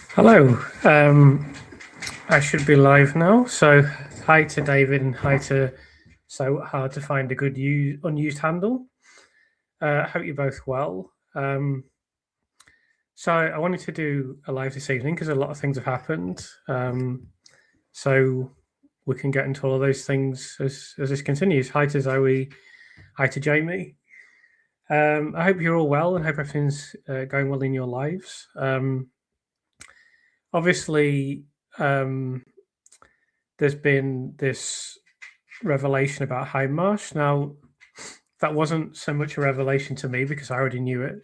Hello. I should be live now. So, hi to David and hi to So Hard to Find a Good Unused Handle. I hope you're both well. So, I wanted to do a live this evening because a lot of things have happened. So, we can get into all of those things as this continues. Hi to Zoe. Hi to Jamie. I hope you're all well and hope everything's going well in your lives. Obviously, there's been this revelation about Hindmarsh. Now, that wasn't so much a revelation to me because I already knew it.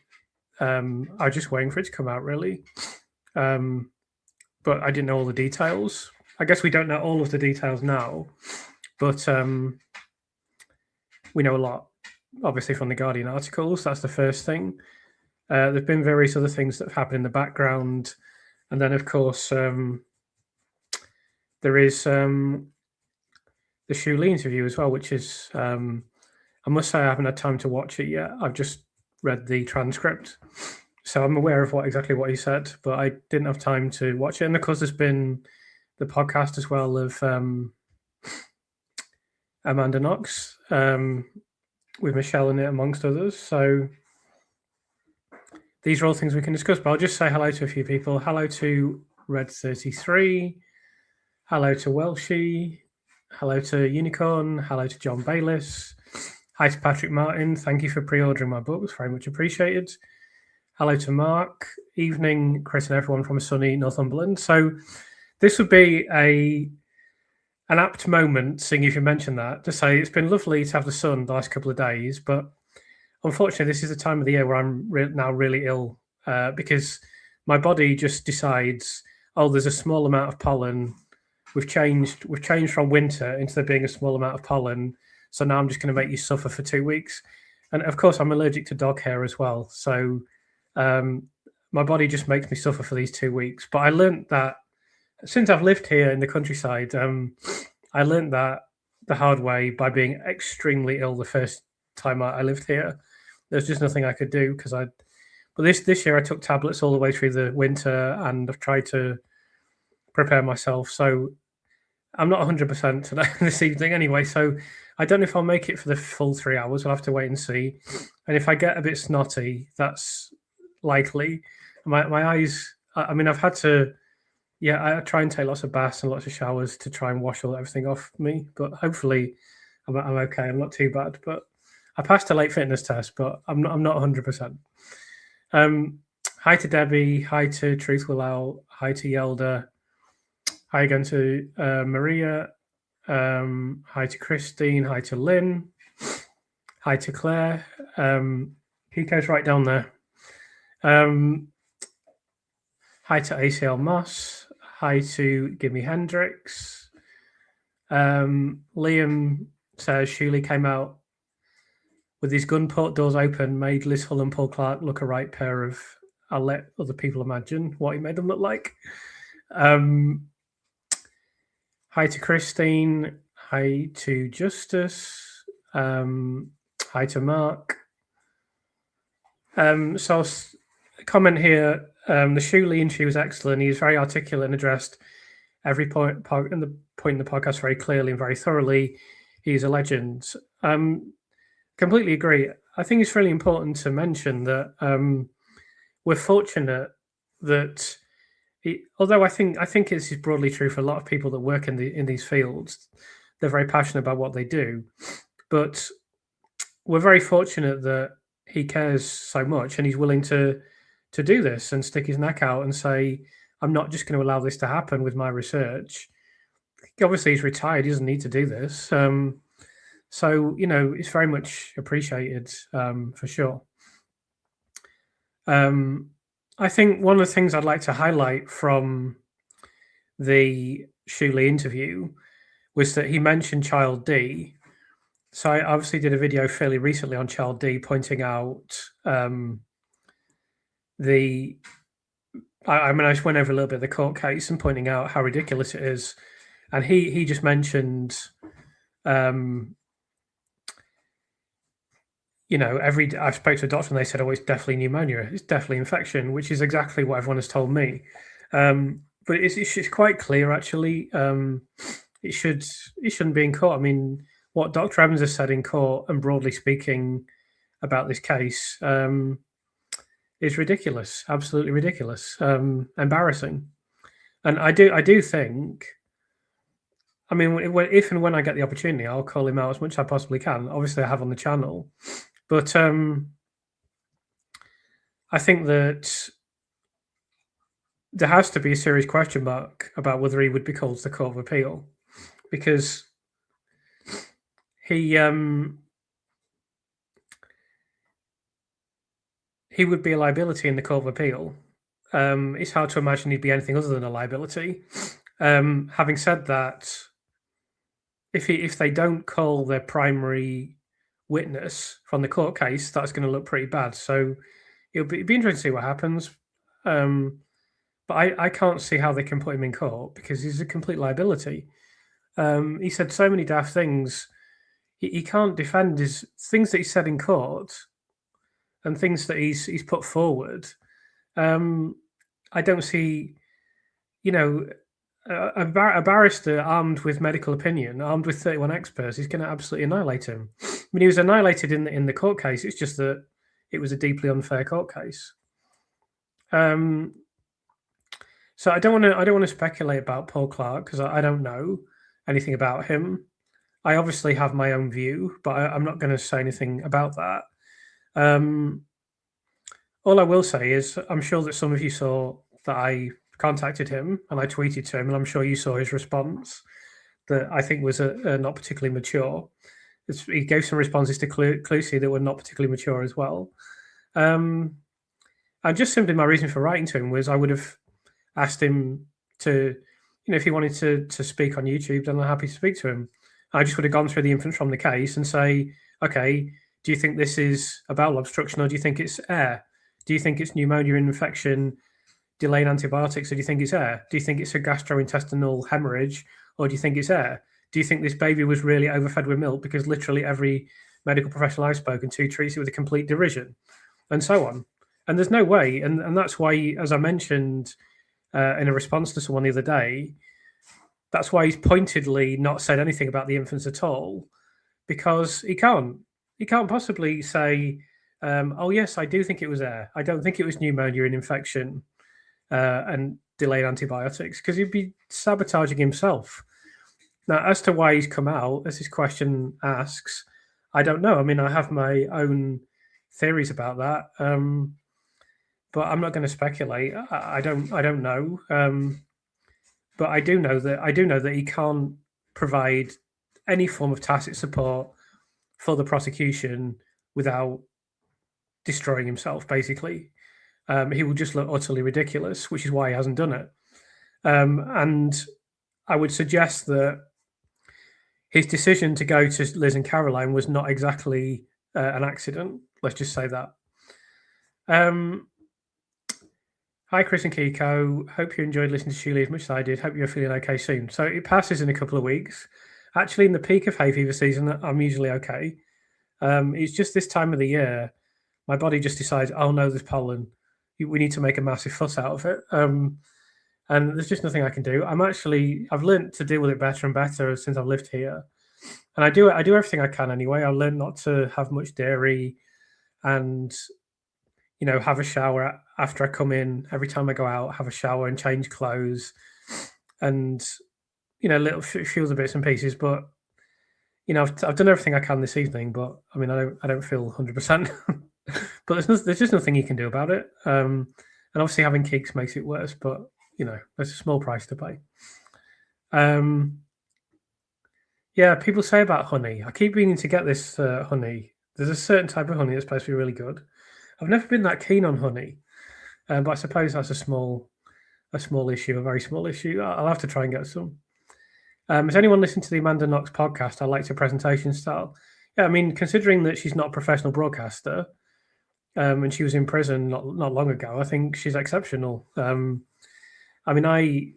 I was just waiting for it to come out, really. But I didn't know all the details. I guess we don't know all of the details now, but we know a lot, obviously, from the Guardian articles. That's the first thing. There have been various other things that have happened in the background. And then, of course, there is the Shuley interview as well, which is, I must say, I haven't had time to watch it yet. I've just read the transcript, so I'm aware of exactly what he said, but I didn't have time to watch it. And of course, there's been the podcast as well of Amanda Knox with Michelle in it, amongst others. So these are all things we can discuss, but I'll just say hello to a few people. Hello to Red33. Hello to Welshie. Hello to Unicorn. Hello to John Bayliss. Hi to Patrick Martin. Thank you for pre-ordering my books. Very much appreciated. Hello to Mark. Evening, Chris and everyone from sunny Northumberland. So this would be an apt moment, seeing if you mentioned that, to say it's been lovely to have the sun the last couple of days, but unfortunately, this is the time of the year where I'm now really ill because my body just decides, oh, there's a small amount of pollen. We've changed from winter into there being a small amount of pollen. So now I'm just going to make you suffer for 2 weeks. And of course, I'm allergic to dog hair as well. So my body just makes me suffer for these 2 weeks. But I learned that since I've lived here in the countryside, I learned that the hard way by being extremely ill the first time I lived here. There's just nothing I could do but this year I took tablets all the way through the winter and I've tried to prepare myself. So I'm not 100% today this evening anyway. So I don't know if I'll make it for the full 3 hours. We'll have to wait and see. And if I get a bit snotty, that's likely. My eyes, I mean, I've had to, I try and take lots of baths and lots of showers to try and wash everything off me. But hopefully I'm okay. I'm not too bad. But I passed a late fitness test, but I'm not 100%. Hi to Debbie. Hi to Truth Will Out. Hi to Yelda. Hi again to Maria. Hi to Christine. Hi to Lynn. Hi to Claire. Pico's right down there. Hi to ACL Moss. Hi to Gimme Hendrix. Liam says Shuley came out with his gun port doors open, made Liz Hull and Paul Clark look a right pair of. I'll let other people imagine what he made them look like. Hi to Christine. Hi to Justice. Hi to Mark. So I'll comment here. The Shuley interview was excellent. He was very articulate and addressed every point in the podcast very clearly and very thoroughly. He's a legend. Completely agree. I think it's really important to mention that we're fortunate that, although I think this is broadly true for a lot of people that work in these fields, they're very passionate about what they do. But we're very fortunate that he cares so much and he's willing to do this and stick his neck out and say, I'm not just going to allow this to happen with my research. Obviously, he's retired. He doesn't need to do this. So, it's very much appreciated for sure. I think one of the things I'd like to highlight from the Shuley interview was that he mentioned Child D. So I obviously did a video fairly recently on Child D pointing out I just went over a little bit of the court case and pointing out how ridiculous it is. And he just mentioned, I spoke to a doctor and they said, "Oh, it's definitely pneumonia. It's definitely infection," which is exactly what everyone has told me. But it's quite clear actually. It shouldn't be in court. I mean, what Dr. Evans has said in court and broadly speaking about this case is ridiculous, absolutely ridiculous, embarrassing. And I do think. I mean, if and when I get the opportunity, I'll call him out as much as I possibly can. Obviously, I have on the channel, but I think that there has to be a serious question mark about whether he would be called to the Court of Appeal, because he would be a liability in the Court of Appeal. It's hard to imagine he'd be anything other than a liability. Having said that, if they don't call their primary witness from the court case, that's going to look pretty bad. So it'd be interesting to see what happens. But I can't see how they can put him in court because he's a complete liability. He said so many daft things. He can't defend his things that he said in court and things that he's put forward. I don't see, a barrister armed with medical opinion, armed with 31 experts, is going to absolutely annihilate him. I mean, he was annihilated in the court case. It's just that it was a deeply unfair court case. So I don't want to speculate about Paul Clark because I don't know anything about him. I obviously have my own view, but I'm not going to say anything about that. All I will say is I'm sure that some of you saw that I contacted him and I tweeted to him, and I'm sure you saw his response that I think was not particularly mature. He gave some responses to Lucy that were not particularly mature as well. And just simply my reason for writing to him was I would have asked him to, if he wanted to speak on YouTube, then I'm happy to speak to him. I just would have gone through the inference from the case and say, okay, do you think this is a bowel obstruction or do you think it's air? Do you think it's pneumonia infection, delayed antibiotics, or do you think it's air? Do you think it's a gastrointestinal hemorrhage or do you think it's air? Do you think this baby was really overfed with milk because literally every medical professional I've spoken to treats it with a complete derision, and so on? And there's no way, and that's why, as I mentioned in a response to someone the other day, that's why he's pointedly not said anything about the infants at all, because he can't possibly say, oh yes, I do think it was air. I don't think it was pneumonia and infection and delayed antibiotics, because he'd be sabotaging himself. Now, as to why he's come out, as this question asks, I don't know. I mean, I have my own theories about that, but I'm not going to speculate. I don't know. But I do know that he can't provide any form of tacit support for the prosecution without destroying himself. Basically, he will just look utterly ridiculous, which is why he hasn't done it. And I would suggest that his decision to go to Liz and Caroline was not exactly an accident. Let's just say that. Hi, Chris and Kiko. Hope you enjoyed listening to Shuli as much as I did. Hope you're feeling okay soon. So it passes in a couple of weeks. Actually, in the peak of hay fever season, I'm usually okay. It's just this time of the year, my body just decides, oh no, there's pollen. We need to make a massive fuss out of it. And there's just nothing I can do. I've learned to deal with it better and better since I've lived here. And I do everything I can anyway. I learned not to have much dairy and, have a shower after I come in. Every time I go out, have a shower and change clothes and, little few other bits and pieces. But, I've done everything I can this evening, but I mean, I don't feel 100%, but there's just nothing you can do about it. And obviously having Keeks makes it worse, but there's a small price to pay. Yeah, people say about honey. I keep meaning to get this honey. There's a certain type of honey that's supposed to be really good. I've never been that keen on honey, but I suppose that's a small issue, a very small issue. I'll have to try and get some. Has anyone listened to the Amanda Knox podcast? I liked her presentation style. Yeah, I mean, considering that she's not a professional broadcaster, and she was in prison not long ago, I think she's exceptional. I mean,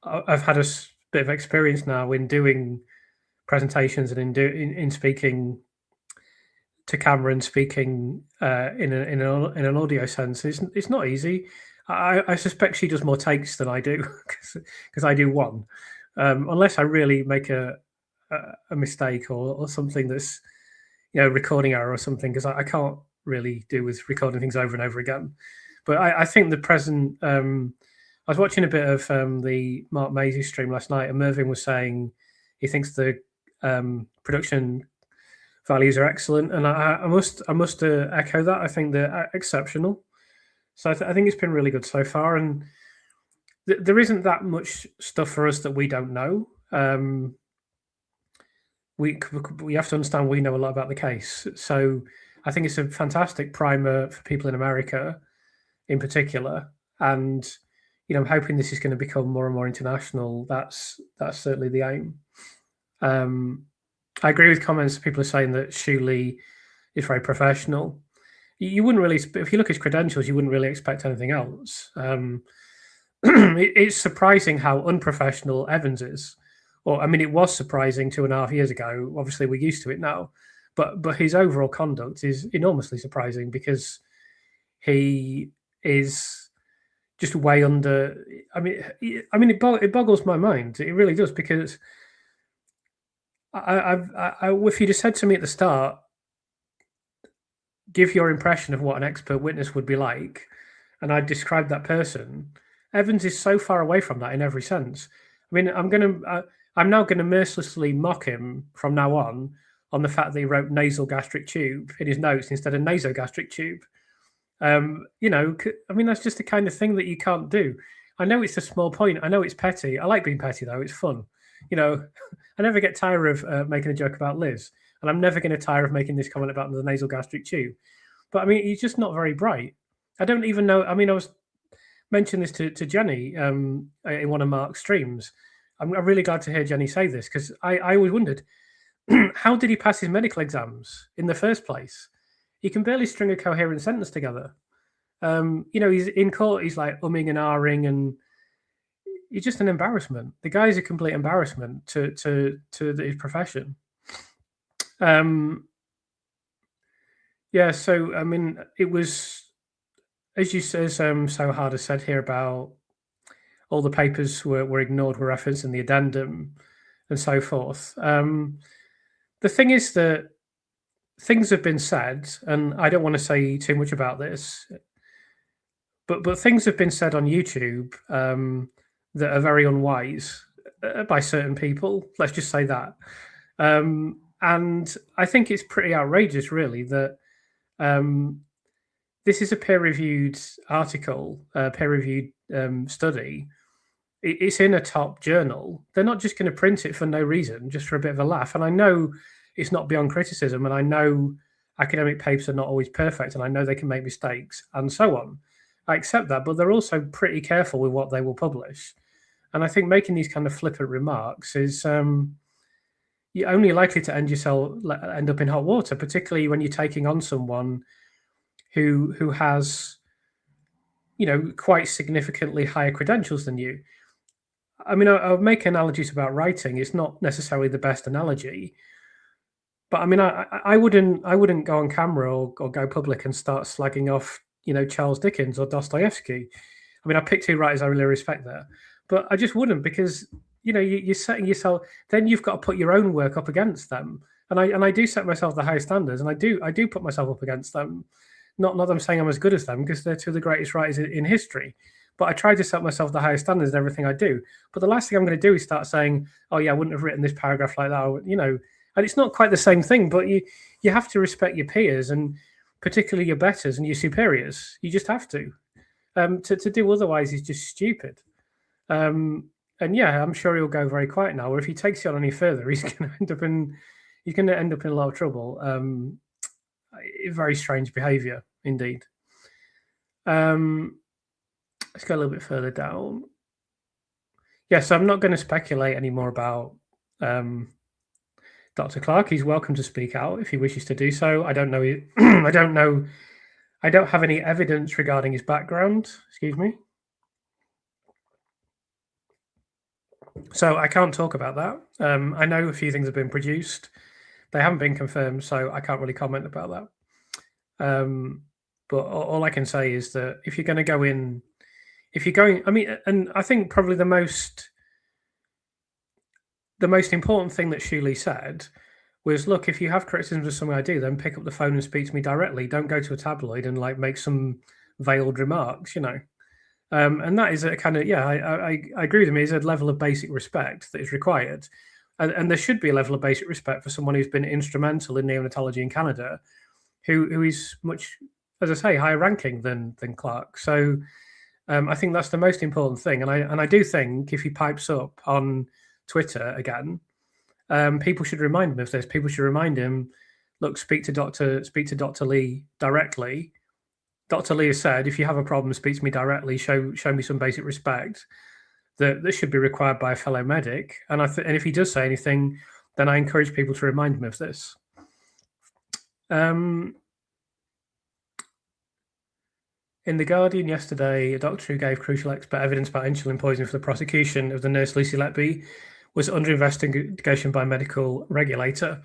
I've had a bit of experience now in doing presentations and in speaking to camera and speaking in an audio sense. It's not easy. I suspect she does more takes than I do because I do one, unless I really make a mistake or something that's recording error or something, because I can't really do with recording things over and over again. But I think the present. I was watching a bit of the Mark Maisie stream last night, and Mervyn was saying he thinks the production values are excellent, and I must echo that. I think they're exceptional. So I think it's been really good so far, and there isn't that much stuff for us that we don't know. We have to understand we know a lot about the case, so I think it's a fantastic primer for people in America, in particular, and I'm hoping this is going to become more and more international. That's certainly the aim. I agree with comments. People are saying that Shuley is very professional. You wouldn't really, if you look at his credentials, you wouldn't really expect anything else. It's surprising how unprofessional Evans is. Or, I mean, it was surprising 2.5 years ago. Obviously, we're used to it now. But his overall conduct is enormously surprising because he is just way under. I mean, it boggles my mind. It really does, because if you'd have said to me at the start, give your impression of what an expert witness would be like, and I described that person, Evans is so far away from that in every sense. I mean, I'm now going to mercilessly mock him from now on the fact that he wrote nasal gastric tube in his notes instead of nasogastric tube. I mean, that's just the kind of thing that you can't do. I know it's a small point. I know it's petty. I like being petty, though. It's fun. I never get tired of making a joke about Liz, and I'm never going to tire of making this comment about the nasal gastric tube. But I mean, he's just not very bright. I don't even know. I mean, I was mentioning this to Jenny in one of Mark's streams. I'm really glad to hear Jenny say this, because I always wondered, how did he pass his medical exams in the first place? He can barely string a coherent sentence together. He's in court, he's like umming and ahhing, and he's just an embarrassment. The guy's a complete embarrassment to his profession. So I mean, it was, as you says, so hard as said here about all the papers were ignored, were referenced in the addendum and so forth. The thing is that things have been said, and I don't want to say too much about this, but things have been said on YouTube that are very unwise by certain people. Let's just say that. And I think it's pretty outrageous, really, that this is a peer-reviewed article, peer-reviewed study. It's in a top journal. They're not just going to print it for no reason, just for a bit of a laugh. And I know it's not beyond criticism, and I know academic papers are not always perfect, and I know they can make mistakes, and so on. I accept that, but they're also pretty careful with what they will publish. And I think making these kind of flippant remarks is you're only likely to end up in hot water, particularly when you're taking on someone who has, quite significantly higher credentials than you. I mean, I'll make analogies about writing. It's not necessarily the best analogy, but I mean, I wouldn't go on camera or go public and start slagging off, Charles Dickens or Dostoevsky. I mean, I picked two writers I really respect there, but I just wouldn't, because you're setting yourself. Then you've got to put your own work up against them, and I do set myself the high standards, and I do put myself up against them. Not that I'm saying I'm as good as them, because they're two of the greatest writers in history. But I try to set myself the highest standards in everything I do. But the last thing I'm going to do is start saying, "Oh yeah, I wouldn't have written this paragraph like that." And it's not quite the same thing. But you have to respect your peers, and particularly your betters and your superiors. You just have to. To do otherwise is just stupid. And yeah, I'm sure he'll go very quiet now. Or if he takes it on any further, he's going to end up in a lot of trouble. Very strange behaviour indeed. Let's go a little bit further down. So I'm not going to speculate anymore about Dr. Clark. He's welcome to speak out if he wishes to do so. I don't know. I don't know. I don't have any evidence regarding his background. Excuse me. So I can't talk about that. I know a few things have been produced, They haven't been confirmed, so I can't really comment about that. But all I can say is that if you're going to go in, if you're going, I mean, and I think probably the most important thing that Shuli said was, look, if you have criticisms of something I do, then pick up the phone and speak to me directly. Don't go to a tabloid and like make some veiled remarks, you know. And that is a kind of, yeah, I agree with him. Is a level of basic respect that is required. And there should be a level of basic respect for someone who's been instrumental in neonatology in Canada, who is much, as I say, higher ranking than Clark. So I think that's the most important thing. And I do think if he pipes up on Twitter again, people should remind him of this. People should remind him, look, speak to Dr. Lee directly. Dr. Lee has said, if you have a problem, speak to me directly. Show me some basic respect. That should be required by a fellow medic. And and if he does say anything, then I encourage people to remind him of this. In The Guardian yesterday, a doctor who gave crucial expert evidence about insulin poisoning for the prosecution of the nurse Lucy Letby was under investigation by a medical regulator.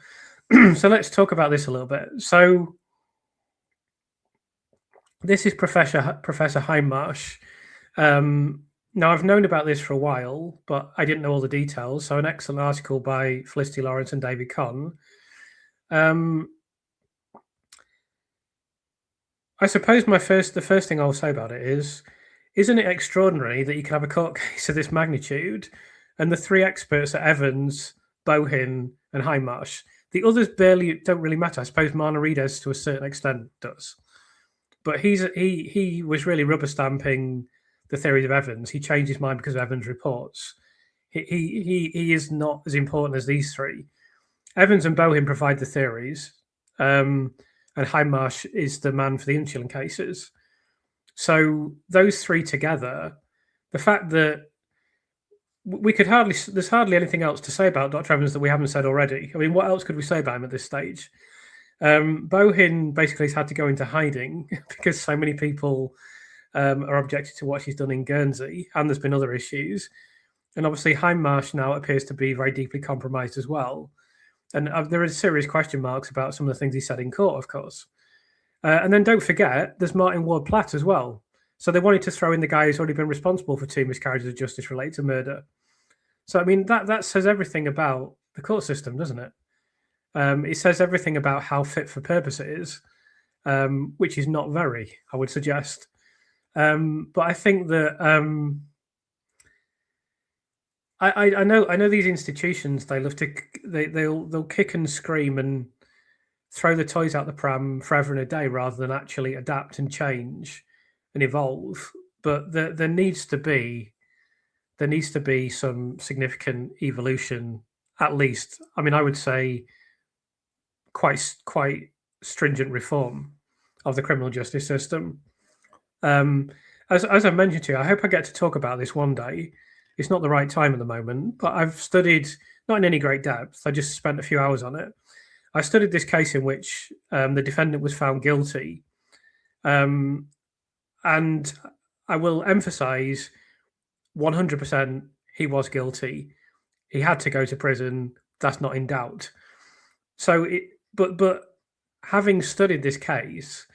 So let's talk about this a little bit. So this is Professor Hindmarsh. Now, I've known about this for a while, but I didn't know all the details. So an excellent article by Felicity Lawrence and David Conn. I suppose the first thing I'll say about it is, isn't it extraordinary that you can have a court case of this magnitude and the three experts are Evans, Bohin, and Hindmarsh? The others don't really matter. I suppose Manarides to a certain extent does. But he was really rubber stamping the theories of Evans. He changed his mind because of Evans' reports. He is not as important as these three. Evans and Bohin provide the theories, and Hindmarsh is the man for the insulin cases. So those three together, the fact that there's hardly anything else to say about Dr. Evans that we haven't said already. I mean, what else could we say about him at this stage? Bohin basically has had to go into hiding because so many people are objected to what she's done in Guernsey, and there's been other issues. And obviously, Hindmarsh now appears to be very deeply compromised as well. And there are serious question marks about some of the things he said in court, of course. And then don't forget, there's Martin Ward-Platt as well. So they wanted to throw in the guy who's already been responsible for 2 miscarriages of justice related to murder. So, I mean, that says everything about the court system, doesn't it? It says everything about how fit for purpose it is, which is not very, I would suggest. But I think that I know these institutions, they love to they'll kick and scream and throw the toys out the pram forever and a day rather than actually adapt and change and evolve. But there needs to be some significant evolution, at least. I mean, I would say quite stringent reform of the criminal justice system. As I mentioned to you, I hope I get to talk about this one day. It's not the right time at the moment, but I've studied, not in any great depth, I just spent a few hours on it. I studied this case in which the defendant was found guilty. And I will emphasize 100% he was guilty. He had to go to prison. That's not in doubt. So, but having studied this case,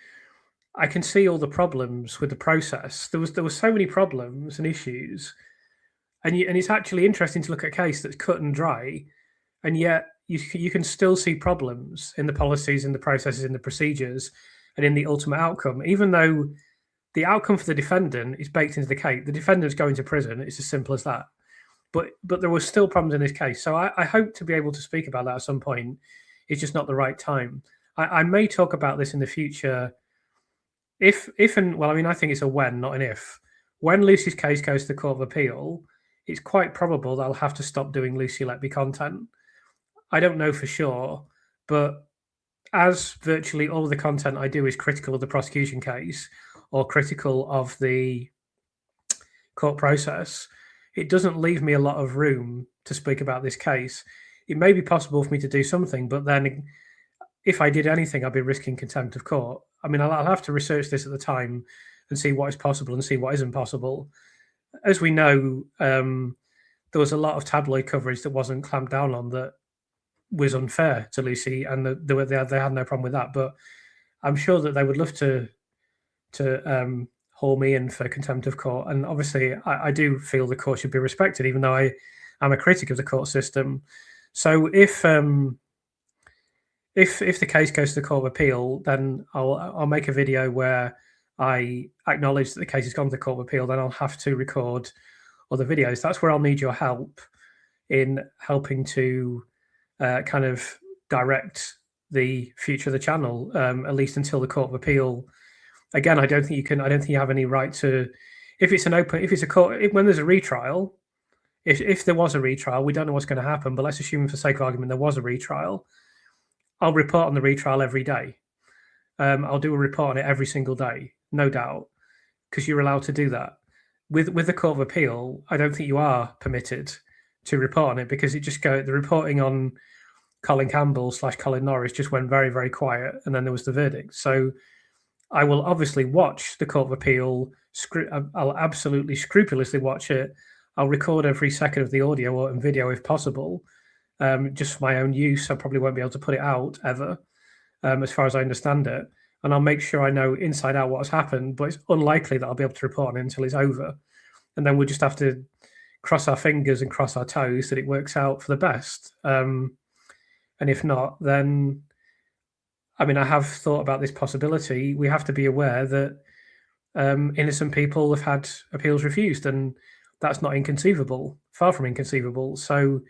I can see all the problems with the process. There were so many problems and issues, and it's actually interesting to look at a case that's cut and dry, and yet you can still see problems in the policies, in the processes, in the procedures, and in the ultimate outcome. Even though the outcome for the defendant is baked into the case, the defendant's going to prison. It's as simple as that. But there were still problems in this case. So I hope to be able to speak about that at some point. It's just not the right time. I may talk about this in the future. If and well, I mean, I think it's a when, not an if. When Lucy's case goes to the Court of Appeal, it's quite probable that I'll have to stop doing Lucy Letby content. I don't know for sure, but as virtually all of the content I do is critical of the prosecution case or critical of the court process, it doesn't leave me a lot of room to speak about this case. It may be possible for me to do something, but then if I did anything, I'd be risking contempt of court. I mean, I'll have to research this at the time and see what is possible and see what isn't possible. As we know, there was a lot of tabloid coverage that wasn't clamped down on that was unfair to Lucy, and they had no problem with that. But I'm sure that they would love to haul me in for contempt of court. And obviously, I do feel the court should be respected, even though I'm a critic of the court system. So if the case goes to the Court of Appeal, then I'll make a video where I acknowledge that the case has gone to the Court of Appeal. Then I'll have to record other videos. That's where I'll need your help in helping to kind of direct the future of the channel, at least until the Court of Appeal. Again, I don't think you have any right to, if it's a court, when there's a retrial, if there was a retrial, we don't know what's going to happen, but let's assume for sake of argument there was a retrial. I'll report on the retrial every day. I'll do a report on it every single day, no doubt, because you're allowed to do that. With the Court of Appeal, I don't think you are permitted to report on it, because the reporting on Colin Campbell / Colin Norris just went very, very quiet, and then there was the verdict. So I will obviously watch the Court of Appeal. I'll absolutely scrupulously watch it. I'll record every second of the audio and video if possible, just for my own use. I probably won't be able to put it out ever, as far as I understand it. And I'll make sure I know inside out what's happened, but it's unlikely that I'll be able to report on it until it's over. And then we'll just have to cross our fingers and cross our toes that it works out for the best. And if not, then, I mean, I have thought about this possibility. We have to be aware that innocent people have had appeals refused, and that's not inconceivable, far from inconceivable. So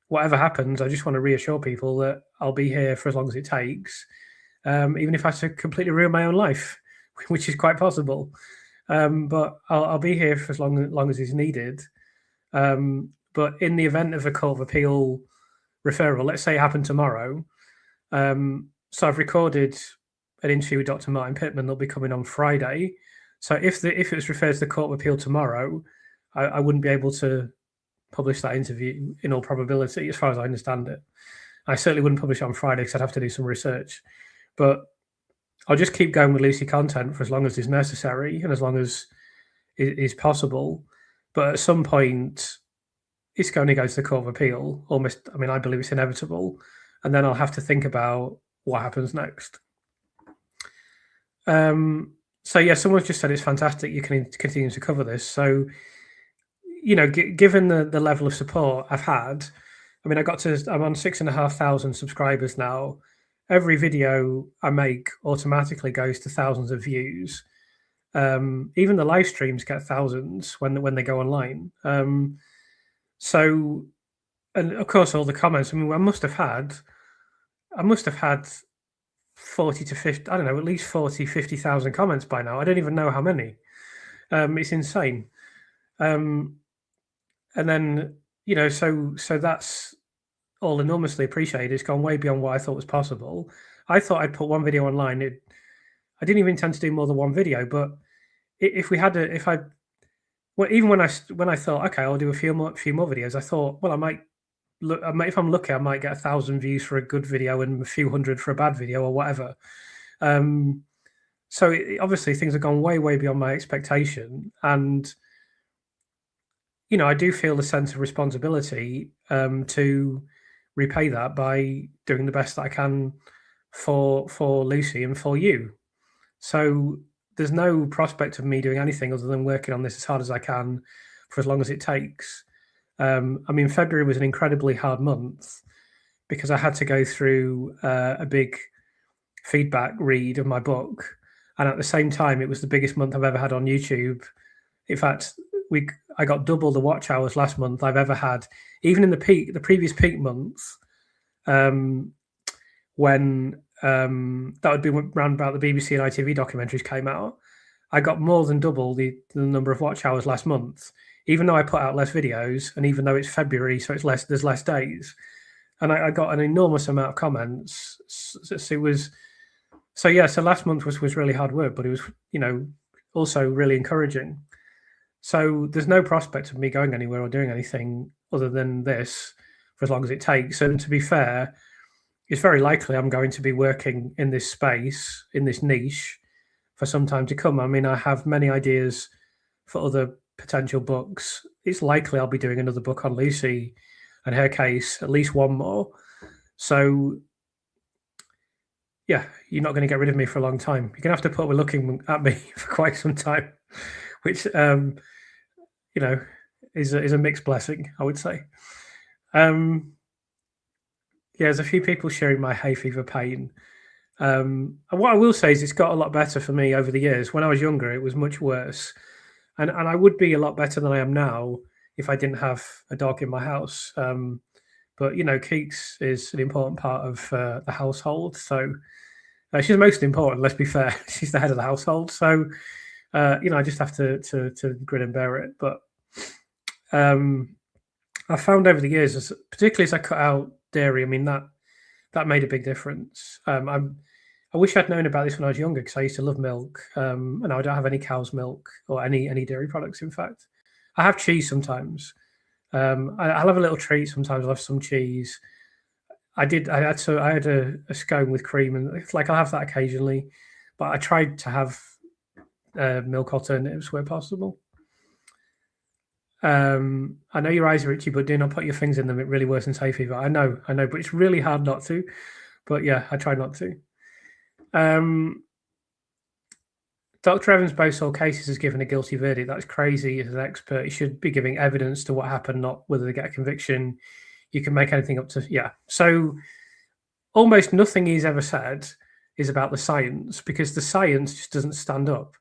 whatever happens, I just want to reassure people that I'll be here for as long as it takes, even if I have to completely ruin my own life, which is quite possible. But I'll be here for as long as is needed. But in the event of a Court of Appeal referral, let's say it happened tomorrow. So I've recorded an interview with Dr. Martin Pittman that'll be coming on Friday. So if it was referred to the Court of Appeal tomorrow, I wouldn't be able to publish that interview in all probability, as far as I understand it. I certainly wouldn't publish it on Friday because I'd have to do some research. But I'll just keep going with Lucy content for as long as is necessary and as long as it is possible. But at some point, it's going to go to the Court of Appeal. Almost, I mean, I believe it's inevitable. And then I'll have to think about what happens next. So yeah, someone's just said it's fantastic you can continue to cover this. So, you know, given the level of support I've had, I mean, I'm on 6,500 subscribers now. Every video I make automatically goes to thousands of views. Even the live streams get thousands when they go online. So, and of course, all the comments. I mean, I must have had 40 to 50, I don't know, at least 40, 50,000 comments by now. I don't even know how many. It's insane. And then, you know, so that's all enormously appreciated. It's gone way beyond what I thought was possible. I thought I'd put one video online. I didn't even intend to do more than one video, but even when I thought, okay, I'll do a few more videos, I thought, well, if I'm lucky, I might get 1,000 views for a good video and a few hundred for a bad video or whatever. So obviously things have gone way, way beyond my expectation. And, you know, I do feel a sense of responsibility to repay that by doing the best that I can for Lucy and for you. So there's no prospect of me doing anything other than working on this as hard as I can for as long as it takes. I mean, February was an incredibly hard month because I had to go through a big feedback read of my book. And at the same time, it was the biggest month I've ever had on YouTube. In fact, I got double the watch hours last month I've ever had, even in the previous peak month, when that would be around about the BBC and ITV documentaries came out. I got more than double the number of watch hours last month, even though I put out less videos, and even though it's February, so there's less days, and I got an enormous amount of comments. So last month was really hard work, but it was, you know, also really encouraging. So there's no prospect of me going anywhere or doing anything other than this for as long as it takes. And to be fair, it's very likely I'm going to be working in this space, in this niche, for some time to come. I mean, I have many ideas for other potential books. It's likely I'll be doing another book on Lucy and her case, at least one more. So, yeah, you're not going to get rid of me for a long time. You're going to have to put up with looking at me for quite some time, which, is a mixed blessing, I would say. There's a few people sharing my hay fever pain. And what I will say is it's got a lot better for me over the years. When I was younger, it was much worse. And I would be a lot better than I am now if I didn't have a dog in my house. But, Keeks is an important part of the household. So she's most important, let's be fair. She's the head of the household. So, I just have to grin and bear it. But I found over the years, particularly as I cut out dairy, I mean, that made a big difference. I wish I'd known about this when I was younger because I used to love milk, and I don't have any cow's milk or any dairy products. In fact, I have cheese sometimes. I'll have a little treat sometimes. I'll have some cheese. I had a scone with cream, and it's like I'll have that occasionally. But I tried to have milk alternatives where possible. I know your eyes are itchy, but do not put your fingers in them. It really worsens hay fever. I know, but it's really hard not to. But yeah, I try not to. Dr. Evans boasts all cases has given a guilty verdict. That's crazy. As an expert, he should be giving evidence to what happened, not whether they get a conviction. You can make anything up to, yeah. So almost nothing he's ever said is about the science because the science just doesn't stand up.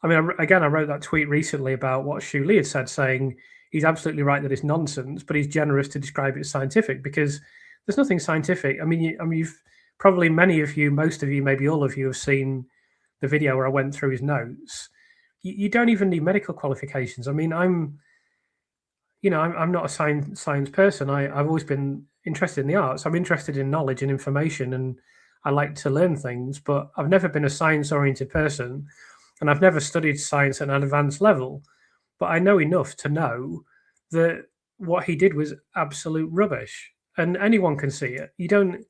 I mean, I wrote that tweet recently about what Shu Li had said, saying he's absolutely right that it's nonsense, but he's generous to describe it as scientific because there's nothing scientific. I mean, you've probably many of you, most of you, maybe all of you have seen the video where I went through his notes. You don't even need medical qualifications. I mean, I'm not a science person. I've always been interested in the arts. I'm interested in knowledge and information, and I like to learn things, but I've never been a science-oriented person. And I've never studied science at an advanced level, but I know enough to know that what he did was absolute rubbish, and anyone can see it. You don't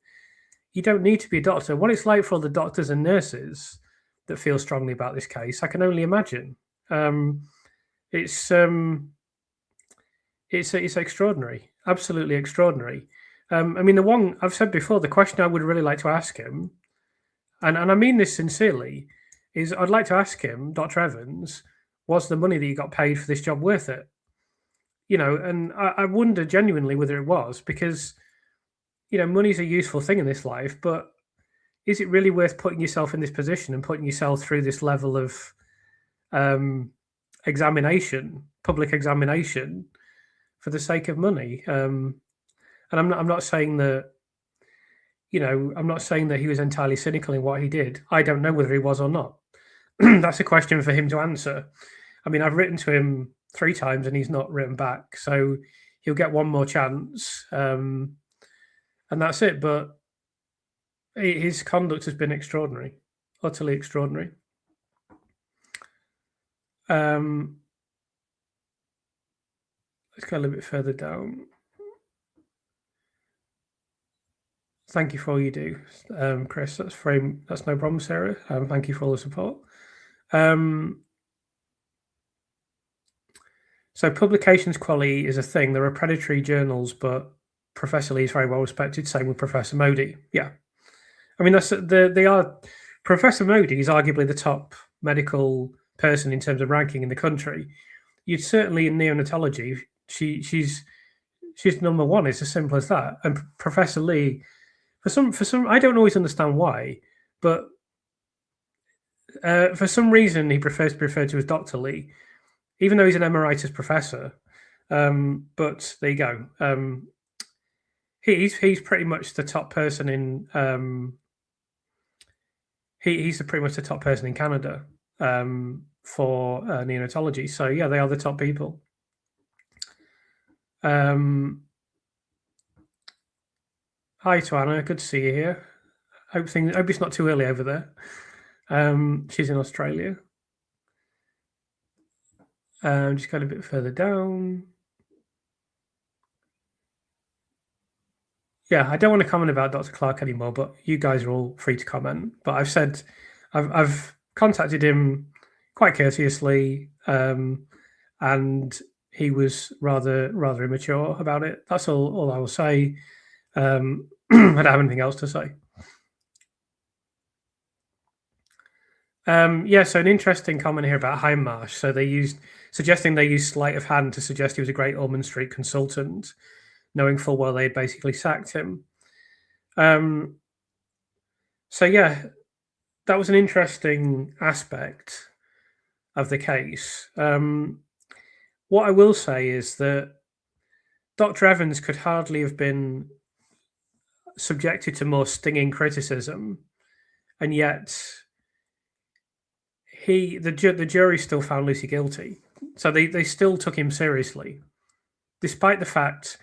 need to be a doctor. What it's like for all the doctors and nurses that feel strongly about this case, I can only imagine. It's extraordinary, absolutely extraordinary. I mean, the one I've said before, the question I would really like to ask him, and I mean this sincerely, is I'd like to ask him, Dr. Evans, was the money that you got paid for this job worth it? And I wonder genuinely whether it was because, money's a useful thing in this life, but is it really worth putting yourself in this position and putting yourself through this level of examination, public examination, for the sake of money? And I'm not saying that, I'm not saying that he was entirely cynical in what he did. I don't know whether he was or not. That's a question for him to answer. I mean, I've written to him 3 times and he's not written back, so he'll get one more chance, and that's it. But his conduct has been extraordinary, utterly extraordinary. Let's go a little bit further down. Thank you for all you do, Chris. That's no problem, Sarah. Thank you for all the support. So publications quality is a thing. There are predatory journals, but Professor Lee is very well respected. Same with Professor Modi. Yeah, I mean they are. Professor Modi is arguably the top medical person in terms of ranking in the country. You'd certainly in neonatology, she's number one. It's as simple as that. And Professor Lee, for some, I don't always understand why, but for some reason he prefers to be referred to as Dr. Lee, even though he's an emeritus professor. But there you go. He's pretty much the top person in. He's pretty much the top person in Canada for neonatology. So yeah, they are the top people. Hi to Anna, good to see you here. Hope it's not too early over there. She's in Australia. Just going a bit further down. Yeah, I don't want to comment about Dr. Clark anymore, but you guys are all free to comment. But I've contacted him quite courteously, and he was rather immature about it. That's all I will say. I don't have anything else to say. So an interesting comment here about Hindmarsh. So suggesting they used sleight of hand to suggest he was a great Ormond Street consultant, knowing full well they'd basically sacked him. So yeah, that was an interesting aspect of the case. What I will say is that Dr. Evans could hardly have been subjected to more stinging criticism, and yet the jury still found Lucy guilty. So they still took him seriously, despite the fact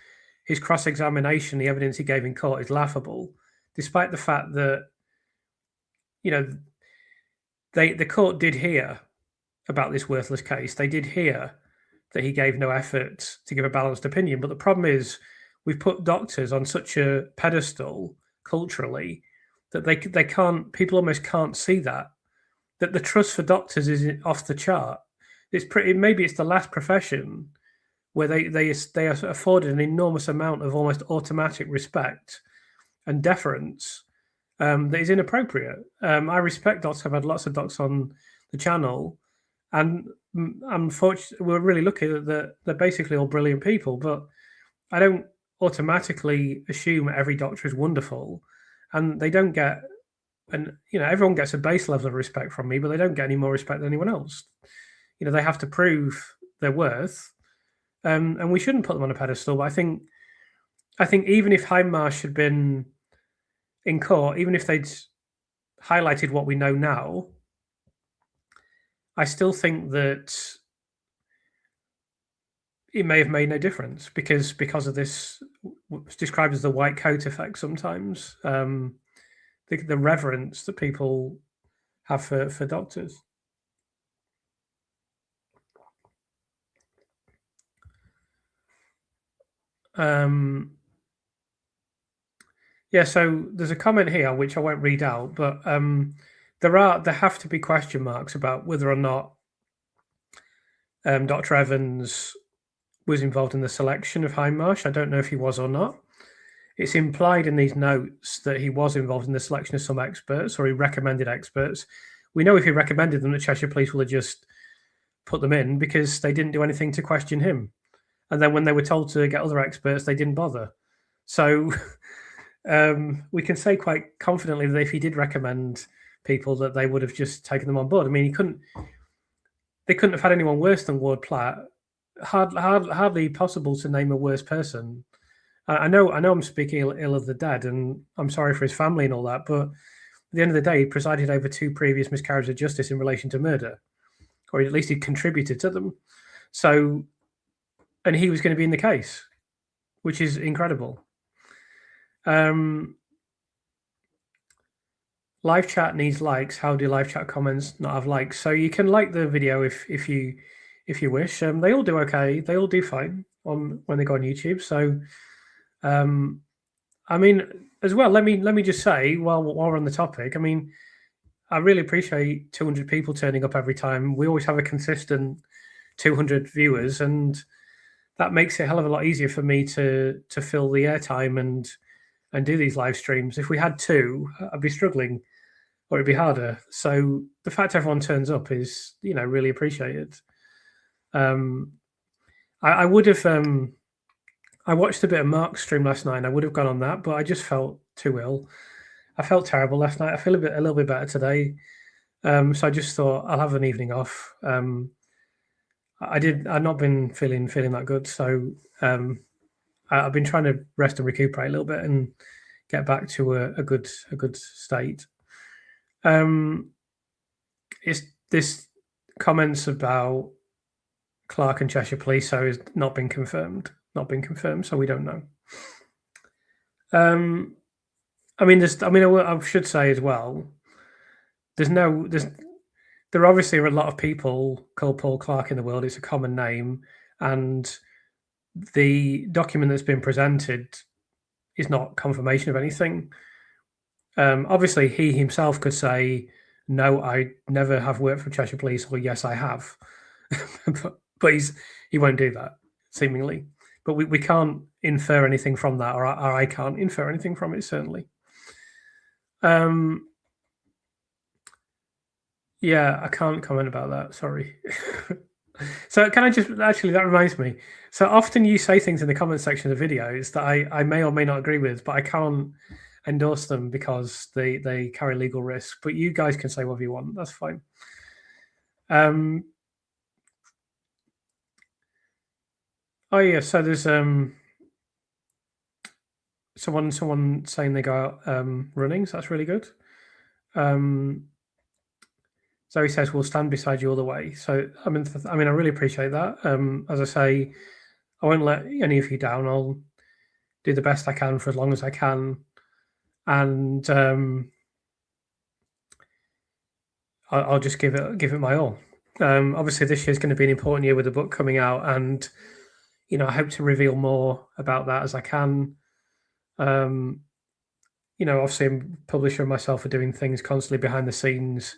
his cross-examination, the evidence he gave in court, is laughable. Despite the fact that, the court did hear about this worthless case. They did hear that he gave no effort to give a balanced opinion. But the problem is we've put doctors on such a pedestal culturally that they can't, people almost can't see that the trust for doctors is off the chart. Maybe it's the last profession where they are afforded an enormous amount of almost automatic respect and deference that is inappropriate. I respect doctors. I've had lots of docs on the channel, and unfortunately, we're really lucky that they're basically all brilliant people. But I don't automatically assume every doctor is wonderful, and they don't get. And everyone gets a base level of respect from me, but they don't get any more respect than anyone else. They have to prove their worth, and we shouldn't put them on a pedestal. But I think even if Hindmarsh had been in court, even if they'd highlighted what we know now, I still think that it may have made no difference because of this, what's described as the white coat effect sometimes. The reverence that people have for doctors. So there's a comment here which I won't read out, but there have to be question marks about whether or not Dr. Evans was involved in the selection of Hindmarsh. I don't know if he was or not. It's implied in these notes that he was involved in the selection of some experts, or he recommended experts. We know if he recommended them, the Cheshire Police will have just put them in because they didn't do anything to question him. And then when they were told to get other experts, they didn't bother. So we can say quite confidently that if he did recommend people, that they would have just taken them on board. I mean, they couldn't have had anyone worse than Ward Platt. Hardly possible to name a worse person. I know I'm speaking ill of the dead, and I'm sorry for his family and all that, but at the end of the day, he presided over 2 previous miscarriages of justice in relation to murder, or at least he contributed to them. So, and he was going to be in the case, which is incredible. Live chat needs likes. How do live chat comments not have likes? So you can like the video if you wish. They all do okay. They all do fine when they go on YouTube. So. I mean, as well, let me just say while we're on the topic, I mean, I really appreciate 200 people turning up every time. We always have a consistent 200 viewers, and that makes it a hell of a lot easier for me to fill the airtime and do these live streams. If we had 2, I'd be struggling, or it'd be harder. So the fact everyone turns up is, really appreciated. I would have. I watched a bit of Mark's stream last night, and I would have gone on that, but I just felt too ill. I felt terrible last night. I feel a little bit better today. So I just thought I'll have an evening off. I've not been feeling that good, so I've been trying to rest and recuperate a little bit and get back to a good state. It's this comments about Clark and Cheshire Police, so has not been confirmed. So we don't know. I should say as well, there obviously are a lot of people called Paul Clark in the world. It's a common name, and the document that's been presented is not confirmation of anything. Obviously, he himself could say, "No, I never have worked for Cheshire Police," or "Yes, I have," but he won't do that, seemingly. but we can't infer anything from that, or I can't infer anything from it, certainly. Yeah, I can't comment about that. Sorry. So can I just actually, that reminds me. So often you say things in the comment section of the videos that I may or may not agree with, but I can't endorse them because they carry legal risk. But you guys can say whatever you want. That's fine. Oh yeah, so there's someone saying they go out running, so that's really good. Zoe says we'll stand beside you all the way. So I mean, I really appreciate that. As I say, I won't let any of you down. I'll do the best I can for as long as I can, and I'll just give it my all. Obviously, this year is going to be an important year with the book coming out, and I hope to reveal more about that as I can. Obviously, I'm a publisher myself for doing things constantly behind the scenes.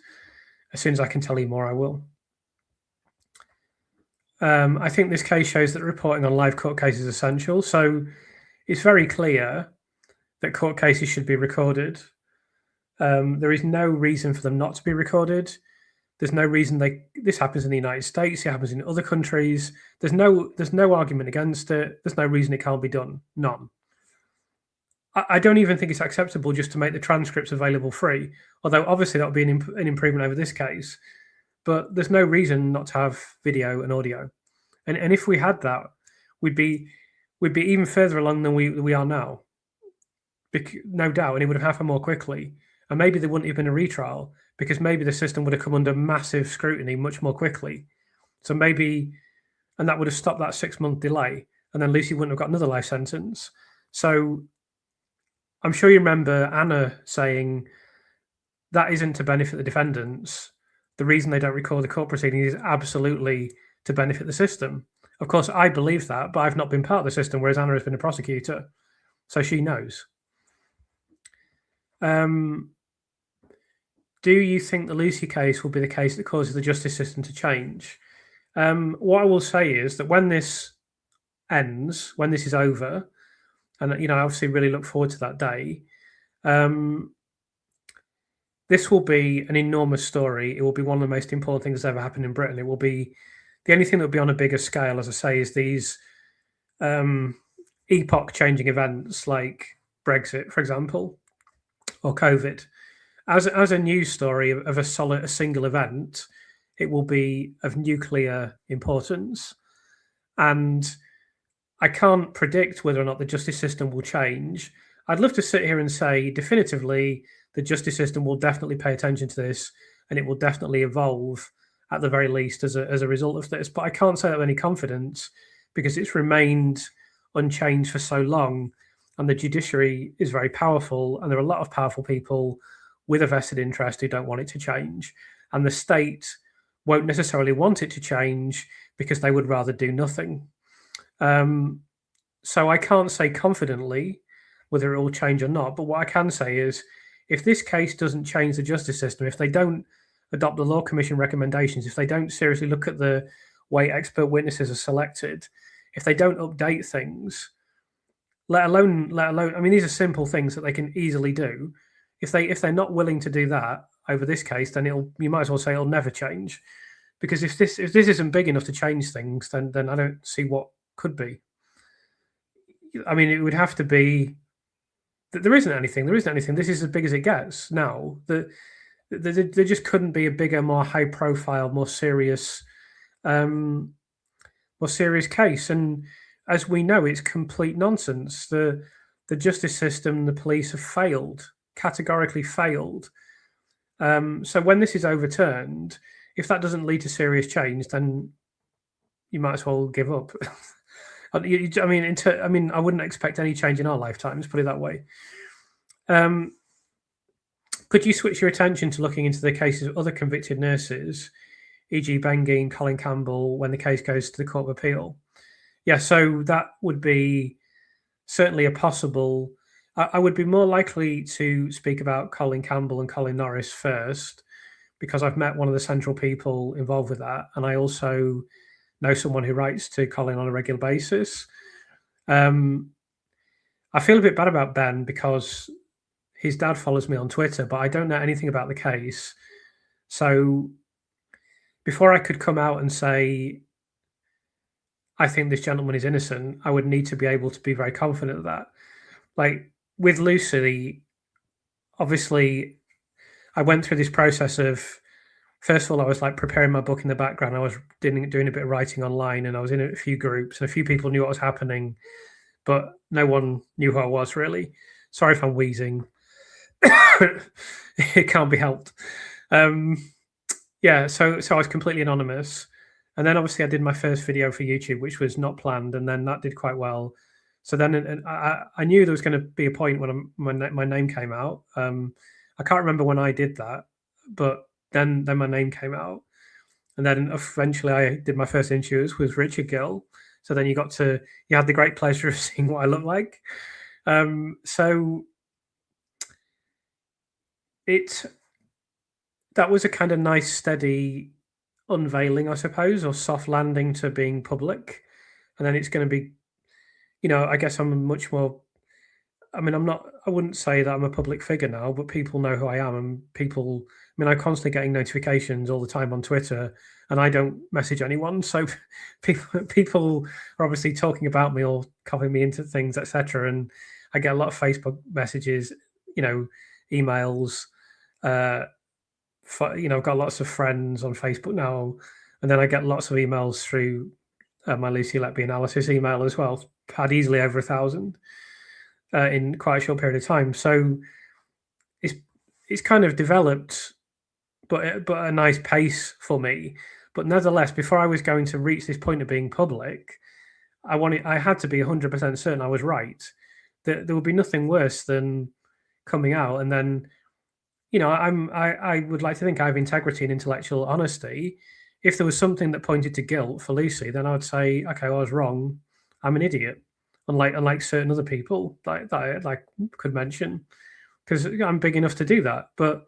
As soon as I can tell you more, I will. I think this case shows that reporting on live court cases is essential. So it's very clear that court cases should be recorded. There is no reason for them not to be recorded. There's no reason this happens in the United States. It happens in other countries. There's no argument against it. There's no reason it can't be done. None. I don't even think it's acceptable just to make the transcripts available free. Although obviously that would be an improvement over this case. But there's no reason not to have video and audio. And if we had that, we'd be even further along than we are now. No doubt, and it would have happened more quickly. And maybe there wouldn't have been a retrial because maybe the system would have come under massive scrutiny much more quickly. So maybe, and that would have stopped that 6-month delay, and then Lucy wouldn't have got another life sentence. So I'm sure you remember Anna saying that isn't to benefit the defendants. The reason they don't record the court proceedings is absolutely to benefit the system. Of course, I believe that, but I've not been part of the system, whereas Anna has been a prosecutor. So she knows. Do you think the Lucy case will be the case that causes the justice system to change? What I will say is that when this ends, when this is over, and I obviously really look forward to that day, this will be an enormous story. It will be one of the most important things that's ever happened in Britain. It will be the only thing that will be on a bigger scale, as I say, is these epoch-changing events like Brexit, for example, or COVID. As a news story of a single event, it will be of nuclear importance. And I can't predict whether or not the justice system will change. I'd love to sit here and say definitively the justice system will definitely pay attention to this and it will definitely evolve at the very least as a result of this. But I can't say that with any confidence because it's remained unchanged for so long. And the judiciary is very powerful. And there are a lot of powerful people with a vested interest who don't want it to change. And the state won't necessarily want it to change because they would rather do nothing. So I can't say confidently whether it will change or not. But what I can say is if this case doesn't change the justice system, if they don't adopt the Law Commission recommendations, if they don't seriously look at the way expert witnesses are selected, if they don't update things, let alone, I mean, these are simple things that they can easily do. If they're not willing to do that over this case, then you might as well say it'll never change. Because if this isn't big enough to change things, then I don't see what could be. I mean, it would have to be that there isn't anything. This is as big as it gets now. There just couldn't be a bigger, more high-profile, more serious case. And as we know, it's complete nonsense. The justice system, the police have failed, categorically failed. So when this is overturned, if that doesn't lead to serious change, then you might as well give up. I mean, I wouldn't expect any change in our lifetimes, put it that way. Could you switch your attention to looking into the cases of other convicted nurses, e.g. Bengean, Colin Campbell, when the case goes to the Court of Appeal? Yeah, so that would be certainly a possible. I would be more likely to speak about Colin Campbell and Colin Norris first, because I've met one of the central people involved with that, and I also know someone who writes to Colin on a regular basis. I feel a bit bad about Ben because his dad follows me on Twitter, but I don't know anything about the case. So before I could come out and say, I think this gentleman is innocent, I would need to be able to be very confident of that. Like with Lucy, obviously, I went through this process of, first of all, I was like preparing my book in the background. I was doing a bit of writing online, and I was in a few groups, and a few people knew what was happening, but no one knew who I was really. Sorry if I'm wheezing. It can't be helped. Yeah, so I was completely anonymous, and then obviously I did my first video for YouTube, which was not planned, and then that did quite well. So then and I knew there was going to be a point when my name came out. I can't remember when I did that, but then my name came out, and then eventually I did my first interviews with Richard Gill. So then you had the great pleasure of seeing what I look like. So that was a kind of nice, steady unveiling, I suppose, or soft landing to being public. And then it's going to be, I guess I'm much more. I mean, I wouldn't say that I'm a public figure now, but people know who I am. And I'm constantly getting notifications all the time on Twitter, and I don't message anyone. So people are obviously talking about me or copying me into things, etc. And I get a lot of Facebook messages, emails. I've got lots of friends on Facebook now, and then I get lots of emails through my Lucy Letby analysis email as well. Had easily over 1,000 in quite a short period of time. So it's kind of developed, but a nice pace for me. But nevertheless, before I was going to reach this point of being public, I had to be 100% certain I was right. That there would be nothing worse than coming out and then. I would like to think I have integrity and intellectual honesty. If there was something that pointed to guilt for Lucy, then I would say, okay, well, I was wrong. I'm an idiot. Unlike certain other people that I could mention, because I'm big enough to do that. But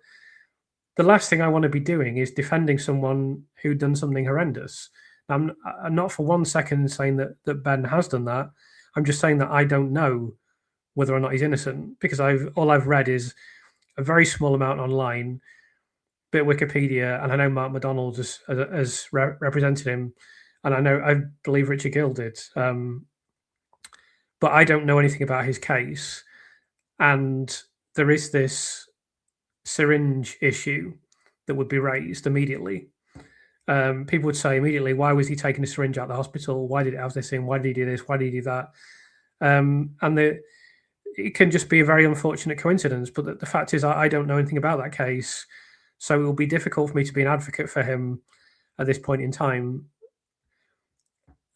the last thing I want to be doing is defending someone who done something horrendous. I'm not for 1 second saying that Ben has done that. I'm just saying that I don't know whether or not he's innocent because all I've read is a very small amount online, bit of Wikipedia, and I know Mark McDonald has represented him, and I believe Richard Gill did, but I don't know anything about his case, and there is this syringe issue that would be raised immediately. People would say immediately, why was he taking a syringe out of the hospital? Why did it have this in? Why did he do this? Why did he do that? It can just be a very unfortunate coincidence. But the fact is, I don't know anything about that case. So it will be difficult for me to be an advocate for him at this point in time.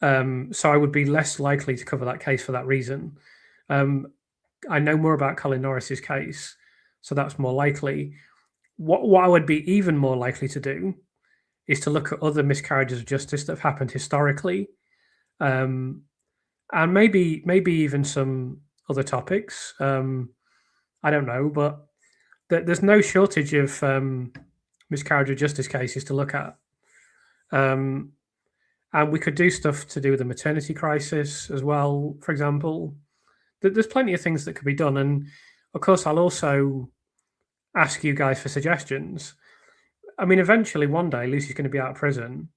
So I would be less likely to cover that case for that reason. I know more about Colin Norris's case, so that's more likely. What I would be even more likely to do is to look at other miscarriages of justice that have happened historically, and maybe even some other topics. I don't know, but there's no shortage of miscarriage of justice cases to look at. And we could do stuff to do with the maternity crisis as well, for example. There's plenty of things that could be done. And of course, I'll also ask you guys for suggestions. I mean, eventually, one day, Lucy's going to be out of prison.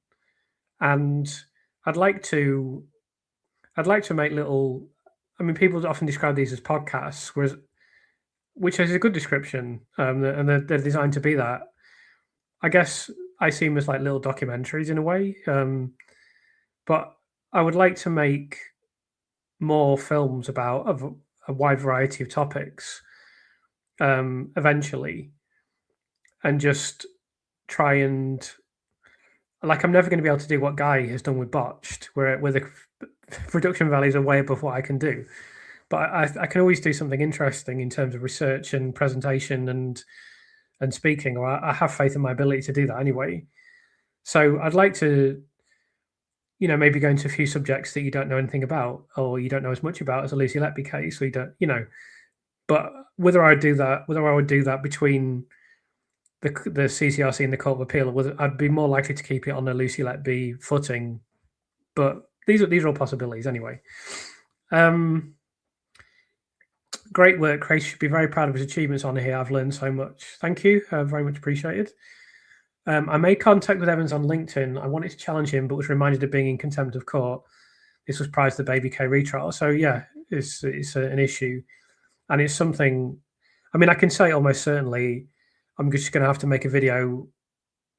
And I'd like to make little. I mean, people often describe these as podcasts, which is a good description, and they're designed to be that. I guess I see them as like little documentaries in a way, but I would like to make more films about a wide variety of topics eventually, and just try and I'm never going to be able to do what Guy has done with Botched, where the production values are way above what I can do. But I can always do something interesting in terms of research and presentation and speaking, or I have faith in my ability to do that anyway. So I'd like to, maybe go into a few subjects that you don't know anything about, or you don't know as much about as a Lucy Letby case, or you don't, But whether I would do that between the CCRC and the Court of Appeal, I'd be more likely to keep it on a Lucy Letby footing. But these are all possibilities anyway. Great work, Grace. Should be very proud of his achievements on here. I've learned so much. Thank you. Very much appreciated. I made contact with Evans on LinkedIn. I wanted to challenge him, but was reminded of being in contempt of court. This was prior to the Baby K retrial. So, yeah, it's an issue. And it's something, I mean, I can say almost certainly I'm just going to have to make a video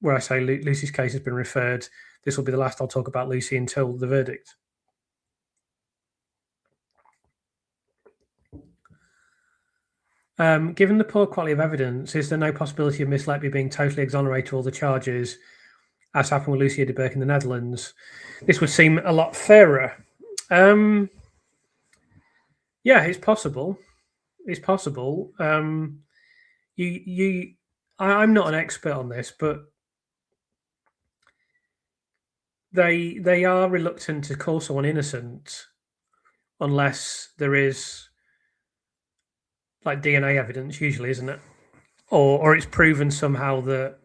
where I say Lucy's case has been referred. This will be the last I'll talk about Lucy until the verdict. Given the poor quality of evidence, is there no possibility of Miss Letby being totally exonerated of all the charges, as happened with Lucy de Burke in the Netherlands? This would seem a lot fairer. Yeah, it's possible. It's possible. I'm not an expert on this, but they are reluctant to call someone innocent unless there is like DNA evidence, usually, isn't it? Or it's proven somehow that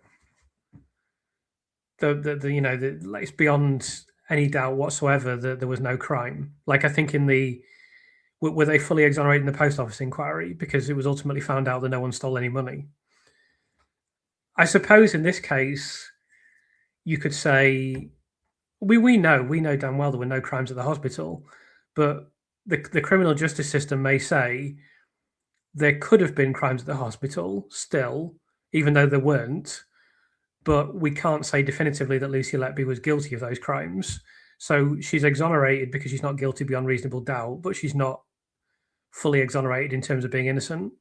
it's beyond any doubt whatsoever that there was no crime. Like I think were they fully exonerated in the post office inquiry because it was ultimately found out that no one stole any money? I suppose in this case, you could say we know damn well there were no crimes at the hospital, but the criminal justice system may say there could have been crimes at the hospital still, even though there weren't, but we can't say definitively that Lucy Letby was guilty of those crimes. So she's exonerated because she's not guilty beyond reasonable doubt, but she's not fully exonerated in terms of being innocent.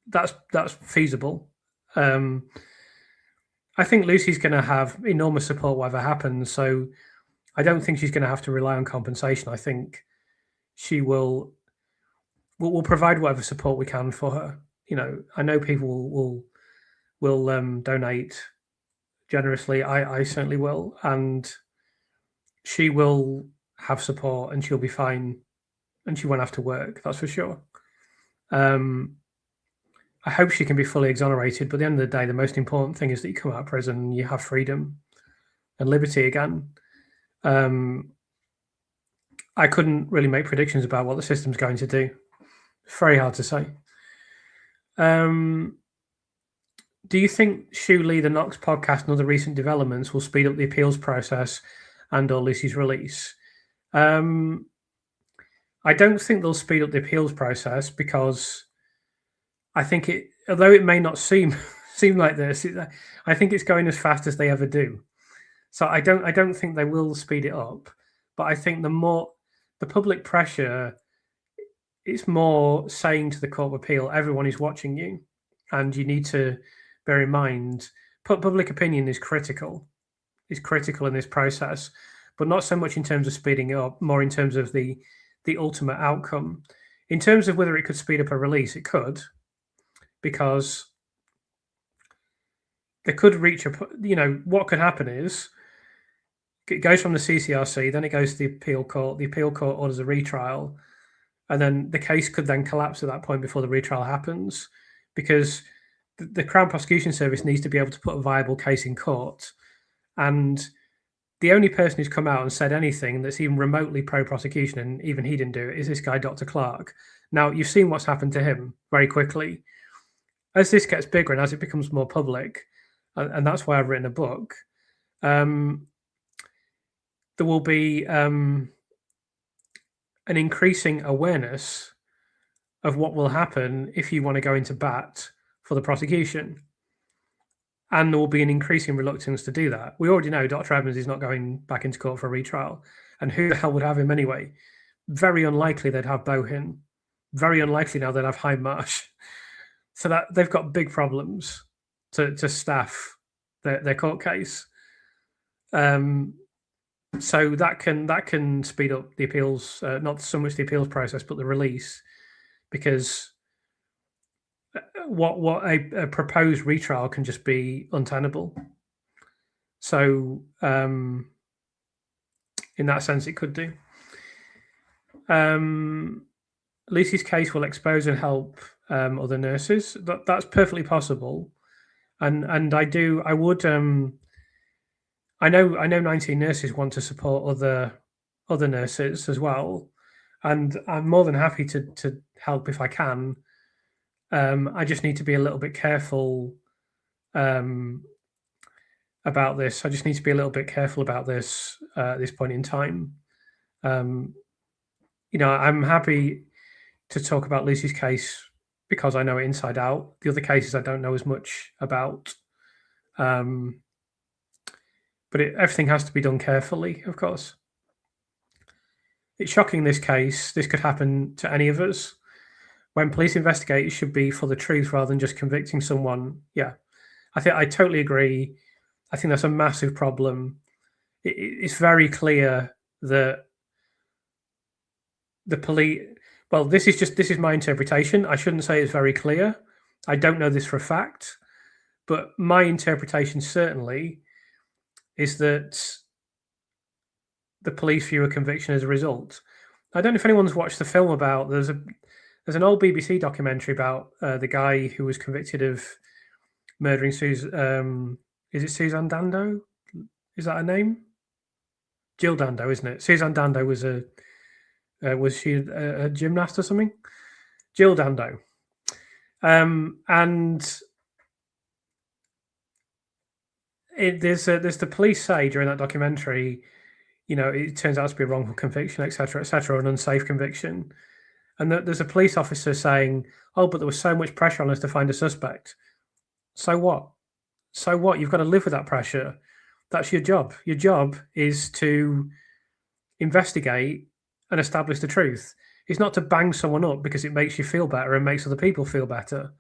That's feasible. I think Lucy's going to have enormous support whatever happens, so I don't think she's going to have to rely on compensation. I think she will provide whatever support we can for her. You know, I know people will donate generously. I certainly will, and she will have support, and she'll be fine, and she won't have to work. That's for sure. I hope she can be fully exonerated, but at the end of the day, the most important thing is that you come out of prison and you have freedom and liberty again. I couldn't really make predictions about what the system's going to do. It's very hard to say. Do you think Shu Lee, the Knox podcast, and other recent developments will speed up the appeals process and/or Lucy's release? I don't think they'll speed up the appeals process because I think although it may not seem like this, I think it's going as fast as they ever do. So I don't think they will speed it up, but I think the public pressure, it's more saying to the Court of Appeal, everyone is watching you, and you need to bear in mind, public opinion is critical. It's critical in this process, but not so much in terms of speeding it up, more in terms of the ultimate outcome. In terms of whether it could speed up a release, it could, because they could reach what could happen is it goes from the CCRC, then it goes to the appeal court. The appeal court orders a retrial, and then the case could then collapse at that point before the retrial happens, because the Crown Prosecution Service needs to be able to put a viable case in court. And the only person who's come out and said anything that's even remotely pro-prosecution, and even he didn't do it, is this guy, Dr. Clark. Now, you've seen what's happened to him very quickly. As this gets bigger and as it becomes more public, and that's why I've written a book, there will be an increasing awareness of what will happen if you want to go into bat for the prosecution. And there will be an increasing reluctance to do that. We already know Dr. Evans is not going back into court for a retrial. And who the hell would have him anyway? Very unlikely they'd have Bohin. Very unlikely now they'd have Hindmarsh. So that they've got big problems to staff their court case. So that can speed up the appeals, not so much the appeals process, but the release, because what a proposed retrial can just be untenable. So in that sense, it could do. Lucy's case will expose and help other nurses. That's perfectly possible, and I know 19 nurses want to support other nurses as well, and I'm more than happy to help if I can. I just need to be a little bit careful about this. I just need to be a little bit careful about this at this point in time. I'm happy to talk about Lucy's case because I know it inside out. The other cases I don't know as much about. But everything has to be done carefully, of course. It's shocking, this case. This could happen to any of us. When police investigate, it should be for the truth rather than just convicting someone. Yeah, I totally agree. I think that's a massive problem. It's very clear that the police. Well, this is my interpretation. I shouldn't say it's very clear. I don't know this for a fact, but my interpretation certainly is that the police view a conviction as a result. I don't know if anyone's watched the film about. There's an old BBC documentary about the guy who was convicted of murdering Susan. Is it Suzanne Dando? Is that her name? Jill Dando, isn't it? Suzanne Dando was she a gymnast or something? Jill Dando. And there's the police say during that documentary, it turns out to be a wrongful conviction, etc., or an unsafe conviction. And there's a police officer saying, "Oh, but there was so much pressure on us to find a suspect." So what? So what? You've got to live with that pressure. That's your job. Your job is to investigate and establish the truth. It's not to bang someone up because it makes you feel better and makes other people feel better.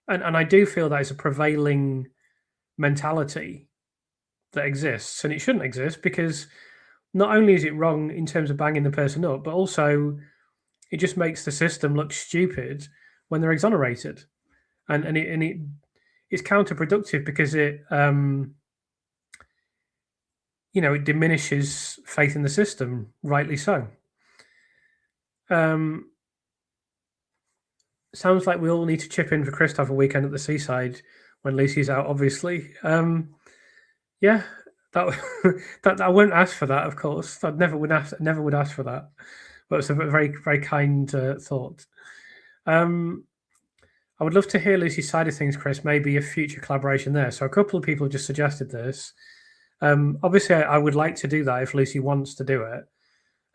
And I do feel that is a prevailing mentality that exists, and it shouldn't exist, because not only is it wrong in terms of banging the person up, but also it just makes the system look stupid when they're exonerated, and it's counterproductive because it it diminishes faith in the system, rightly so. Sounds like we all need to chip in for Chris to have a weekend at the seaside when Lucy's out, obviously. Yeah, that I wouldn't ask for that, of course. I never would ask for that. But it's a very, very kind thought. I would love to hear Lucy's side of things, Chris. Maybe a future collaboration there. So a couple of people just suggested this. Obviously, I would like to do that if Lucy wants to do it.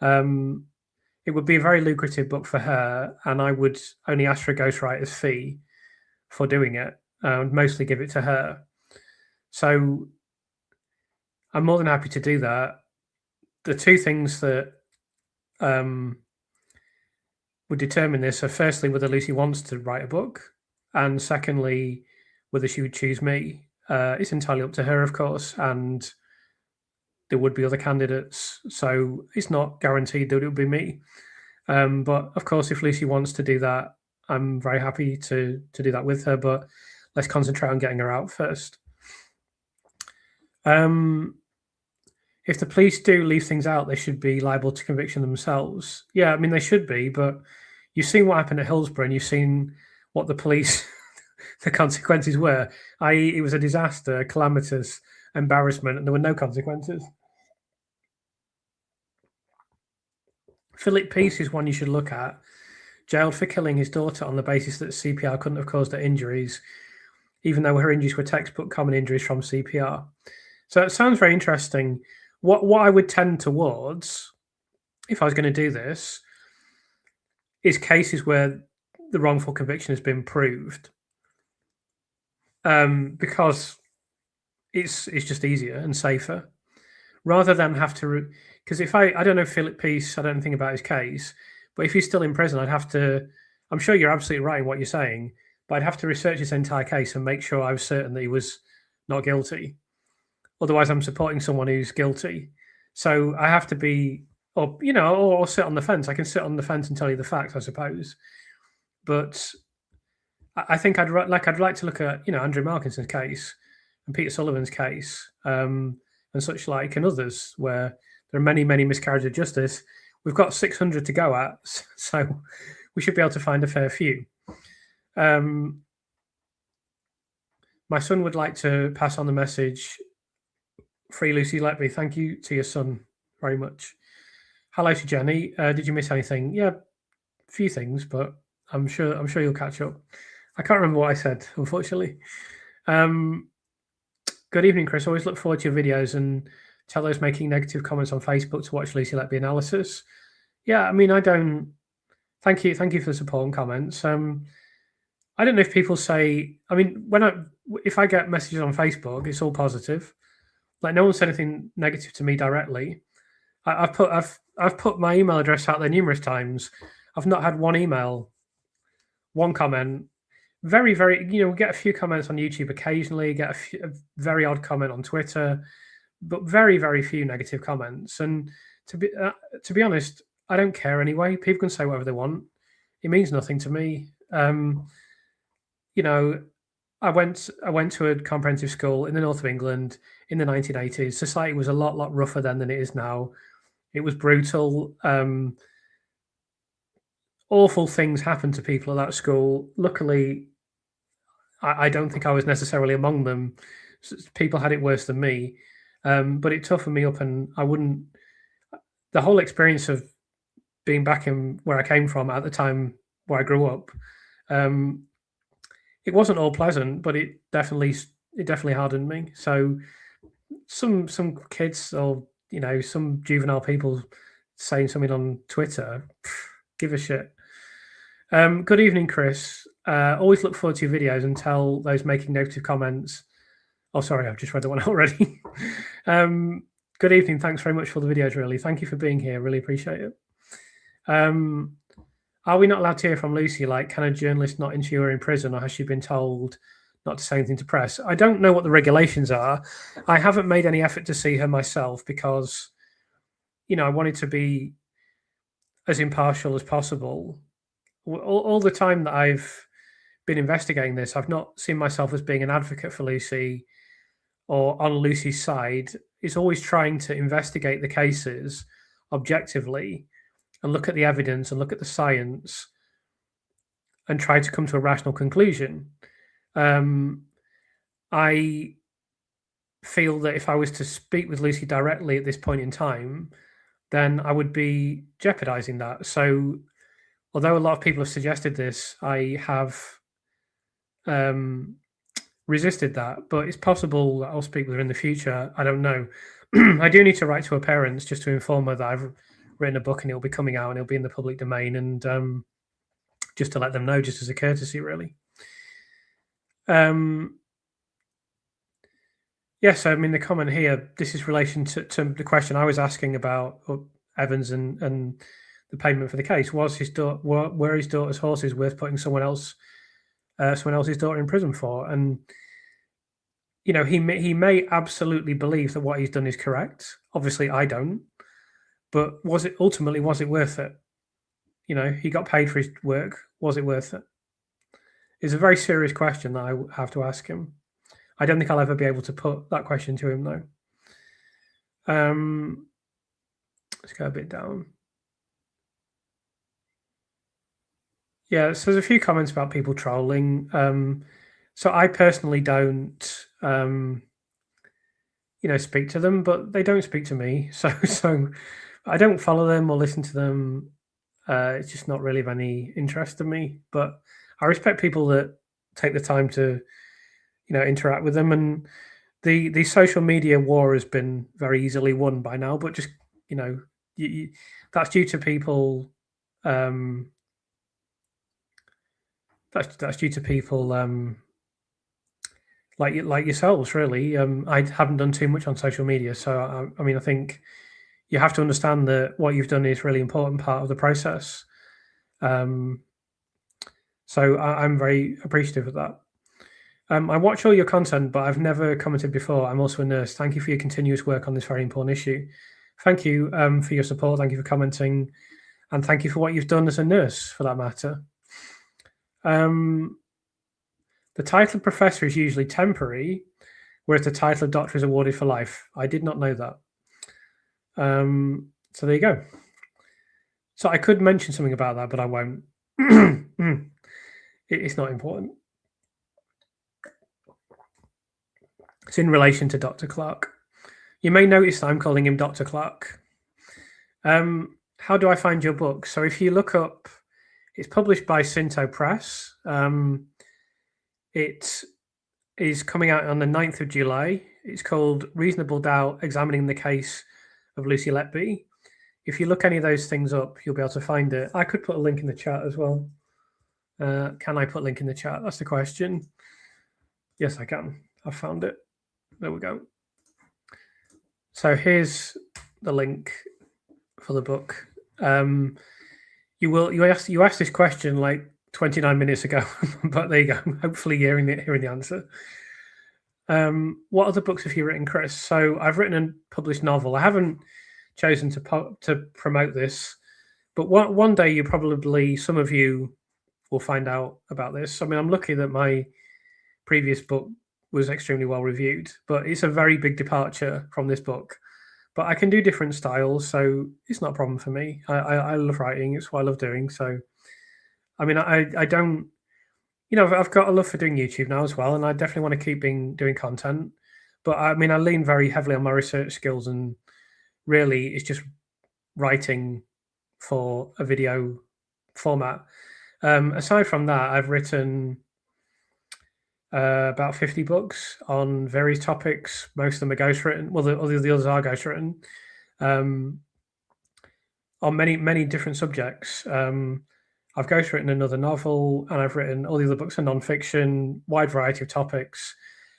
It would be a very lucrative book for her, and I would only ask for a ghostwriter's fee for doing it. I would mostly give it to her. So I'm more than happy to do that. The two things that would determine this are, firstly, whether Lucy wants to write a book, and secondly, whether she would choose me. It's entirely up to her, of course, and there would be other candidates, so it's not guaranteed that it would be me. But of course, if Lucy wants to do that, I'm very happy to do that with her, but let's concentrate on getting her out first. If the police do leave things out, they should be liable to conviction themselves. Yeah, I mean, they should be, but you've seen what happened at Hillsborough, and you've seen what the police, the consequences were, i.e. it was a disaster, calamitous, embarrassment, and there were no consequences. Philip Peace is one you should look at. Jailed for killing his daughter on the basis that CPR couldn't have caused her injuries, even though her injuries were textbook common injuries from CPR. So it sounds very interesting. What I would tend towards, if I was going to do this, is cases where the wrongful conviction has been proved, because it's just easier and safer, rather than have to. Because if I don't know Philip Peace, I don't know anything about his case, but if he's still in prison, I'd have to. I'm sure you're absolutely right in what you're saying, but I'd have to research his entire case and make sure I was certain that he was not guilty. Otherwise, I'm supporting someone who's guilty. So I have to be, or sit on the fence. I can sit on the fence and tell you the facts, I suppose. But I think I'd like to look at, Andrew Markinson's case and Peter Sullivan's case, and such like, and others where there are many, many miscarriages of justice. We've got 600 to go at, so we should be able to find a fair few. My son would like to pass on the message. Free Lucy Letby. Thank you to your son very much. Hello to Jenny. Did you miss anything? Yeah, a few things, but I'm sure you'll catch up. I can't remember what I said, unfortunately. Good evening, Chris. Always look forward to your videos and tell those making negative comments on Facebook to watch Lucy Letby analysis. Yeah, I mean, I don't. Thank you for the support and comments. I don't know if people say. I mean, if I get messages on Facebook, it's all positive. Like no one said anything negative to me directly. I've put my email address out there numerous times. I've not had one email, one comment. Very, we get a few comments on YouTube occasionally, get a very odd comment on Twitter, but very, very few negative comments. And to be honest, I don't care anyway. People can say whatever they want. It means nothing to me. I went to a comprehensive school in the north of England in the 1980s. Society was a lot rougher then than it is now. It was brutal. Awful things happened to people at that school. Luckily, I don't think I was necessarily among them. People had it worse than me, but it toughened me up, and I wouldn't. The whole experience of being back in where I came from at the time where I grew up, it wasn't all pleasant, but it definitely hardened me. So some kids or some juvenile people saying something on Twitter, give a shit. Good evening, Chris. Always look forward to your videos and tell those making negative comments. Oh, sorry, I've just read the one already. Good evening. Thanks very much for the videos, really. Thank you for being here. Really appreciate it. Are we not allowed to hear from Lucy? Like, can a journalist not interview her in prison, or has she been told not to say anything to press? I don't know what the regulations are. I haven't made any effort to see her myself because, I wanted to be as impartial as possible. All the time that I've been investigating this, I've not seen myself as being an advocate for Lucy or on Lucy's side. It's always trying to investigate the cases objectively and look at the evidence and look at the science and try to come to a rational conclusion. I feel that if I was to speak with Lucy directly at this point in time, then I would be jeopardizing that. So although a lot of people have suggested this, I have resisted that, but it's possible that I'll speak with her in the future. I don't know. I do need to write to her parents just to inform her that I've written a book and it'll be coming out and it'll be in the public domain, and just to let them know, just as a courtesy, really. Yes, I mean, the comment here, this is relation to the question I was asking about Evans and the payment for the case. Were his daughter's horses worth putting someone else's daughter in prison for? And he may absolutely believe that what he's done is correct. Obviously, I don't. But was it worth it? He got paid for his work. Was it worth it? It's a very serious question that I have to ask him. I don't think I'll ever be able to put that question to him, though. Let's go a bit down. Yeah, so there's a few comments about people trolling. So I personally don't, speak to them, but they don't speak to me. So I don't follow them or listen to them. It's just not really of any interest to me. But I respect people that take the time to, interact with them. And the social media war has been very easily won by now. But just that's due to people. That's due to people like yourselves, really. I haven't done too much on social media, so I mean, I think you have to understand that what you've done is a really important part of the process. So I'm very appreciative of that. I watch all your content, but I've never commented before. I'm also a nurse. Thank you for your continuous work on this very important issue. Thank you for your support. Thank you for commenting, and thank you for what you've done as a nurse, for that matter. The title of professor is usually temporary, whereas the title of doctor is awarded for life. I did not know that. So there you go. So I could mention something about that, but I won't. It's not important. It's in relation to Dr. Clark. You may notice that I'm calling him Dr. Clark. how do I find your book? So if you look up, it's published by Cinto Press. It is coming out on the 9th of July. It's called Reasonable Doubt, Examining the Case of Lucy Letby. If you look any of those things up, you'll be able to find it. I could put a link in the chat as well. Can I put a link in the chat? That's the question. Yes, I can. I found it. There we go. So here's the link for the book. You asked this question like 29 minutes ago, but there you go. Hopefully hearing the answer. What other books have you written, Chris? So I've written and published novel. I haven't chosen to promote this, but one day you probably, some of you will find out about this. I mean, I'm lucky that my previous book was extremely well reviewed, but it's a very big departure from this book. But I can do different styles, so it's not a problem for me. I love writing; it's what I love doing. So, I mean, I don't, I've got a love for doing YouTube now as well, and I definitely want to keep doing content. But I mean, I lean very heavily on my research skills, and really, it's just writing for a video format. Aside from that, I've written about 50 books on various topics. Most of them are ghostwritten. Well, the others are ghostwritten on many different subjects. I've ghostwritten another novel, and I've written all the other books are nonfiction, wide variety of topics.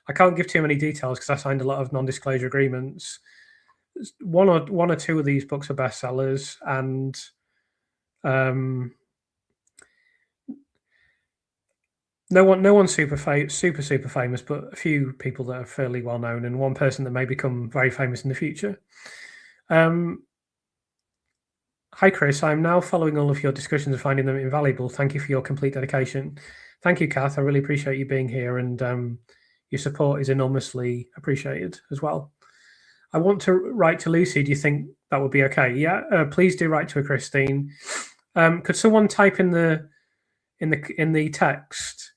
I can't give too many details because I signed a lot of non-disclosure agreements. One or two of these books are bestsellers, and no one's super famous, but a few people that are fairly well known, and one person that may become very famous in the future. Hi, Chris. I'm now following all of your discussions and finding them invaluable. Thank you for your complete dedication. Thank you, Kath. I really appreciate you being here, and your support is enormously appreciated as well. I want to write to Lucy. Do you think that would be okay? Yeah, please do write to her, Christine. Could someone type in the text?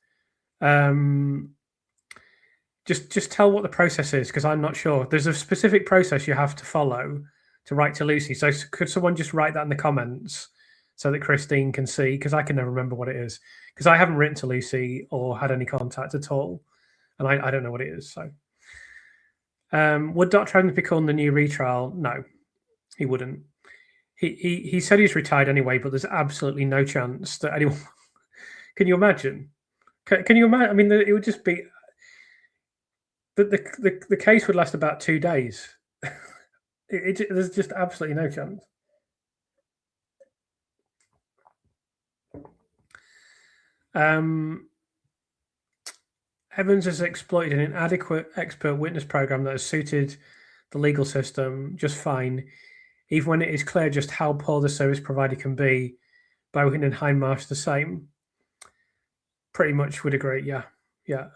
Just tell what the process is, because I'm not sure. There's a specific process you have to follow to write to Lucy. So could someone just write that in the comments so that Christine can see? Because I can never remember what it is, because I haven't written to Lucy or had any contact at all, and I don't know what it is. So would Dr. Evans be called the new retrial? No, he wouldn't. He said he's retired anyway, but there's absolutely no chance that anyone. Can you imagine? Can you imagine? I mean, it would just be the case would last about 2 days. There's just absolutely no chance. Evans has exploited an inadequate expert witness program that has suited the legal system just fine, even when it is clear just how poor the service provider can be. Bowen and Hindmarsh the same. Pretty much would agree. Yeah.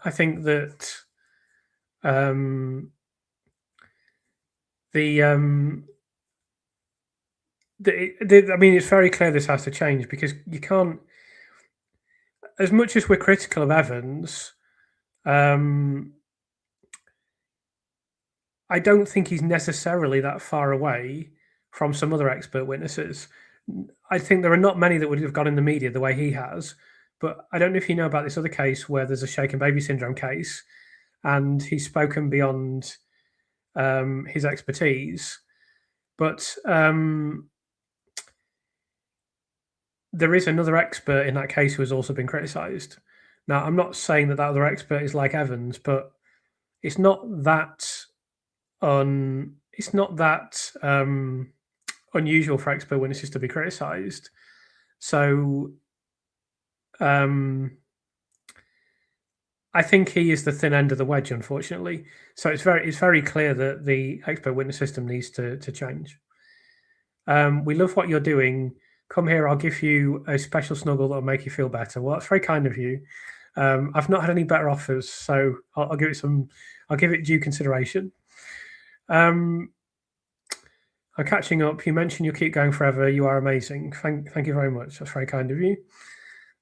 I think that I mean, it's very clear this has to change, because you can't, as much as we're critical of Evans, I don't think he's necessarily that far away from some other expert witnesses. I think there are not many that would have got in the media the way he has. But I don't know if you know about this other case where there's a shaken baby syndrome case, and he's spoken beyond his expertise. But there is another expert in that case who has also been criticised. Now, I'm not saying that other expert is like Evans, but it's not that unusual for expert witnesses to be criticised. So I think he is the thin end of the wedge, unfortunately. So it's very clear that the expert witness system needs to change. We love what you're doing. Come here, I'll give you a special snuggle that'll make you feel better. Well, that's very kind of you. I've not had any better offers, so I'll give it due consideration. I'm catching up. You mentioned you'll keep going forever. You are amazing. Thank you very much. That's very kind of you.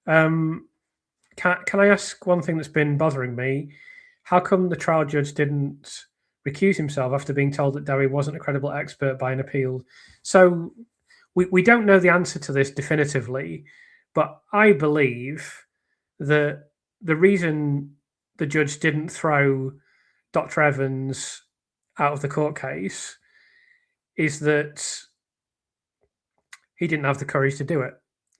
Can I ask one thing that's been bothering me? How come the trial judge didn't recuse himself after being told that Derry wasn't a credible expert by an appeal? So we don't know the answer to this definitively, but I believe that the reason the judge didn't throw Dr. Evans out of the court case is that he didn't have the courage to do it,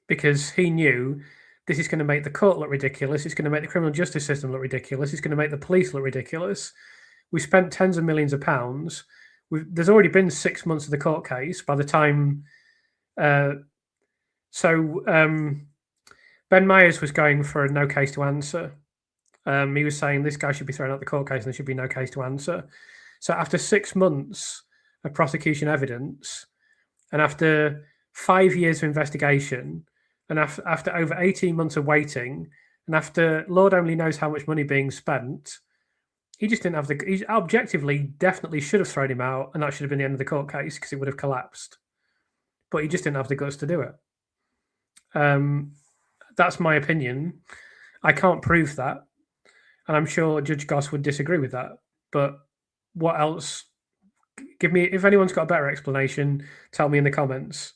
because he knew this is going to make the court look ridiculous. It's going to make the criminal justice system look ridiculous. It's going to make the police look ridiculous. We spent tens of millions of pounds. There's already been 6 months of the court case by the time. Ben Myers was going for a no case to answer. He was saying this guy should be thrown out the court case and there should be no case to answer. So after 6 months of prosecution evidence, and after 5 years of investigation, and after over 18 months of waiting, and after Lord only knows how much money being spent, he just didn't have he objectively definitely should have thrown him out, and that should have been the end of the court case because it would have collapsed. But he just didn't have the guts to do it. That's my opinion. I can't prove that, and I'm sure Judge Goss would disagree with that. But what else? Give me, if anyone's got a better explanation, tell me in the comments.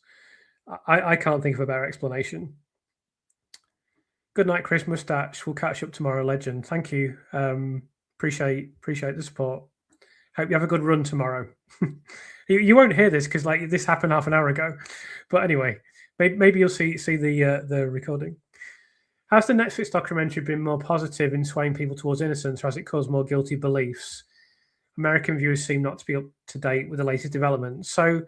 I can't think of a better explanation. Good night, Chris Mustache. We'll catch up tomorrow, legend. Thank you. Appreciate the support. Hope you have a good run tomorrow. You won't hear this because like this happened half an hour ago, but anyway, maybe you'll see the recording. Has the Netflix documentary been more positive in swaying people towards innocence, or has it caused more guilty beliefs? American viewers seem not to be up to date with the latest developments. So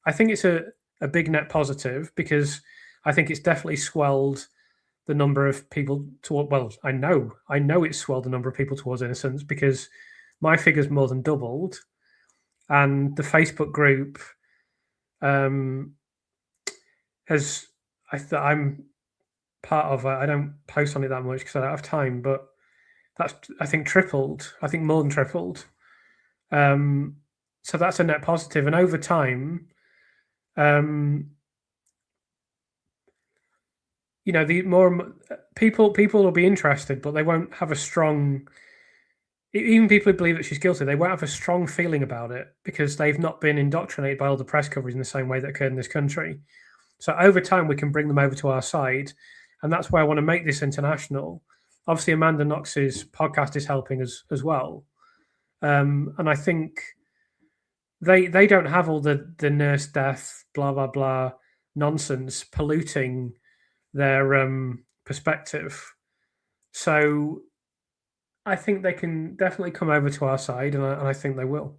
I think it's a big net positive, because I think it's definitely swelled the number of people toward, well, I know it's swelled the number of people towards innocence, because my figure's more than doubled. And the Facebook group I'm part of. I don't post on it that much because I don't have time, but that's, I think, tripled. I think more than tripled. So that's a net positive. And over time, the more people will be interested, but they won't have a strong. Even people who believe that she's guilty, they won't have a strong feeling about it because they've not been indoctrinated by all the press coverage in the same way that occurred in this country. So over time, we can bring them over to our side, and that's why I want to make this international. Obviously, Amanda Knox's podcast is helping us as well, and I think they don't have all the nurse death, blah blah blah nonsense polluting their perspective. So I think they can definitely come over to our side, and I think they will.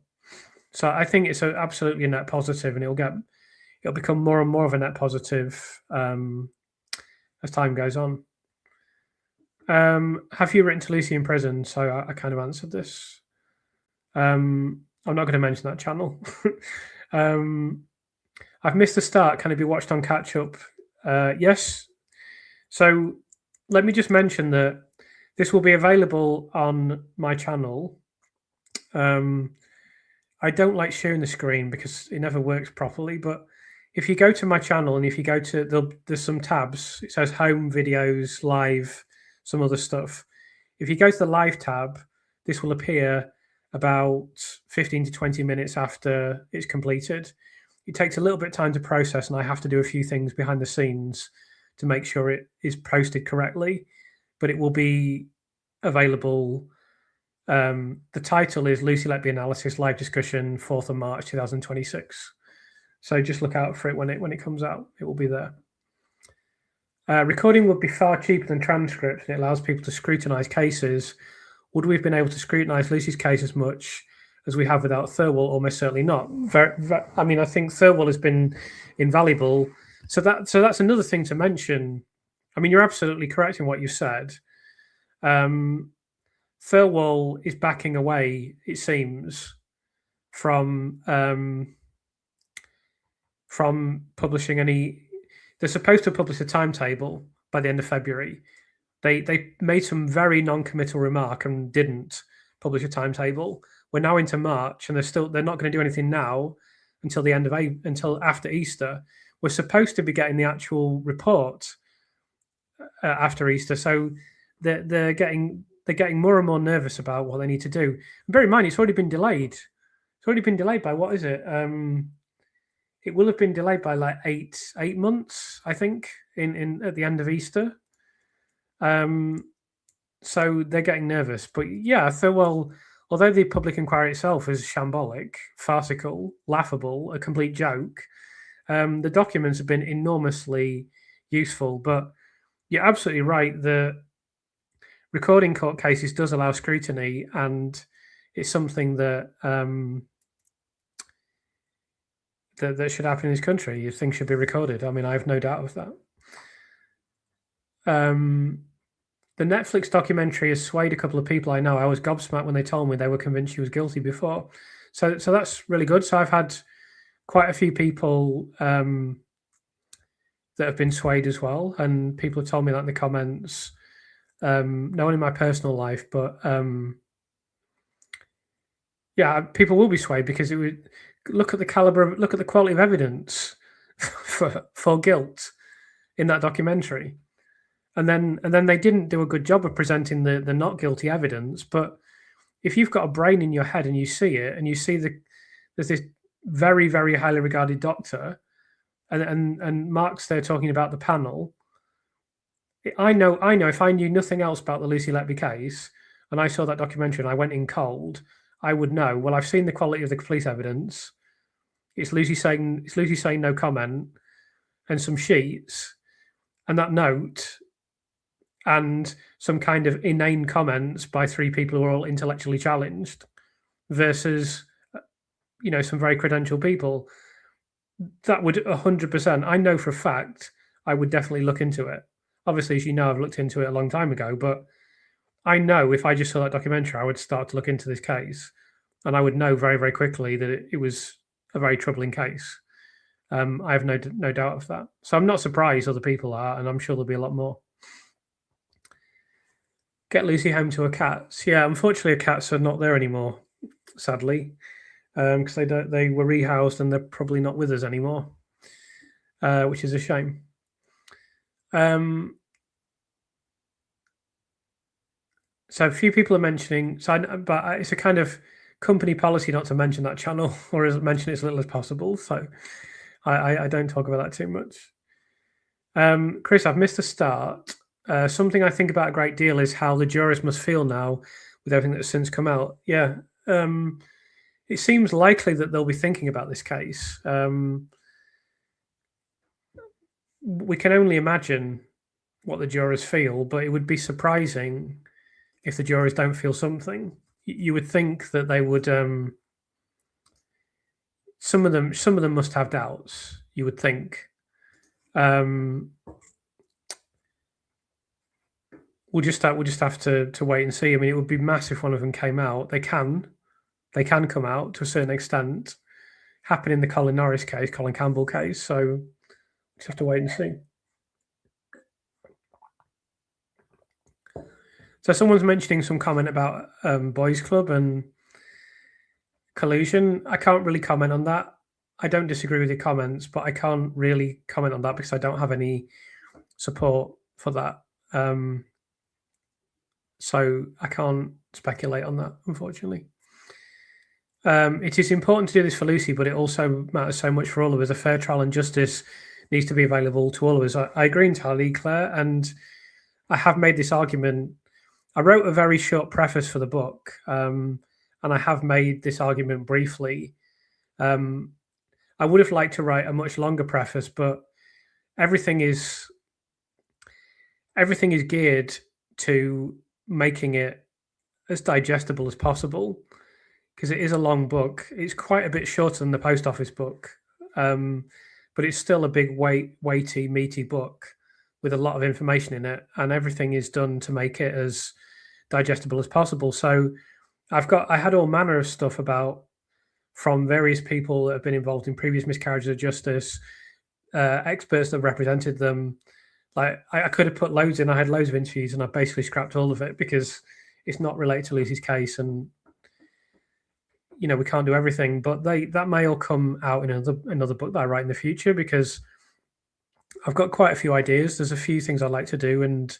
So I think it's absolutely a net positive, and it'll become more and more of a net positive as time goes on. Have you written to Lucy in prison? So I kind of answered this. I'm not going to mention that channel. I've missed the start. Can it be watched on catch up? Yes. So let me just mention that this will be available on my channel. I don't like sharing the screen because it never works properly. But if you go to my channel and if you go to, there's some tabs. It says home, videos, live, some other stuff. If you go to the live tab, this will appear about 15 to 20 minutes after it's completed. It takes a little bit of time to process, and I have to do a few things behind the scenes to make sure it is posted correctly. But it will be available. The title is Lucy Letby Analysis Live Discussion, 4th of March 2026. So just look out for it when it comes out. It will be there. Recording would be far cheaper than transcript, and it allows people to scrutinise cases. Would we have been able to scrutinise Lucy's case as much as we have without Thirlwall? Almost certainly not. I think Thirlwall has been invaluable. So that's another thing to mention. I mean, you're absolutely correct in what you said. Thirlwall is backing away, it seems, from publishing any. They're supposed to publish a timetable by the end of February. They made some very non-committal remark and didn't publish a timetable. We're now into March, and they're not going to do anything now until the end of until after Easter. We're supposed to be getting the actual report after Easter, so they're getting more and more nervous about what they need to do. And bear in mind, it's already been delayed. It's already been delayed by what is it? it will have been delayed by like 8 months, I think, in at the end of Easter. So they're getting nervous. But yeah, I thought, well, although the public inquiry itself is shambolic, farcical, laughable, a complete joke, the documents have been enormously useful. But you're absolutely right. The recording court cases does allow scrutiny, and it's something that that should happen in this country. Things should be recorded. I mean, I have no doubt of that. The Netflix documentary has swayed a couple of people I know. I was gobsmacked when they told me they were convinced she was guilty before. So that's really good. So I've had quite a few people that have been swayed as well, and people have told me that in the comments. Not only in my personal life, but yeah, people will be swayed because it would look at the caliber, look at the quality of evidence for guilt in that documentary. And then they didn't do a good job of presenting the not guilty evidence. But if you've got a brain in your head and you see it, and you see there's this very, very highly regarded doctor, and Mark's there talking about the panel. I know if I knew nothing else about the Lucy Letby case and I saw that documentary and I went in cold, I would know, well, I've seen the quality of the police evidence. It's Lucy saying no comment, and some sheets, and that note, and some kind of inane comments by three people who are all intellectually challenged, versus, some very credentialed people. That would 100%. I know for a fact I would definitely look into it. Obviously, as you know, I've looked into it a long time ago, but I know if I just saw that documentary, I would start to look into this case, and I would know very, very quickly that it was a very troubling case. I have no doubt of that. So I'm not surprised other people are, and I'm sure there'll be a lot more. Get Lucy home to her cats. Yeah, unfortunately, her cats are not there anymore, sadly, because they were rehoused and they're probably not with us anymore, which is a shame. So a few people are mentioning, but it's a kind of company policy not to mention that channel, or mention it as little as possible. So I don't talk about that too much. Chris, I've missed the start. Something I think about a great deal is how the jurors must feel now with everything that's since come out. Yeah, it seems likely that they'll be thinking about this case. We can only imagine what the jurors feel, but it would be surprising if the jurors don't feel something. You would think that they would. Some of them must have doubts. You would think. We'll just have to wait and see. I mean, it would be massive if one of them came out. They can come out to a certain extent. Happened in the Colin Campbell case. So just have to wait and see. So someone's mentioning some comment about Boys Club and collusion. I can't really comment on that. I don't disagree with your comments, but I can't really comment on that because I don't have any support for that. So I can't speculate on that, unfortunately. It is important to do this for Lucy, but it also matters so much for all of us. A fair trial and justice needs to be available to all of us. I agree entirely, Claire, and I have made this argument. I wrote a very short preface for the book, and I have made this argument briefly. I would have liked to write a much longer preface, but everything is geared to making it as digestible as possible, because it is a long book. It's quite a bit shorter than the Post Office book, but it's still a big, weighty, meaty book with a lot of information in it, and everything is done to make it as digestible as possible. So I had all manner of stuff from various people that have been involved in previous miscarriages of justice, experts that represented them. Like I could have put loads in. I had loads of interviews, and I basically scrapped all of it because it's not related to Lucy's case, and we can't do everything. But that may all come out in another book that I write in the future, because I've got quite a few ideas. There's a few things I'd like to do, and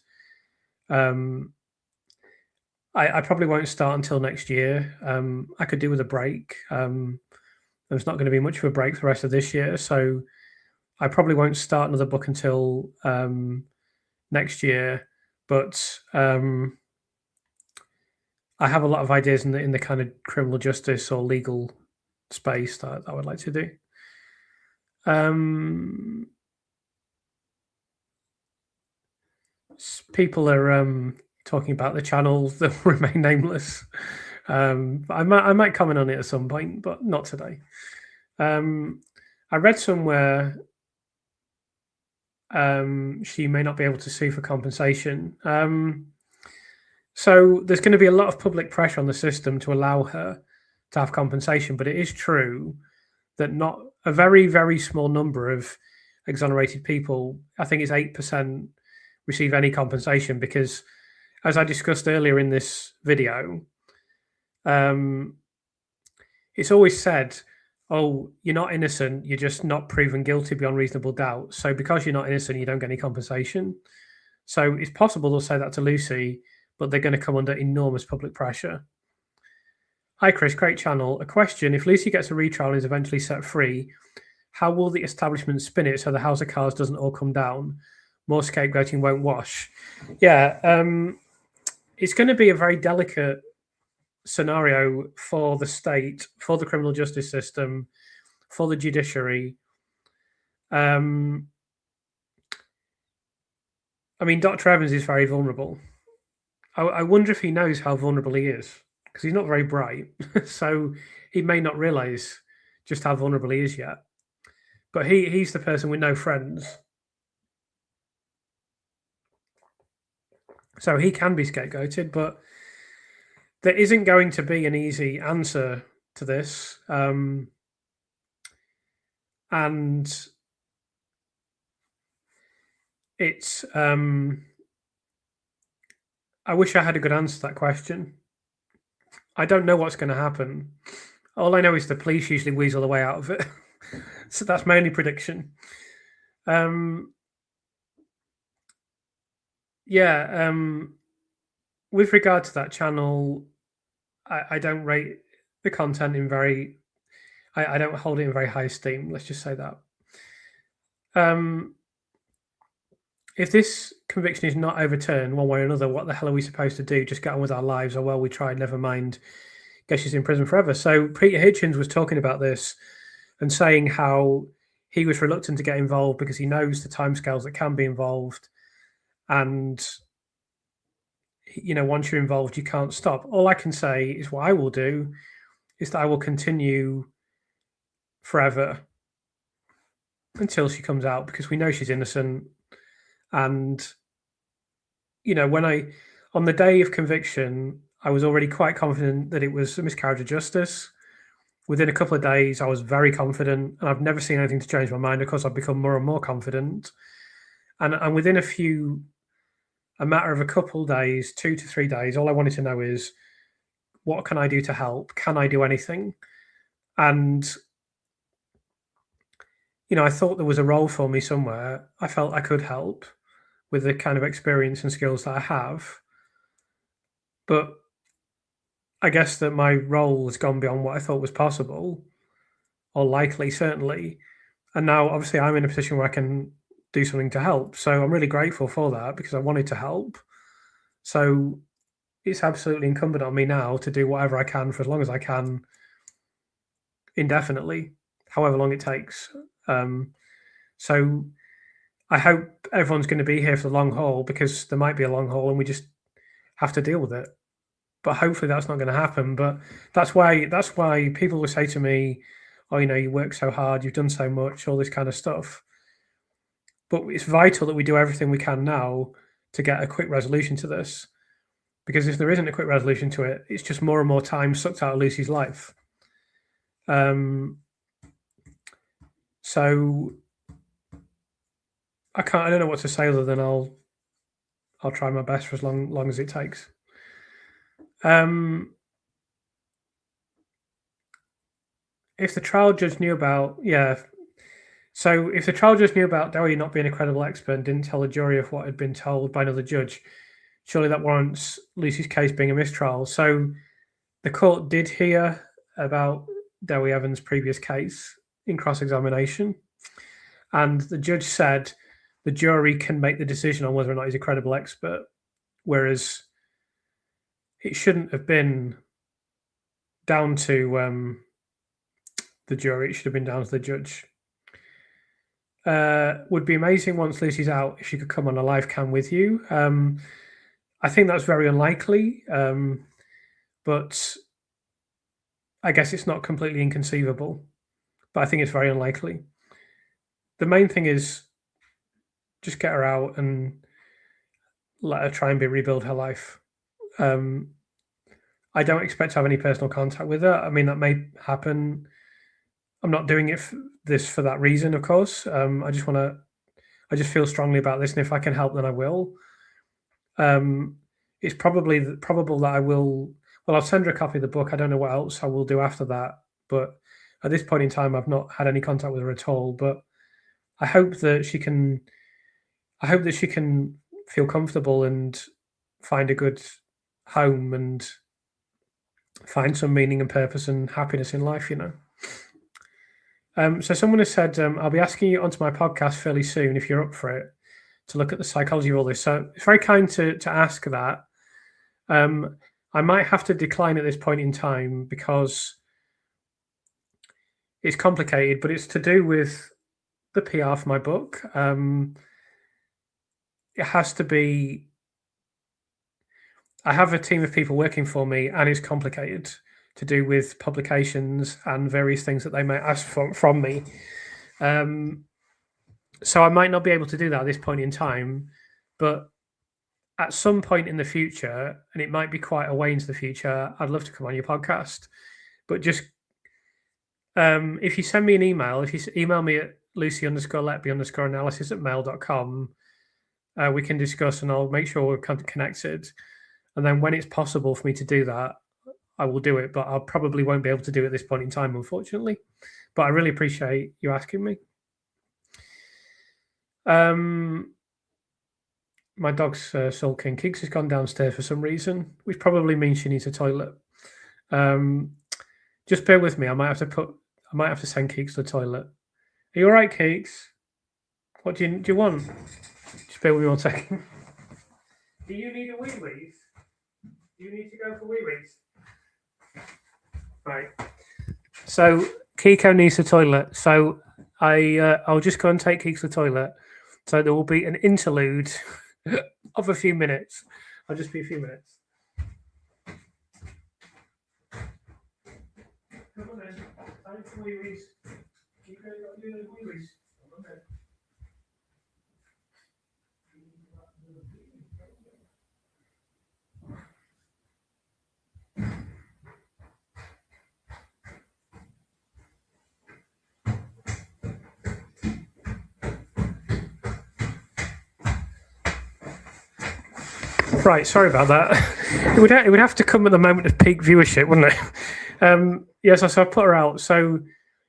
I probably won't start until next year. I could do with a break. There's not going to be much of a break for the rest of this year, so I probably won't start another book until next year. But I have a lot of ideas in the kind of criminal justice or legal space that I would like to do. People are talking about the channels that remain nameless. I might comment on it at some point, but not today. I read somewhere she may not be able to sue for compensation. So there's going to be a lot of public pressure on the system to allow her to have compensation, but it is true that not a very, very small number of exonerated people, I think it's 8%, receive any compensation because, as I discussed earlier in this video, it's always said, oh, you're not innocent, you're just not proven guilty beyond reasonable doubt. So because you're not innocent, you don't get any compensation. So it's possible they'll say that to Lucy, but they're going to come under enormous public pressure. Hi, Chris, great channel. A question, if Lucy gets a retrial and is eventually set free, how will the establishment spin it so the house of cards doesn't all come down? More scapegoating won't wash. Yeah, it's going to be a very delicate scenario for the state, for the criminal justice system, for the judiciary. I mean, Dr. Evans is very vulnerable. I wonder if he knows how vulnerable he is, because he's not very bright. So he may not realize just how vulnerable he is yet. But he's the person with no friends. So he can be scapegoated, but there isn't going to be an easy answer to this. And it's I wish I had a good answer to that question. I don't know what's going to happen. All I know is the police usually weasel the way out of it. So that's my only prediction. With regard to that channel, I don't rate the content in very... I don't hold it in very high esteem, let's just say that. If this conviction is not overturned one way or another, what the hell are we supposed to do? Just get on with our lives? Or, well, we tried, never mind. Guess she's in prison forever. So Peter Hitchens was talking about this and saying how he was reluctant to get involved because he knows the timescales that can be involved. And, you know, once you're involved, you can't stop. All I can say is what I will do is that I will continue forever until she comes out, because we know she's innocent. And, you know, on the day of conviction, I was already quite confident that it was a miscarriage of justice. Within a couple of days, I was very confident, and I've never seen anything to change my mind. Of course, I've become more and more confident. And within a matter of a couple of days, 2 to 3 days, all I wanted to know is, what can I do to help? Can I do anything? And, you know, I thought there was a role for me somewhere. I felt I could help with the kind of experience and skills that I have. But I guess that my role has gone beyond what I thought was possible, or likely, certainly. And now, obviously, I'm in a position where I can do something to help. So I'm really grateful for that, because I wanted to help. So it's absolutely incumbent on me now to do whatever I can for as long as I can, indefinitely, however long it takes. So I hope everyone's going to be here for the long haul, because there might be a long haul and we just have to deal with it. But hopefully that's not going to happen. But that's why people will say to me, oh, you know, you work so hard, you've done so much, all this kind of stuff. But it's vital that we do everything we can now to get a quick resolution to this. Because if there isn't a quick resolution to it, it's just more and more time sucked out of Lucy's life. So I don't know what to say other than I'll try my best for as long as it takes. If the trial judge knew about, so if the trial judge knew about Dowie not being a credible expert and didn't tell the jury of what had been told by another judge, surely that warrants Lucy's case being a mistrial. So the court did hear about Dewi Evans' previous case in cross-examination, and the judge said the jury can make the decision on whether or not he's a credible expert, whereas it shouldn't have been down to the jury. It should have been down to the judge. Would be amazing once Lucy's out if she could come on a live cam with you. I think that's very unlikely, but I guess it's not completely inconceivable. But I think it's very unlikely. The main thing is just get her out and let her try and rebuild her life. I don't expect to have any personal contact with her. I mean, that may happen. I'm not doing it for that reason, of course. I just feel strongly about this, and if I can help, then I will. It's probable that I will. Well, I'll send her a copy of the book. I don't know what else I will do after that, but at this point in time, I've not had any contact with her at all. But I hope that she can. I hope that she can feel comfortable and find a good home and find some meaning and purpose and happiness in life. So someone has said, I'll be asking you onto my podcast fairly soon if you're up for it, to look at the psychology of all this. So it's very kind to ask that. I might have to decline at this point in time because it's complicated, but it's to do with the PR for my book. It has to be. I have a team of people working for me, and it's complicated to do with publications and various things that they might ask from me. So I might not be able to do that at this point in time, but at some point in the future, and it might be quite a way into the future, I'd love to come on your podcast. But just if you send me an email, if you email me at lucy_letby_analysis@mail.com, we can discuss and I'll make sure we're connected. And then when it's possible for me to do that, I will do it, but I probably won't be able to do it at this point in time, unfortunately. But I really appreciate you asking me. My dog's sulking. Keeks has gone downstairs for some reason, which probably means she needs a toilet. Just bear with me. I might have to send Keeks to the toilet. Are you all right, Keeks? What do you want? Just bear with me 1 second. Do you need a wee-wees? Do you need to go for wee-wees? Right. So Kiko needs the toilet. So I'll just go and take Keeks to the toilet. So there will be an interlude of a few minutes. I'll just be a few minutes. Come on then. Time for wee-wees. Kiko, you got to do those wee-wees. Okay. Right, sorry about that. It would have to come at the moment of peak viewership, wouldn't it? Yes, so I put her out, so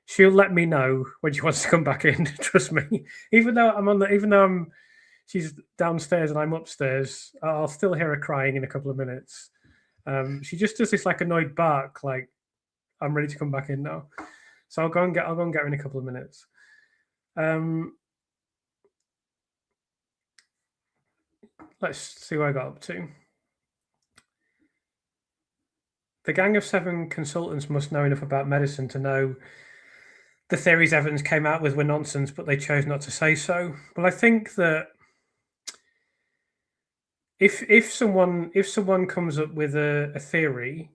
she'll let me know when she wants to come back in. Trust me. Even though she's downstairs and I'm upstairs, I'll still hear her crying in a couple of minutes. She just does this like annoyed bark, like I'm ready to come back in now. So I'll go and get her in a couple of minutes. Let's see what I got up to. The gang of 7 consultants must know enough about medicine to know the theories Evans came out with were nonsense, but they chose not to say so. Well, I think that if someone comes up with a theory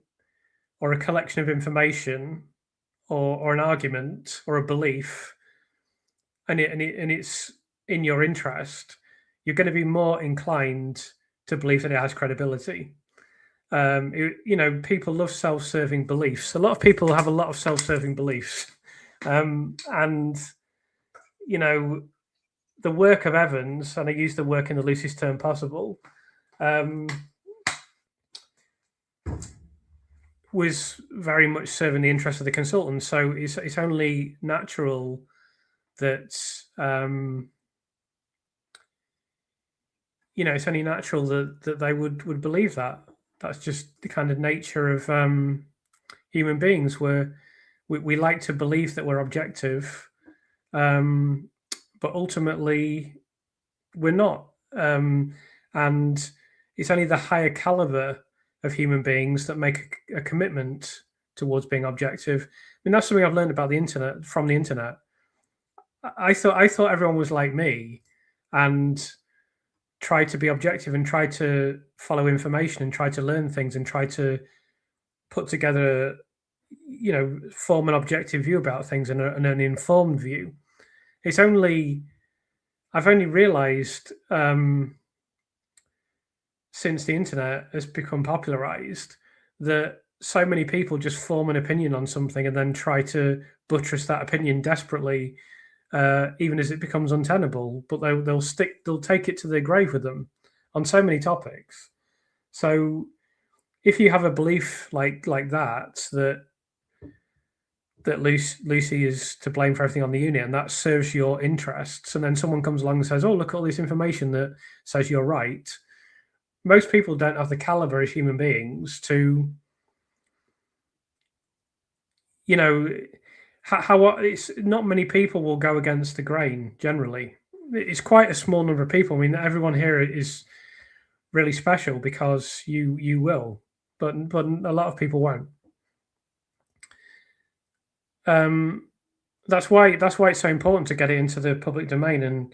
or a collection of information or an argument or a belief, and it's in your interest, you're going to be more inclined to believe that it has credibility. People love self-serving beliefs. A lot of people have a lot of self-serving beliefs. And, the work of Evans, and I use the work in the loosest term possible, was very much serving the interest of the consultant. So it's only natural that it's only natural that they would believe that. That's just the kind of nature of human beings. We're we like to believe that we're objective, but ultimately we're not. And it's only the higher caliber of human beings that make a commitment towards being objective. I mean, that's something I've learned about the internet from the internet. I thought everyone was like me, and tried to be objective and tried to follow information and try to learn things and try to put together, form an objective view about things and an informed view. It's only I've only realized since the internet has become popularized that so many people just form an opinion on something and then try to buttress that opinion desperately, even as it becomes untenable. But they'll take it to their grave with them on so many topics. So if you have a belief like that Lucy is to blame for everything on the union, that serves your interests, and then someone comes along and says, "Oh, look at all this information that says you're right." Most people don't have the caliber as human beings to, how it's not many people will go against the grain. Generally, it's quite a small number of people. I mean, everyone here is really special because you will, but a lot of people won't. That's why it's so important to get it into the public domain and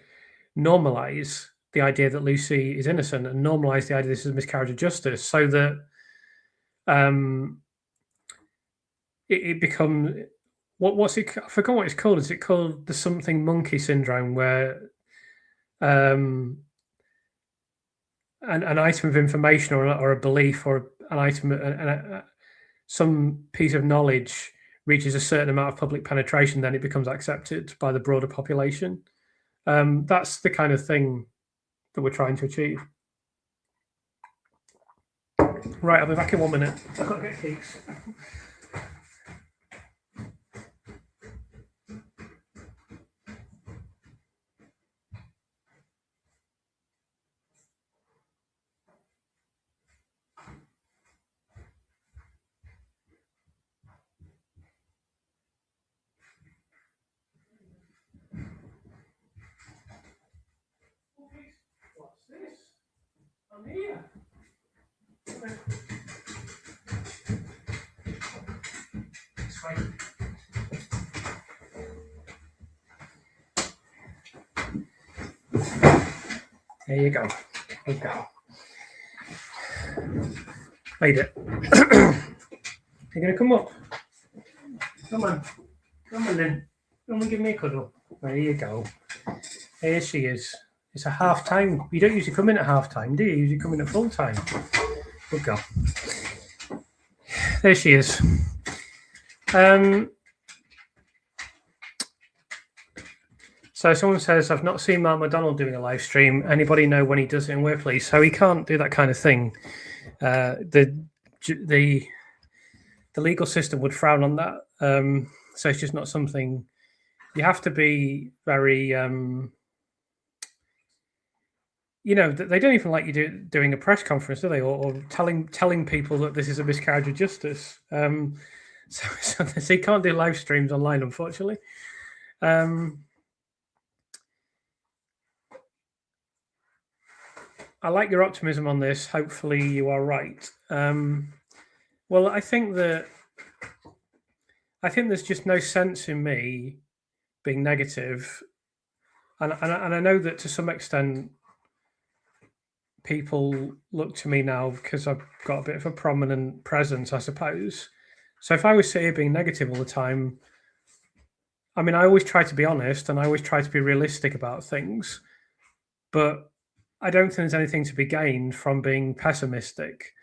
normalize the idea that Lucy is innocent and normalize the idea this is a miscarriage of justice, so that it becomes what's it? I forgot what it's called. Is it called the something monkey syndrome, where an item of information or a belief or an item, some piece of knowledge reaches a certain amount of public penetration, then it becomes accepted by the broader population. That's the kind of thing that we're trying to achieve. Right, I'll be back in 1 minute. I've got to get keys. What's this? I'm here. This way. There you go. There you go. Made it. You're going to come up? Come on. Come on then. Come and give me a cuddle. There you go. Here she is. It's a half time. You don't usually come in at half time, do you? You usually come in at full time. Good girl. There she is. So someone says, I've not seen Mark McDonald doing a live stream. Anybody know when he does it and where, please? So he can't do that kind of thing. The legal system would frown on that. So it's just not something. You have to be very, they don't even like you doing a press conference, do they? Or telling people that this is a miscarriage of justice. So he can't do live streams online, unfortunately. I like your optimism on this. Hopefully you are right. Well, I think there's just no sense in me being negative. And I know that to some extent people look to me now because I've got a bit of a prominent presence, I suppose. So if I was sitting here being negative all the time, I mean, I always try to be honest and I always try to be realistic about things. But I don't think there's anything to be gained from being pessimistic.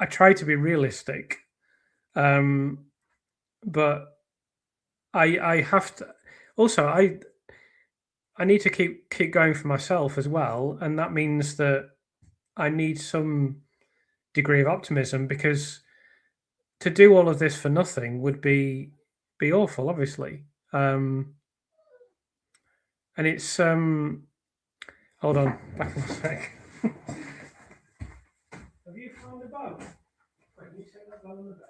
I try to be realistic, but I have to. Also, I need to keep going for myself as well, and that means that I need some degree of optimism, because to do all of this for nothing would be awful, obviously. And it's hold on, back in a sec. Have you found the boat? Wait, you set that down on the bed.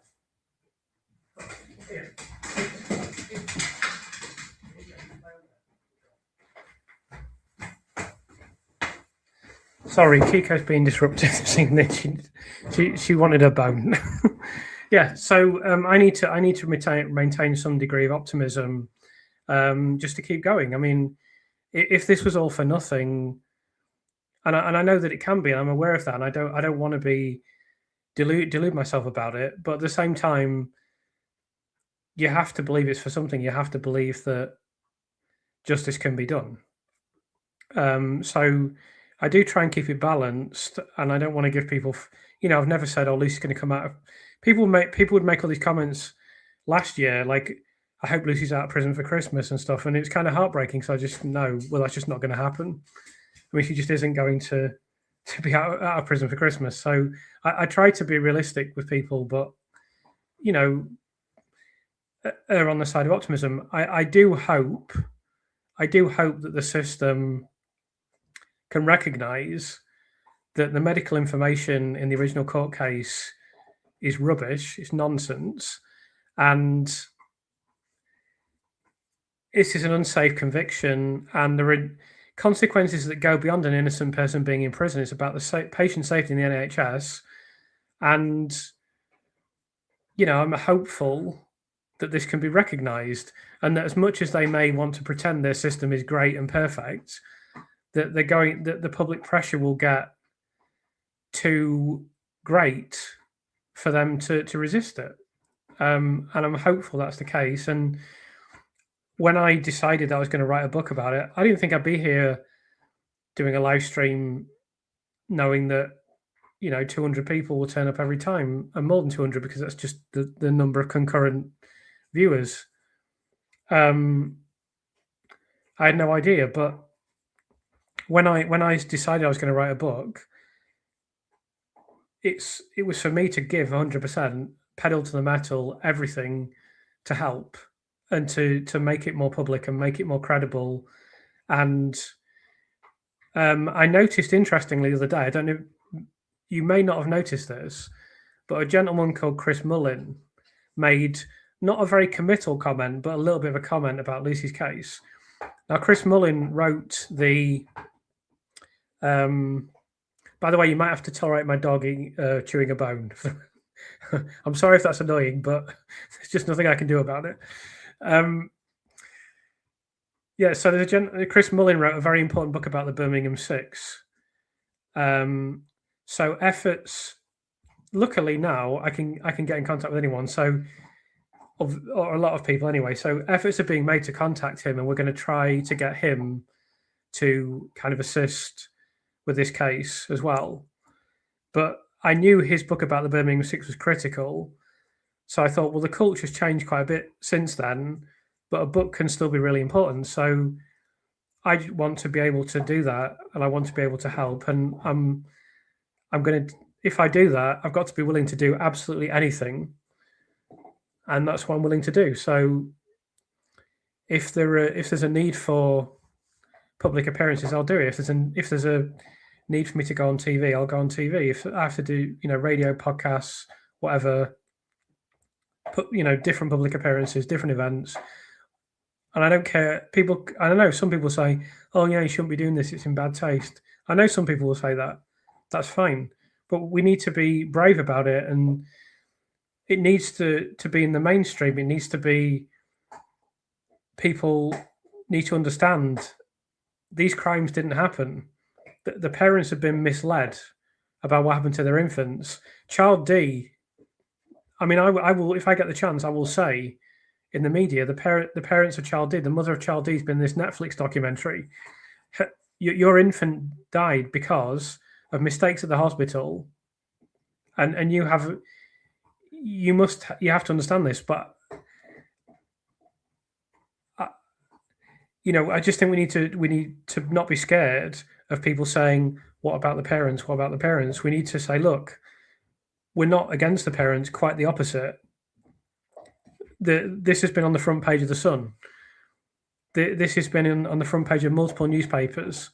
Sorry, Kiko's being disrupted. She wanted a bone. Yeah, so I need to maintain some degree of optimism, just to keep going. I mean, if this was all for nothing, and I know that it can be, I'm aware of that, and I don't want to be delude myself about it. But at the same time, you have to believe it's for something. You have to believe that justice can be done. So I do try and keep it balanced, and I don't want to give people, I've never said, "Oh, Lucy's going to come out." People would make all these comments last year, like, "I hope Lucy's out of prison for Christmas" and stuff, and it's kind of heartbreaking. So I just know, well, that's just not going to happen. I mean, she just isn't going to be out of prison for Christmas. So I try to be realistic with people, but err on the side of optimism. I do hope that the system can recognise that the medical information in the original court case is rubbish, it's nonsense, and this is an unsafe conviction, and there are consequences that go beyond an innocent person being in prison. It's about the patient safety in the NHS, and I'm hopeful that this can be recognised, and that as much as they may want to pretend their system is great and perfect, that the public pressure will get too great for them to resist it. And I'm hopeful that's the case. And when I decided I was going to write a book about it, I didn't think I'd be here doing a live stream knowing that 200 people will turn up every time, and more than 200, because that's just the number of concurrent viewers. I had no idea, but when I decided I was going to write a book, it was for me to give 100%, pedal to the metal, everything to help, and to make it more public and make it more credible. And I noticed, interestingly, the other day, I don't know, you may not have noticed this, but a gentleman called Chris Mullin made not a very committal comment, but a little bit of a comment about Lucy's case. Now, Chris Mullin wrote the... by the way, you might have to tolerate my dog chewing a bone. I'm sorry if that's annoying, but there's just nothing I can do about it. Yeah, so there's Chris Mullin wrote a very important book about the Birmingham Six. So efforts, luckily now I can get in contact with anyone. So, or a lot of people anyway. So efforts are being made to contact him, and we're going to try to get him to kind of assist with this case as well. But I knew his book about the Birmingham Six was critical, so I thought, well, the culture's changed quite a bit since then, but a book can still be really important. So I want to be able to do that, and I want to be able to help. And I'm going to, if I do that, I've got to be willing to do absolutely anything, and that's what I'm willing to do. So if there's a need for public appearances, I'll do it. If there's a need for me to go on TV, I'll go on TV. If I have to do radio, podcasts, whatever, different public appearances, different events. And I don't care. I don't know, some people say, "Oh, you shouldn't be doing this, it's in bad taste." I know some people will say that. That's fine. But we need to be brave about it, and it needs to be in the mainstream. It needs to be, people need to understand these crimes didn't happen. The parents have been misled about what happened to their infants. Child D, I mean, I will, if I get the chance, I will say in the media, the parents of Child D, the mother of Child D has been in this Netflix documentary. Your infant died because of mistakes at the hospital, and you have to understand this. But I just think we need to not be scared of people saying, "What about the parents? What about the parents?" We need to say, "Look, we're not against the parents. Quite the opposite. This has been on the front page of the Sun. This has been on the front page of multiple newspapers.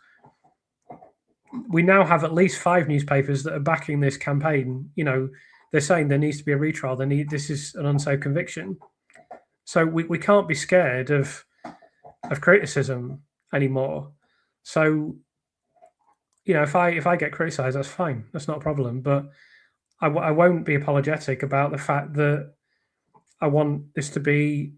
We now have at least 5 newspapers that are backing this campaign. They're saying there needs to be a retrial. This is an unsafe conviction." So we can't be scared of criticism anymore. So, if I get criticised, that's fine. That's not a problem. But I won't be apologetic about the fact that I want this to be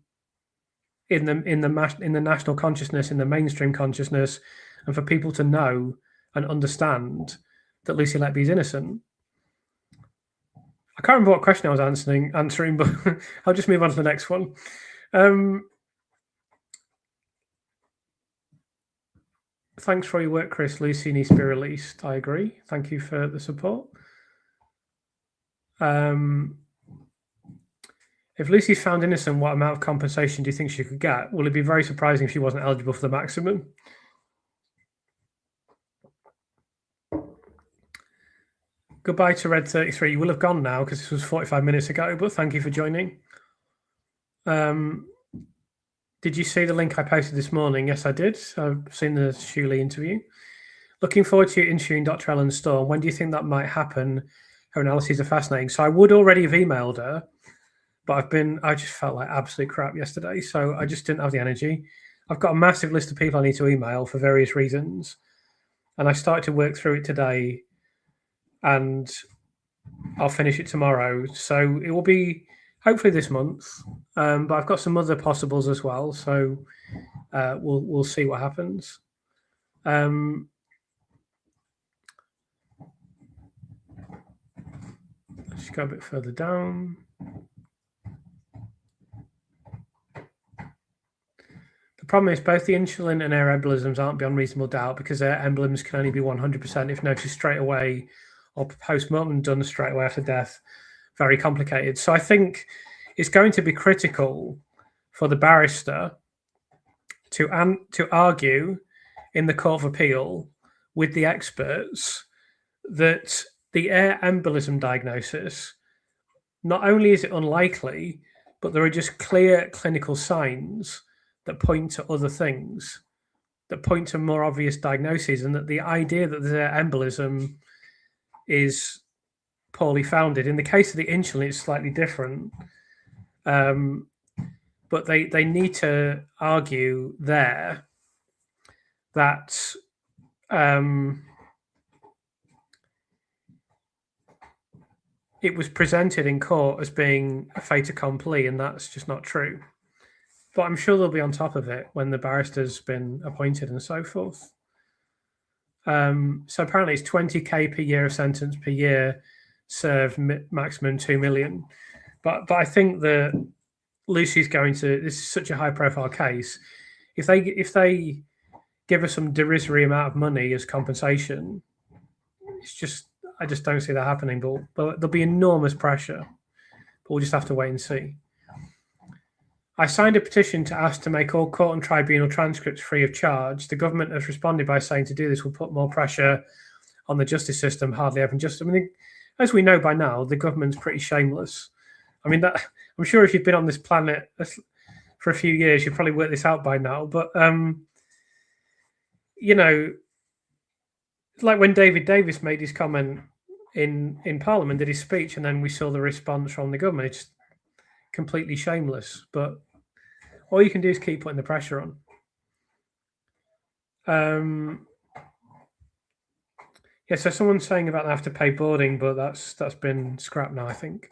in the national consciousness, in the mainstream consciousness, and for people to know and understand that Lucy Letby is innocent. I can't remember what question I was answering, but I'll just move on to the next one. Thanks for your work, Chris. Lucy needs to be released. I agree. Thank you for the support. If Lucy's found innocent, what amount of compensation do you think she could get? Well, it'd be very surprising if she wasn't eligible for the maximum. Goodbye to Red 33. You will have gone now because this was 45 minutes ago, but thank you for joining. Did you see the link I posted this morning? Yes, I did. I've seen the Shuley interview. Looking forward to you interviewing Dr. Ellen Storm. When do you think that might happen? Her analyses are fascinating. So I would already have emailed her, but I just felt like absolute crap yesterday. So I just didn't have the energy. I've got a massive list of people I need to email for various reasons. And I started to work through it today, and I'll finish it tomorrow. So it will be hopefully this month. But I've got some other possibles as well. So we'll see what happens. Let's go a bit further down. The problem is both the insulin and air embolisms aren't beyond reasonable doubt, because air emblems can only be 100% if noticed straight away or post-mortem done straight away after death. Very complicated. So I think it's going to be critical for the barrister to argue in the Court of Appeal with the experts that the air embolism diagnosis, not only is it unlikely, but there are just clear clinical signs that point to other things, that point to more obvious diagnoses, and that the idea that there's air embolism is poorly founded. In the case of the insulin, it's slightly different. But they need to argue there that it was presented in court as being a fait accompli, and that's just not true. But I'm sure they'll be on top of it when the barrister's been appointed and so forth. So apparently it's 20k per year of sentence per year served, maximum 2 million. But I think that Lucy's going to, this is such a high profile case. If they give her some derisory amount of money as compensation, I just don't see that happening. But there'll be enormous pressure. But we'll just have to wait and see. I signed a petition to ask to make all court and tribunal transcripts free of charge. The government has responded by saying to do this will put more pressure on the justice system. Hardly ever justice. I mean, as we know by now, the government's pretty shameless. I mean, I'm sure if you've been on this planet for a few years, you've probably worked this out by now. But like when David Davis made his comment in Parliament, did his speech, and then we saw the response from the government. It's completely shameless. But all you can do is keep putting the pressure on. Yeah, so someone's saying about they have to pay boarding, but that's been scrapped now, I think.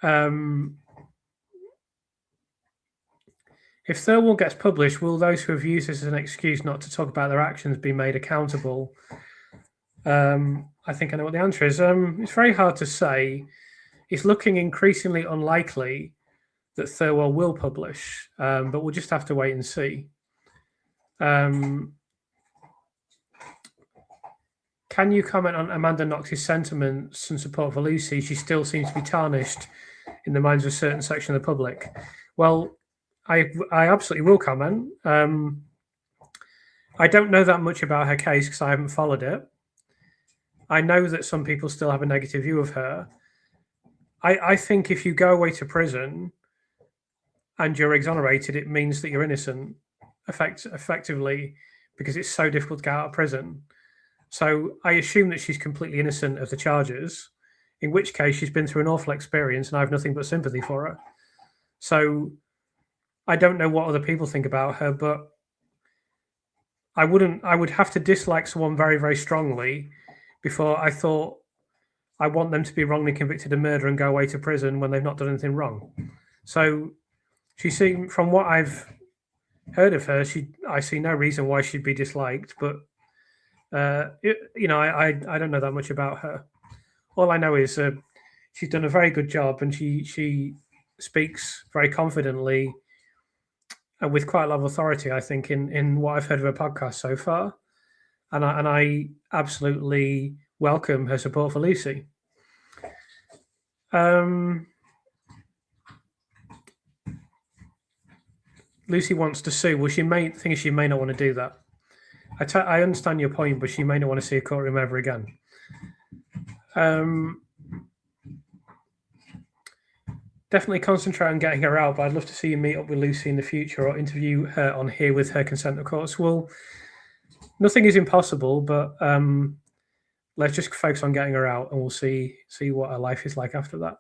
If Thirlwall gets published, will those who have used this as an excuse not to talk about their actions be made accountable? I think I know what the answer is. It's very hard to say. It's looking increasingly unlikely that Thirlwall will publish, but we'll just have to wait and see. Can you comment on Amanda Knox's sentiments and support for Lucy? She still seems to be tarnished in the minds of a certain section of the public. Well, I absolutely will comment. I don't know that much about her case because I haven't followed it. I know that some people still have a negative view of her. I think if you go away to prison and you're exonerated, it means that you're innocent, effectively, because it's so difficult to get out of prison. So I assume that she's completely innocent of the charges, in which case she's been through an awful experience, and I have nothing but sympathy for her. So I don't know what other people think about her, but I would have to dislike someone very, very strongly before I thought I want them to be wrongly convicted of murder and go away to prison when they've not done anything wrong. So she seemed, from what I've heard of her, I see no reason why she'd be disliked. But I don't know that much about her. All I know is she's done a very good job, and she speaks very confidently and with quite a lot of authority, I think, in what I've heard of her podcast so far. And I absolutely welcome her support for Lucy. Lucy wants to sue. Well, she may not want to do that. I understand your point, but she may not want to see a courtroom ever again. Definitely concentrate on getting her out, but I'd love to see you meet up with Lucy in the future or interview her on here with her consent, of course. Well, nothing is impossible, but let's just focus on getting her out, and we'll see what her life is like after that.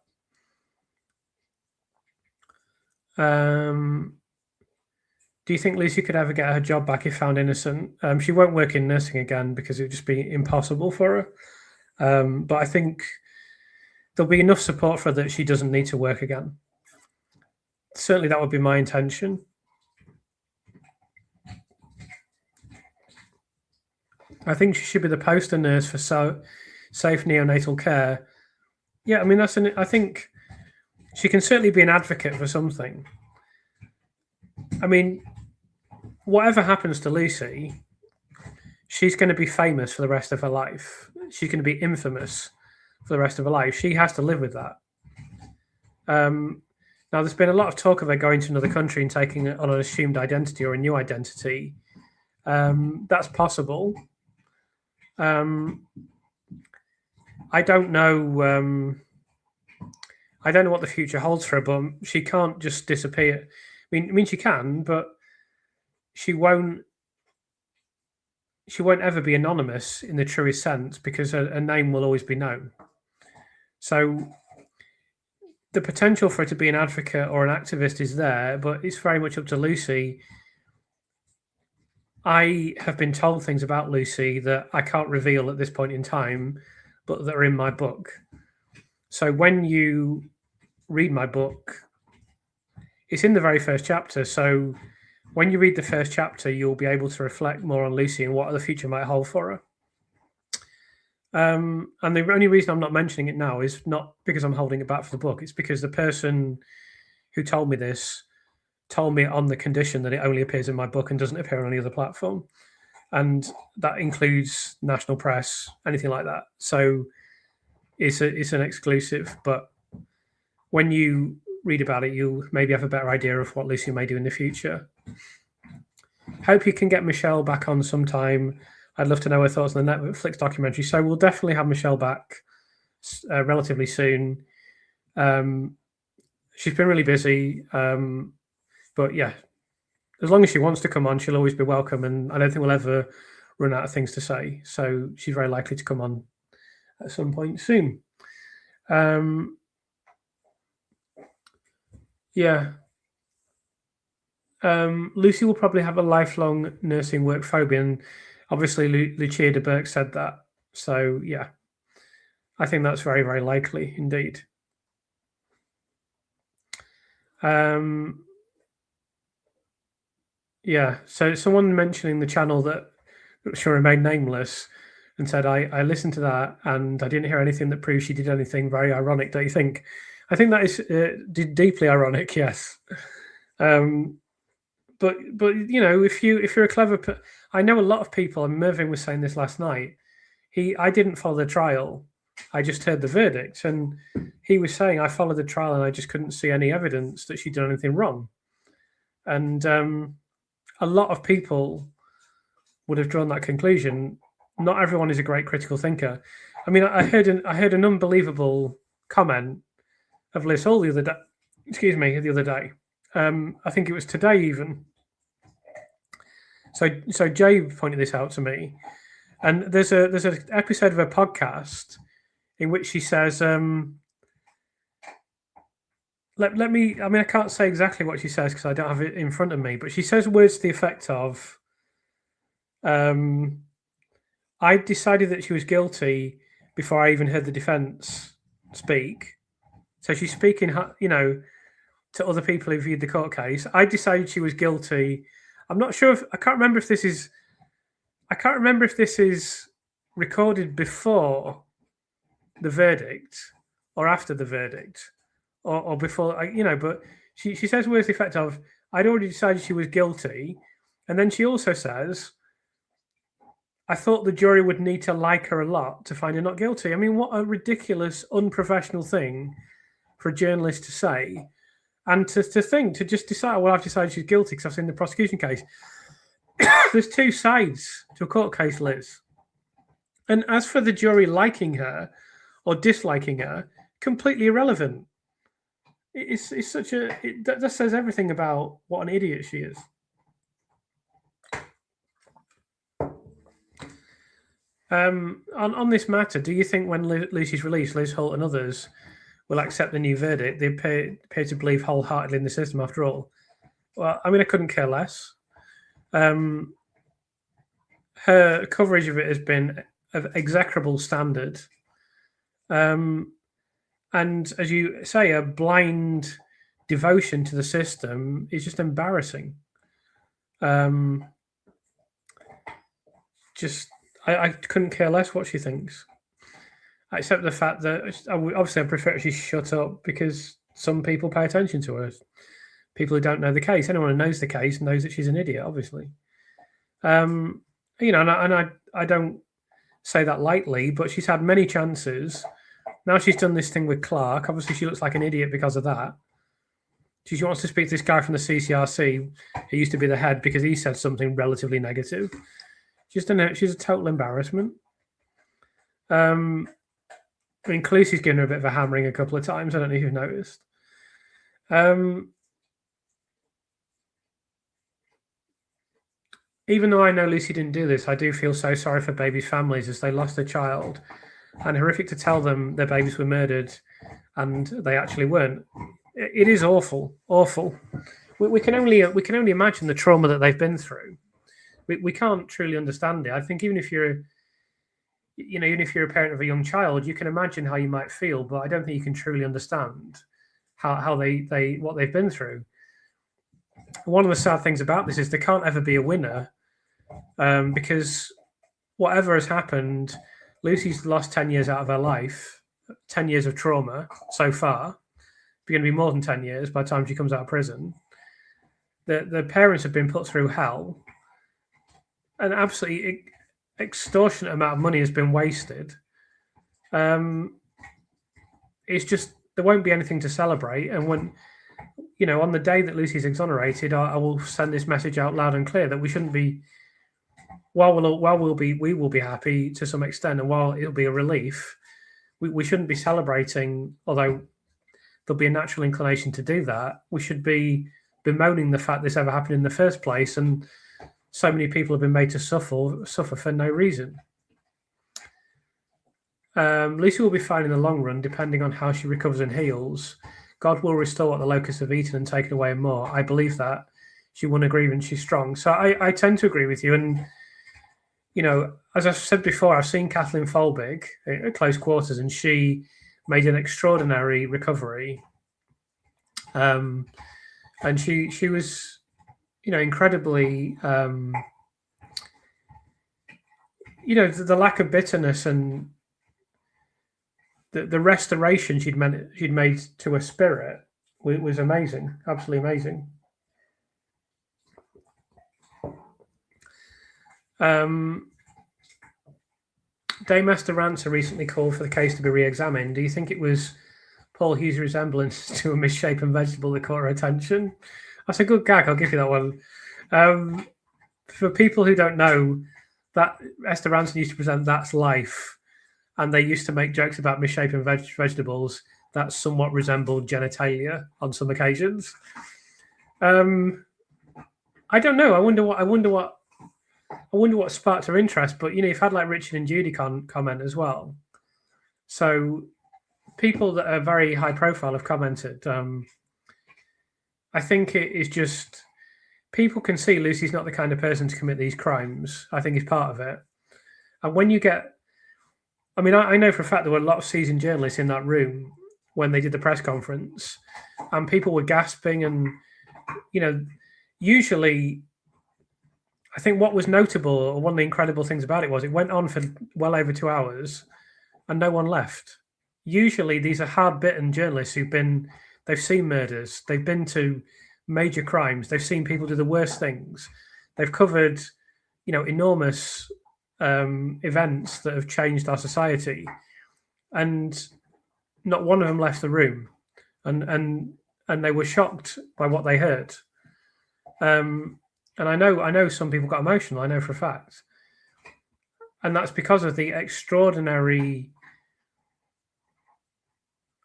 Do you think Lucy could ever get her job back if found innocent? She won't work in nursing again because it would just be impossible for her. But I think there'll be enough support for her that she doesn't need to work again. Certainly, that would be my intention. I think she should be the poster nurse for safe neonatal care. Yeah, I mean, I think she can certainly be an advocate for something. I mean, whatever happens to Lucy, she's going to be famous for the rest of her life. She's going to be infamous for the rest of her life. She has to live with that. Now, there's been a lot of talk of her going to another country and taking on an assumed identity or a new identity. That's possible. I don't know. I don't know what the future holds for her, but she can't just disappear. I mean, she can, but she won't. She won't ever be anonymous in the truest sense because her name will always be known. So the potential for her to be an advocate or an activist is there, but it's very much up to Lucy. I have been told things about Lucy that I can't reveal at this point in time, but that are in my book. So when you read my book, it's in the very first chapter. So when you read the first chapter, you'll be able to reflect more on Lucy and what the future might hold for her. And the only reason I'm not mentioning it now is not because I'm holding it back for the book. It's because the person who told me this told me on the condition that it only appears in my book and doesn't appear on any other platform. And that includes national press, anything like that. So it's an exclusive. But when you read about it, you'll maybe have a better idea of what Lucy may do in the future. Hope you can get Michelle back on sometime. I'd love to know her thoughts on the Netflix documentary. So we'll definitely have Michelle back relatively soon. She's been really busy. But yeah, as long as she wants to come on, she'll always be welcome. And I don't think we'll ever run out of things to say. So she's very likely to come on at some point soon. Yeah. Lucy will probably have a lifelong nursing work phobia. And obviously, Lucia de Burke said that. So, yeah, I think that's very, very likely indeed. Yeah, so someone mentioning the channel that shall remain nameless and said, I listened to that and I didn't hear anything that proves she did anything very ironic, don't you think? I think that is deeply ironic, yes. But you know, if you're a clever, I know a lot of people. And Mervyn was saying this last night. I didn't follow the trial. I just heard the verdict, and he was saying I followed the trial and I just couldn't see any evidence that she'd done anything wrong. And a lot of people would have drawn that conclusion. Not everyone is a great critical thinker. I mean, I heard an unbelievable comment of Liz Hall the other day. Excuse me, the other day. I think it was today even. So Jay pointed this out to me, and there's an episode of a podcast in which she says, let me. I mean, I can't say exactly what she says because I don't have it in front of me. But she says words to the effect of, "I decided that she was guilty before I even heard the defense speak." So she's speaking, to other people who viewed the court case. I decided she was guilty. I'm not sure if I can't remember if this is. I can't remember if this is recorded before the verdict or after the verdict or before. But she says words to the effect of, "I'd already decided she was guilty," and then she also says, "I thought the jury would need to like her a lot to find her not guilty." I mean, what a ridiculous, unprofessional thing for a journalist to say. And to just decide, well, I've decided she's guilty because I've seen the prosecution case. There's two sides to a court case, Liz. And as for the jury liking her or disliking her, completely irrelevant. It's such that says everything about what an idiot she is. On this matter, do you think when Lucy's released, Liz Holt and others will accept the new verdict? They appear to believe wholeheartedly in the system after all. Well, I mean, I couldn't care less. Her coverage of it has been of execrable standard. And as you say, a blind devotion to the system is just embarrassing. I couldn't care less what she thinks, except the fact that obviously I prefer she shut up because some people pay attention to her. People who don't know the case, anyone who knows the case knows that she's an idiot, obviously. And I don't say that lightly, but she's had many chances. Now she's done this thing with Clark. Obviously, she looks like an idiot because of that. She wants to speak to this guy from the CCRC who used to be the head because he said something relatively negative. She's a total embarrassment. I mean, Lucy's given her a bit of a hammering a couple of times. I don't know if you've noticed. Even though I know Lucy didn't do this, I do feel so sorry for babies' families as they lost a child, and horrific to tell them their babies were murdered, and they actually weren't. It is awful, awful. We can only imagine the trauma that they've been through. We can't truly understand it. I think even if you're a parent of a young child, you can imagine how you might feel, but I don't think you can truly understand how they what they've been through. One of the sad things about this is there can't ever be a winner. Because whatever has happened, Lucy's lost 10 years out of her life, 10 years of trauma so far. It's going to be more than 10 years by the time she comes out of prison. The parents have been put through hell. An absolutely extortionate amount of money has been wasted. It's just, there won't be anything to celebrate. And when, on the day that Lucy's exonerated, I will send this message out loud and clear that we shouldn't be, we will be happy to some extent, and while it'll be a relief, we shouldn't be celebrating, although there'll be a natural inclination to do that. We should be bemoaning the fact this ever happened in the first place, and so many people have been made to suffer for no reason. Lucy will be fine in the long run, depending on how she recovers and heals. God will restore what the locusts have eaten and taken away more. I believe that. She won a grievance. She's strong. So I tend to agree with you. And, as I've said before, I've seen Kathleen Folbig at close quarters, and she made an extraordinary recovery. And she was, incredibly, the lack of bitterness and the restoration she'd made to her spirit was amazing, absolutely amazing. Dame Esther Rancer recently called for the case to be re-examined. Do you think it was Paul Hughes' resemblance to a misshapen vegetable that caught her attention? That's a good gag. I'll give you that one. For people who don't know, that Esther Rancer used to present That's Life, and they used to make jokes about misshapen vegetables that somewhat resembled genitalia on some occasions. I don't know. I wonder what sparked her interest. But you've had like Richard and Judy comment as well. So people that are very high profile have commented. I think it is just people can see Lucy's not the kind of person to commit these crimes. I think is part of it. And when you get, I mean, I know for a fact there were a lot of seasoned journalists in that room when they did the press conference, and people were gasping. And usually, I think what was notable, or one of the incredible things about it was it went on for well over 2 hours, and no one left. Usually, these are hard-bitten journalists they've seen murders, they've been to major crimes, they've seen people do the worst things, they've covered, enormous events that have changed our society, and not one of them left the room, and they were shocked by what they heard. And I know some people got emotional. I know for a fact, and that's because of the extraordinary,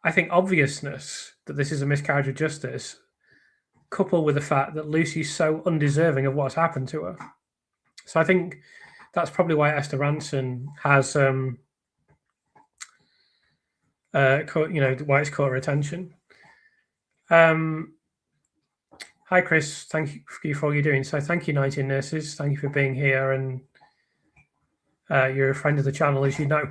I think, obviousness that this is a miscarriage of justice, coupled with the fact that Lucy's so undeserving of what's happened to her. So I think that's probably why Esther Ranson has, why it's caught her attention. Hi, Chris. Thank you for all you're doing. So thank you, 19 Nurses. Thank you for being here. And you're a friend of the channel, as you know.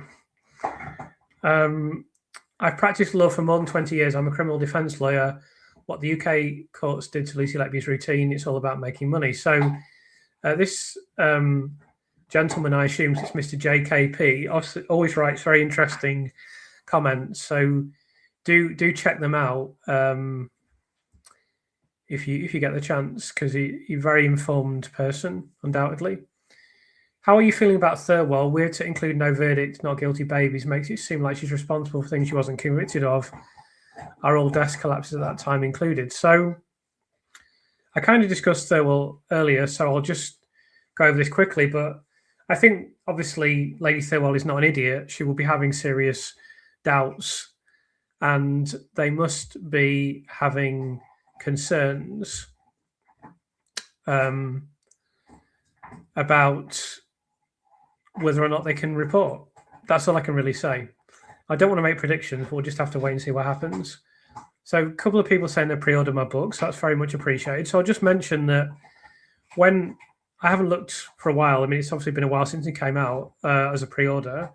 I've practiced law for more than 20 years. I'm a criminal defence lawyer. What the UK courts did to Lucy Letby's routine, it's all about making money. So this gentleman, I assume it's Mr. JKP, always writes very interesting comments. So do check them out. If you get the chance, because he's a very informed person, undoubtedly. How are you feeling about Thirlwell? Weird to include no verdict, not guilty babies, makes it seem like she's responsible for things she wasn't convicted of. Are all desk collapses at that time included? So I kind of discussed Thirlwell earlier, so I'll just go over this quickly. But I think, obviously, Lady Thirlwell is not an idiot. She will be having serious doubts, and they must be having concerns about whether or not they can report. That's all I can really say. I don't want to make predictions, but we'll just have to wait and see what happens. So a couple of people saying they pre-ordered my books. That's very much appreciated. So I'll just mention that when I haven't looked for a while, I mean, it's obviously been a while since it came out as a pre-order,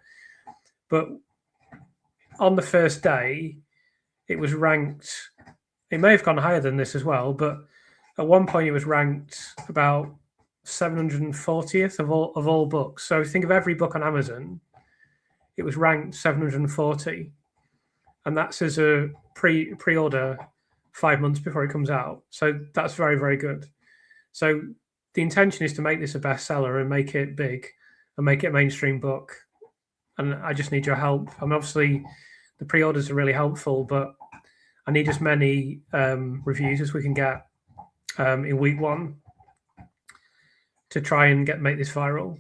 but on the first day, it was ranked. It may have gone higher than this as well, but at one point it was ranked about 740th of all books. So think of every book on Amazon, it was ranked 740, and that's as a pre-order 5 months before it comes out. So that's very, very good. So the intention is to make this a bestseller and make it big and make it a mainstream book. And I just need your help. I mean, obviously the pre-orders are really helpful, but I need as many reviews as we can get in week 1 to try and make this viral.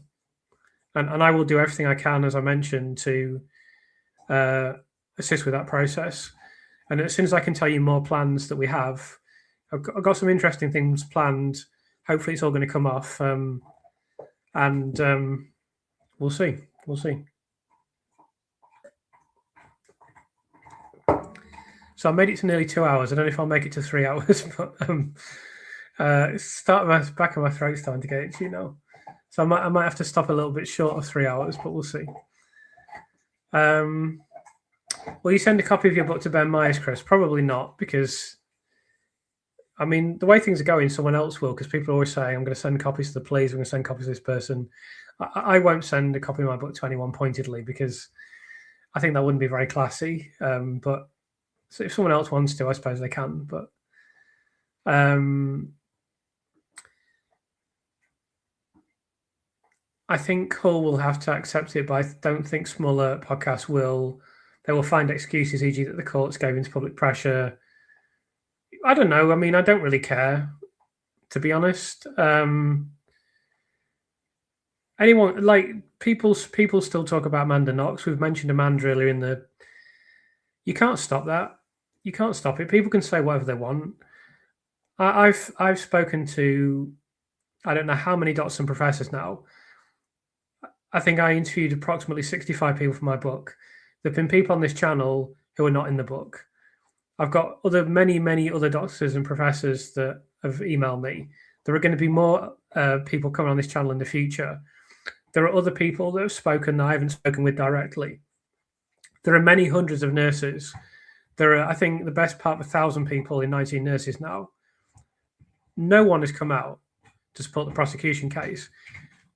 And I will do everything I can, as I mentioned, to assist with that process. And as soon as I can tell you more plans that we have, I've got some interesting things planned. Hopefully it's all going to come off. And we'll see. We'll see. So I made it to nearly 2 hours. I don't know if I'll make it to 3 hours, but back of my throat starting to get itchy now. So I might have to stop a little bit short of 3 hours, but we'll see. Will you send a copy of your book to Ben Myers, Chris? Probably not, because, I mean, the way things are going, someone else will, because people always say, I'm going to send copies to the police, I'm going to send copies to this person. I won't send a copy of my book to anyone pointedly, because I think that wouldn't be very classy. But so if someone else wants to, I suppose they can. But I think Hull will have to accept it, but I don't think smaller podcasts will. They will find excuses, e.g. that the courts gave into public pressure. I don't know. I mean, I don't really care, to be honest. Anyone, like, people still talk about Amanda Knox. We've mentioned Amanda earlier you can't stop that. You can't stop it. People can say whatever they want. I've spoken to, I don't know how many doctors and professors now. I think I interviewed approximately 65 people for my book. There have been people on this channel who are not in the book. I've got many other doctors and professors that have emailed me. There are going to be more people coming on this channel in the future. There are other people that have spoken that I haven't spoken with directly. There are many hundreds of nurses. There are, I think, the best part of 1,000 people in 19 nurses now. No one has come out to support the prosecution case.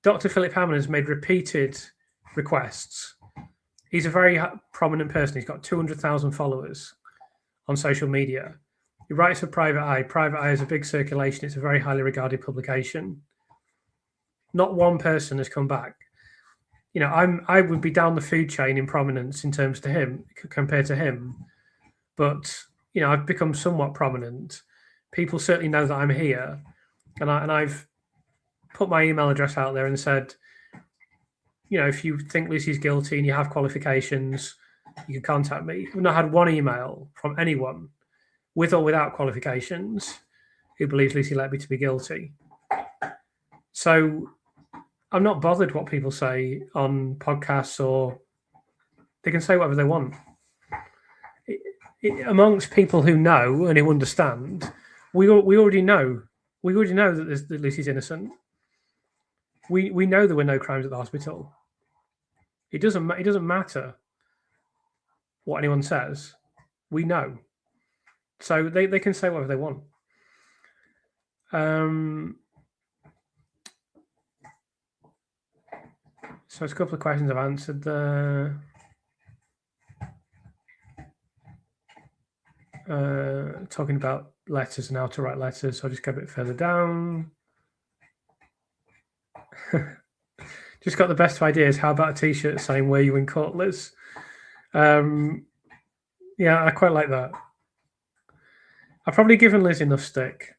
Dr. Philip Hammond has made repeated requests. He's a very prominent person. He's got 200,000 followers on social media. He writes for Private Eye. Private Eye has a big circulation. It's a very highly regarded publication. Not one person has come back. You know, I would be down the food chain in prominence in terms to him compared to him. But, you know, I've become somewhat prominent. People certainly know that I'm here. And I've put my email address out there and said, you know, if you think Lucy's guilty and you have qualifications, you can contact me. I've not had one email from anyone, with or without qualifications, who believes Lucy Letby to be guilty. So I'm not bothered what people say on podcasts, or they can say whatever they want. Amongst people who know and who understand, we already know. We already know that Lucy's innocent. We know there were no crimes at the hospital. It doesn't matter what anyone says. We know. So they can say whatever they want. So it's a couple of questions I've answered there. Talking about letters and how to write letters. So I'll just go a bit further down. Just got the best of ideas. How about a t-shirt saying "Were you in court, Liz?" Yeah, I quite like that. I've probably given Liz enough stick.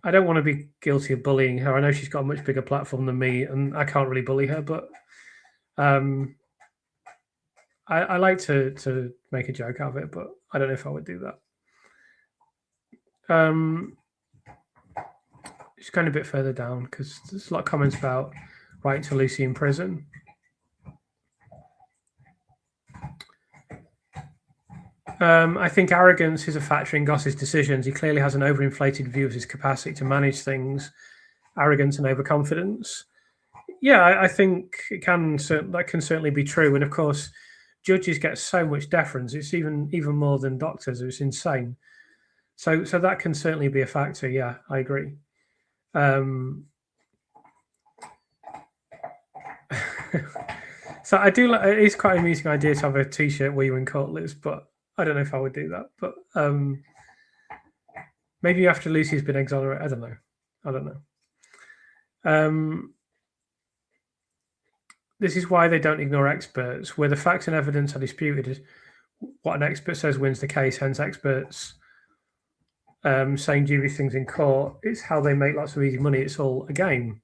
I don't want to be guilty of bullying her. I know she's got a much bigger platform than me, and I can't really bully her. But I like to make a joke out of it, but I don't know if I would do that. Just going a bit further down because there's a lot of comments about writing to Lucy in prison. I think arrogance is a factor in Goss's decisions. He clearly has an overinflated view of his capacity to manage things, arrogance and overconfidence. Yeah, I think that can certainly be true. And of course, judges get so much deference. It's even more than doctors. It's insane. So that can certainly be a factor. Yeah, I agree. So I do. It is quite an amusing idea to have a t-shirt "Were you in court, Liz?" But I don't know if I would do that. But maybe after Lucy's been exonerated. I don't know. This is why they don't ignore experts. Where the facts and evidence are disputed, what an expert says wins the case. Hence, experts saying dubious things in court. It's how they make lots of easy money. It's all a game.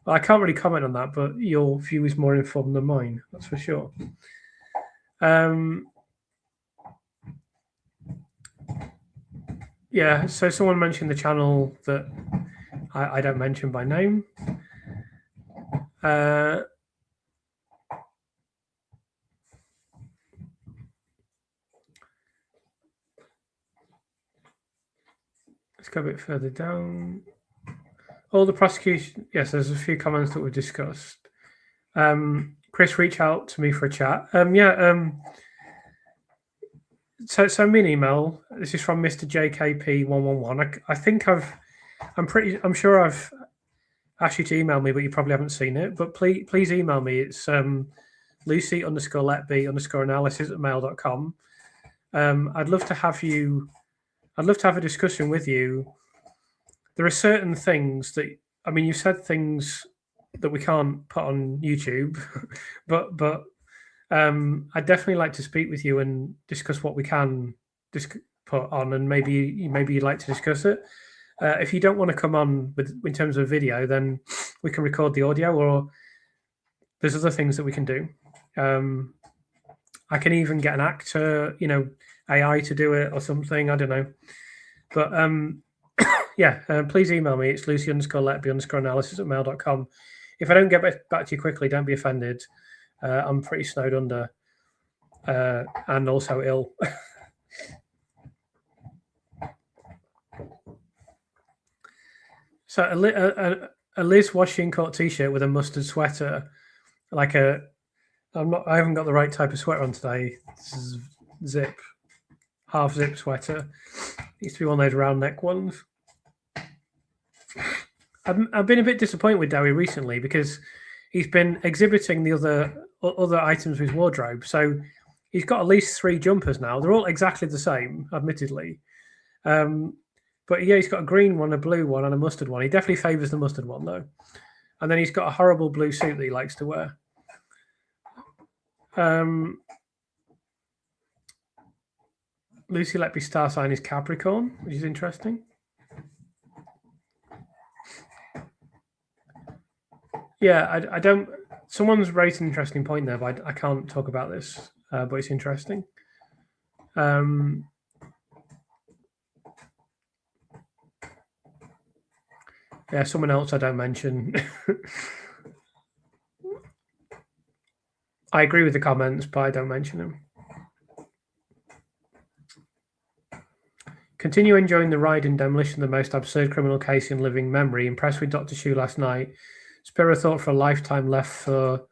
I can't really comment on that, but your view is more informed than mine. That's for sure. Yeah, so someone mentioned the channel that I don't mention by name. Let's go a bit further down. All the prosecution, yes, there's a few comments that were discussed. Chris, reach out to me for a chat. So send me an email. This is from Mr. JKP111. I think I'm sure I've asked you to email me, but you probably haven't seen it. But please email me. It's Lucy_Letby_analysis@mail.com. I'd love to have a discussion with you. There are certain things that, I mean, you said things that we can't put on YouTube, but I'd definitely like to speak with you and discuss what we can put on, and maybe you'd like to discuss it. If you don't want to come on in terms of video, then we can record the audio, or there's other things that we can do. I can even get an actor, AI to do it or something. I don't know. But please email me. It's Lucy_Letby_analysis@mail.com. If I don't get back to you quickly, don't be offended. I'm pretty snowed under and also ill. So a Liz washing coat t-shirt with a mustard sweater, like a. I haven't got the right type of sweater on today. Zip, half zip sweater. Used to be one of those round neck ones. I've been a bit disappointed with Dowie recently because he's been exhibiting the other items of his wardrobe. So he's got at least 3 jumpers now. They're all exactly the same, admittedly. But yeah, he's got a green one, a blue one, and a mustard one. He definitely favours the mustard one, though. And then he's got a horrible blue suit that he likes to wear. Lucy Letby star sign is Capricorn, which is interesting. Yeah, I don't. Someone's raised an interesting point there, but I can't talk about this. But it's interesting. Yeah, someone else I don't mention. I agree with the comments, but I don't mention them. Continue enjoying the ride in Demolition, the most absurd criminal case in living memory. Impressed with Dr. Shu last night. Spare a thought for a lifetime left for.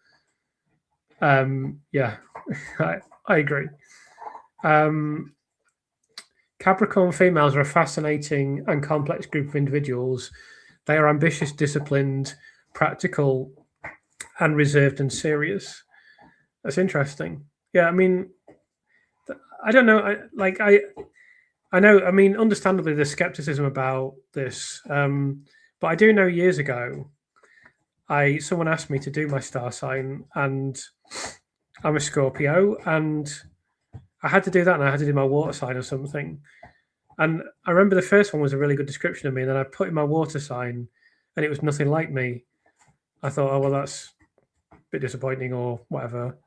Yeah, I agree. Capricorn females are a fascinating and complex group of individuals. They are ambitious, disciplined, practical, and reserved and serious. That's interesting. Yeah, I mean, I don't know. I know. I mean, understandably, there's skepticism about this, but I do know years ago, someone asked me to do my star sign, and I'm a Scorpio, and I had to do that, and I had to do my water sign or something. And I remember the first one was a really good description of me, and then I put in my water sign, and it was nothing like me. I thought, oh well, that's a bit disappointing or whatever.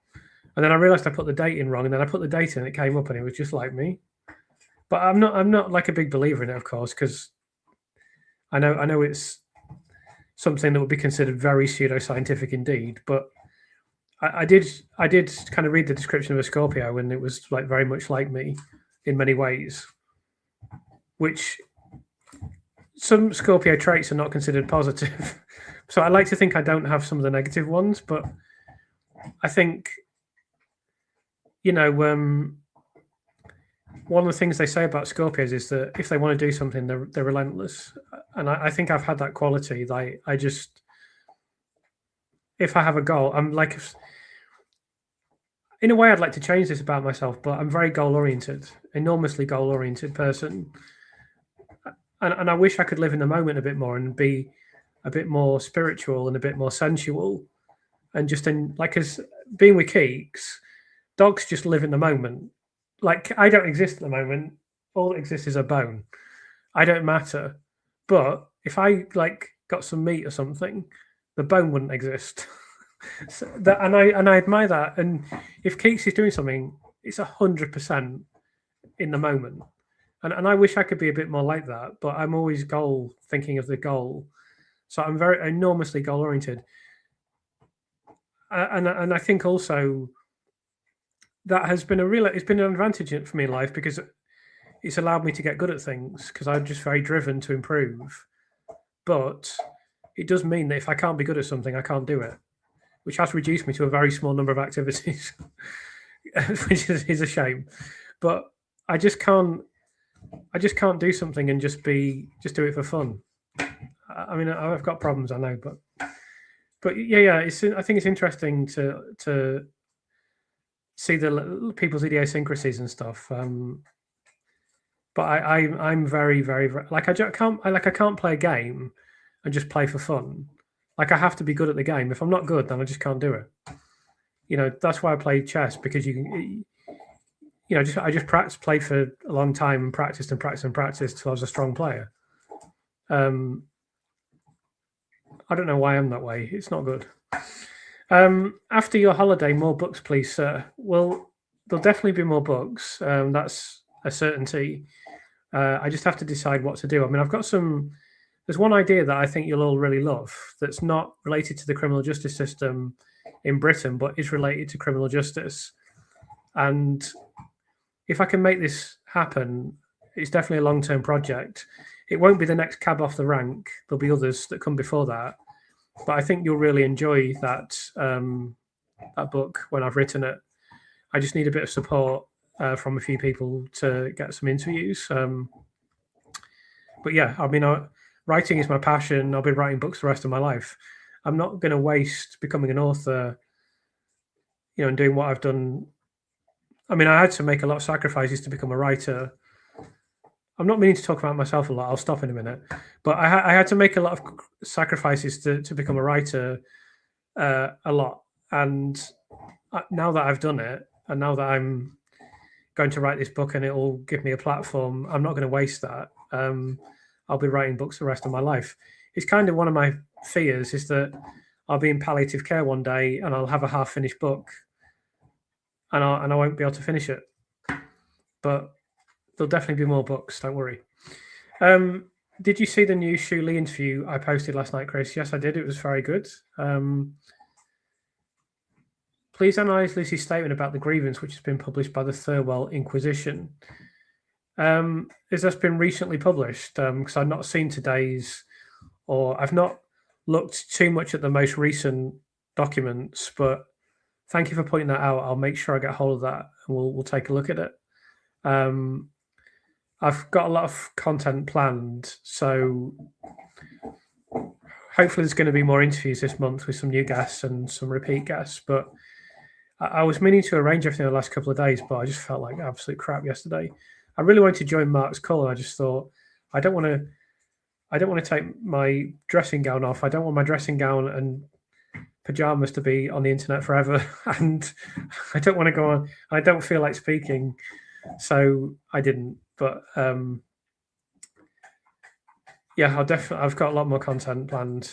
And then I realized I put the date in wrong, and then I put the date in, and it came up, and it was just like me. But I'm not like a big believer in it, of course, because I know it's something that would be considered very pseudoscientific indeed. But I did kind of read the description of a Scorpio, and it was like very much like me in many ways, which some Scorpio traits are not considered positive. So I like to think I don't have some of the negative ones, but I think, one of the things they say about Scorpios is that if they want to do something, they're relentless. And I think I've had that quality. Like, if I have a goal, I'm like, in a way, I'd like to change this about myself, but I'm very goal-oriented, enormously goal-oriented person. And I wish I could live in the moment a bit more and be a bit more spiritual and a bit more sensual. And just because being with Keeks, dogs just live in the moment. Like, I don't exist at the moment. All that exists is a bone. I don't matter. But if I got some meat or something, the bone wouldn't exist. And I admire that. And if Keeks is doing something, it's 100% in the moment. And I wish I could be a bit more like that. But I'm always thinking of the goal. So I'm very enormously goal oriented. And I think also that has been it's been an advantage for me in life because it's allowed me to get good at things because I'm just very driven to improve. But it does mean that if I can't be good at something, I can't do it, which has reduced me to a very small number of activities, which is a shame. But I just can't do something and just do it for fun. I mean, I've got problems, I know, but yeah. I think it's interesting to see the people's idiosyncrasies and stuff. But I'm very, very, very I can't play a game and just play for fun. Like, I have to be good at the game. If I'm not good, then I just can't do it. That's why I play chess, because you can. I just played for a long time and practiced till I was a strong player. I don't know why I'm that way. It's not good. After your holiday, more books, please, sir. Well, there'll definitely be more books. That's a certainty. I just have to decide what to do. I mean, there's one idea that I think you'll all really love that's not related to the criminal justice system in Britain, but is related to criminal justice. And if I can make this happen, it's definitely a long-term project. it won't be the next cab off the rank. There'll be others that come before that, but I think you'll really enjoy that that book when I've written it. I just need a bit of support from a few people to get some interviews. But yeah, I mean, writing is my passion. I'll be writing books the rest of my life. I'm not going to waste becoming an author, and doing what I've done. I mean, I had to make a lot of sacrifices to become a writer. I'm not meaning to talk about myself a lot. I'll stop in a minute. But I had to make a lot of sacrifices to become a writer, a lot. And now that I've done it, and now that I'm going to write this book and it will give me a platform, I'm not going to waste that. I'll be writing books the rest of my life. It's kind of one of my fears is that I'll be in palliative care one day and I'll have a half-finished book and I won't be able to finish it. But there'll definitely be more books, don't worry. Did you see the new Shu Lee interview I posted last night, Chris? Yes, I did. It was very good. Please analyse Lucy's statement about the grievance, which has been published by the Thirlwell Inquisition. Has this been recently published? Because I've not seen today's, or I've not looked too much at the most recent documents, but thank you for pointing that out. I'll make sure I get hold of that and we'll take a look at it. I've got a lot of content planned, so hopefully there's going to be more interviews this month with some new guests and some repeat guests. But I was meaning to arrange everything the last couple of days, but I just felt like absolute crap yesterday. I really wanted to join Mark's call, and I just thought I don't want to take my dressing gown off. I don't want my dressing gown and pajamas to be on the internet forever, and I don't want to go on. I don't feel like speaking, so I didn't. But yeah, I've got a lot more content planned.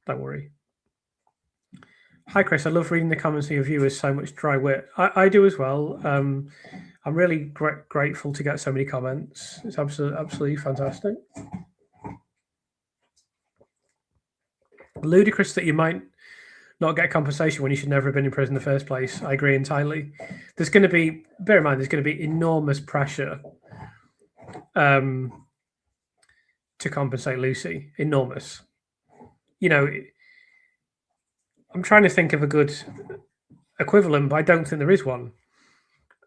Don't worry. Hi, Chris. I love reading the comments of your viewers. So much dry wit. I do as well. I'm really grateful to get so many comments. It's absolutely fantastic. Ludicrous that you might not get compensation when you should never have been in prison in the first place. I agree entirely. There's going to be, bear in mind, there's going to be enormous pressure to compensate Lucy. Enormous. I'm trying to think of a good equivalent, but I don't think there is one.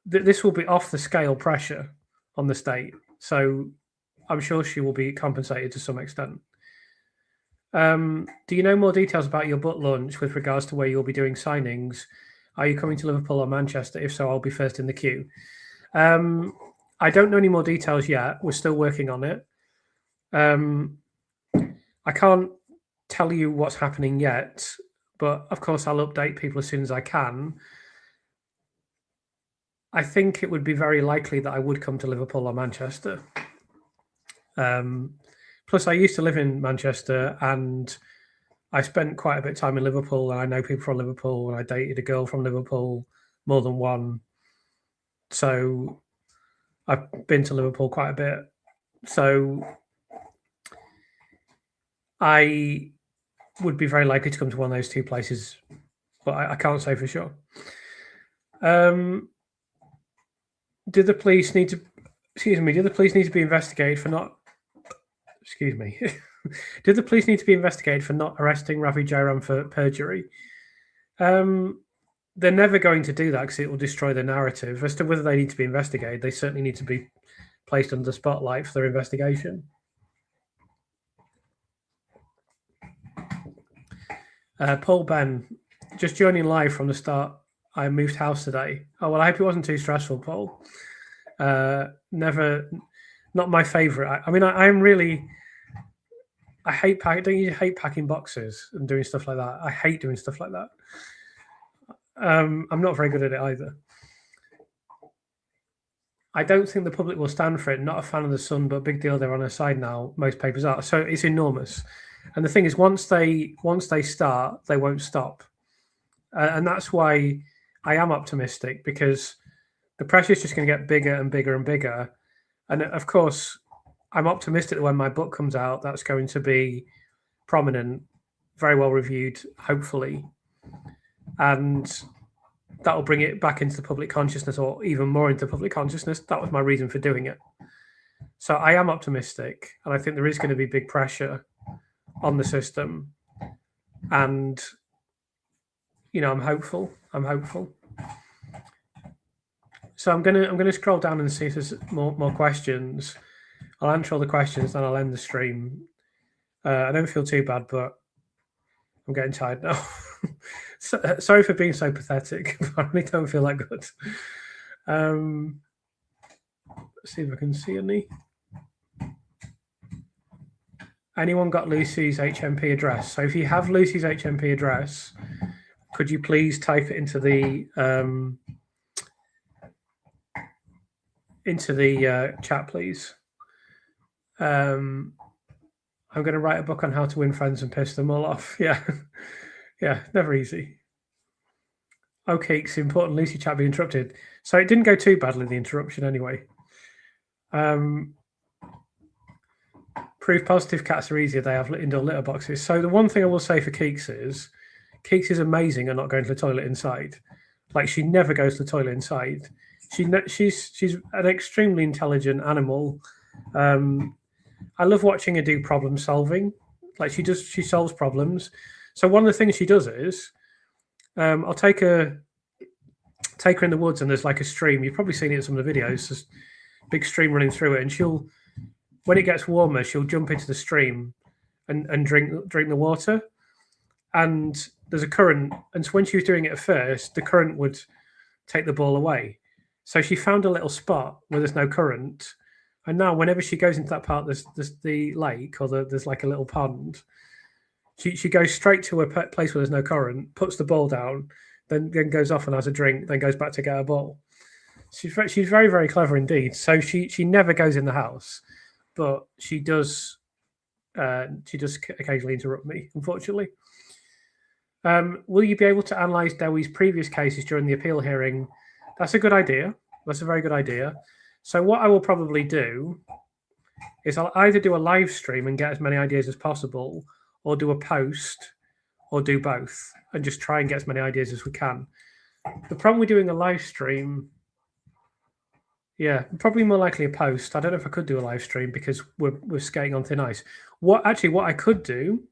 This will be off the scale pressure on the state. So I'm sure she will be compensated to some extent. Do you know more details about your book launch with regards to where you'll be doing signings? Are you coming to Liverpool or Manchester? If so, I'll be first in the queue. I don't know any more details yet. We're still working on it. I can't tell you what's happening yet, but of course I'll update people as soon as I can. I think it would be very likely that I would come to Liverpool or Manchester. Plus, I used to live in Manchester and I spent quite a bit of time in Liverpool, and I know people from Liverpool, and I dated a girl from Liverpool, more than one. So I've been to Liverpool quite a bit. So I would be very likely to come to one of those two places, but I can't say for sure. Do the police need to be investigated for not? Excuse me. Did the police need to be investigated for not arresting Ravi Jairam for perjury? They're never going to do that because it will destroy the narrative. As to whether they need to be investigated, they certainly need to be placed under the spotlight for their investigation. Paul Ben, just joining live from the start. I moved house today. Oh, well, I hope it wasn't too stressful, Paul. Not my favorite. I mean, I hate packing. Don't you hate packing boxes and doing stuff like that? I hate doing stuff like that. I'm not very good at it either. I don't think the public will stand for it. Not a fan of the Sun, but big deal. They're on her side now. Most papers are. So it's enormous. And the thing is, once they start, they won't stop. And that's why I am optimistic, because the pressure is just going to get bigger and bigger and bigger. And of course, I'm optimistic that when my book comes out, that's going to be prominent, very well reviewed, hopefully. And that will bring it back into the public consciousness, or even more into public consciousness. That was my reason for doing it. So I am optimistic, and I think there is going to be big pressure on the system. And I'm hopeful. So I'm gonna scroll down and see if there's more questions. I'll answer all the questions, then I'll end the stream. I don't feel too bad, but I'm getting tired now. Sorry for being so pathetic. I really don't feel that good. Let's see if I can see any. Anyone got Lucy's HMP address? So if you have Lucy's HMP address, could you please type it into the chat, please? I'm going to write a book on how to win friends and piss them all off. Yeah, yeah, never easy. Okay, it's important Lucy chat be interrupted. So it didn't go too badly, the interruption anyway. Proof positive cats are easier. They have indoor litter boxes. So the one thing I will say for Keeks is amazing at not going to the toilet inside. Like, she never goes to the toilet inside. She's an extremely intelligent animal. I love watching her do problem solving. Like, she solves problems. So one of the things she does is, I'll take her in the woods, and there's like a stream. You've probably seen it in some of the videos. There's a big stream running through it, and when it gets warmer, she'll jump into the stream and drink the water. And there's a current, and so when she was doing it at first, the current would take the ball away. So she found a little spot where there's no current, and now whenever she goes into that part, there's the lake, or there's like a little pond. She goes straight to a place where there's no current, puts the ball down, then goes off and has a drink, then goes back to get her ball. She's very, very clever indeed. So she never goes in the house, but she does occasionally interrupt me, unfortunately. Will you be able to analyse Dewey's previous cases during the appeal hearing? That's a good idea. That's a very good idea. So what I will probably do is I'll either do a live stream and get as many ideas as possible, or do a post, or do both, and just try and get as many ideas as we can. The problem with doing a live stream, yeah, probably more likely a post. I don't know if I could do a live stream because we're skating on thin ice. What I could do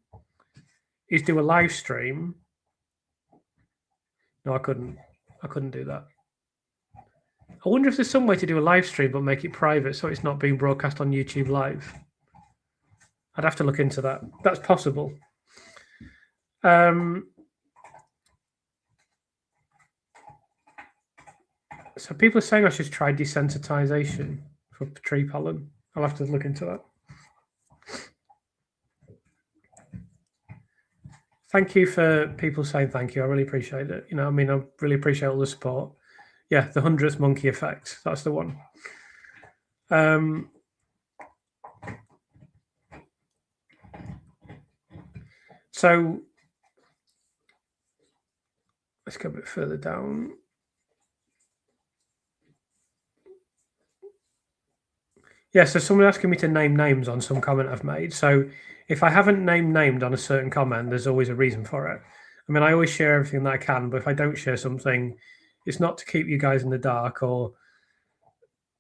is do a live stream. No, I couldn't do that. I wonder if there's some way to do a live stream but make it private so it's not being broadcast on YouTube Live. I'd have to look into that. That's possible. So people are saying I should try desensitization for tree pollen. I'll have to look into that. Thank you for people saying thank you. I really appreciate it. I really appreciate all the support. Yeah, the 100th monkey effect. That's the one. So let's go a bit further down. Yeah, so someone asking me to name names on some comment I've made. So if I haven't named on a certain comment, there's always a reason for it. I always share everything that I can, but if I don't share something, it's not to keep you guys in the dark, or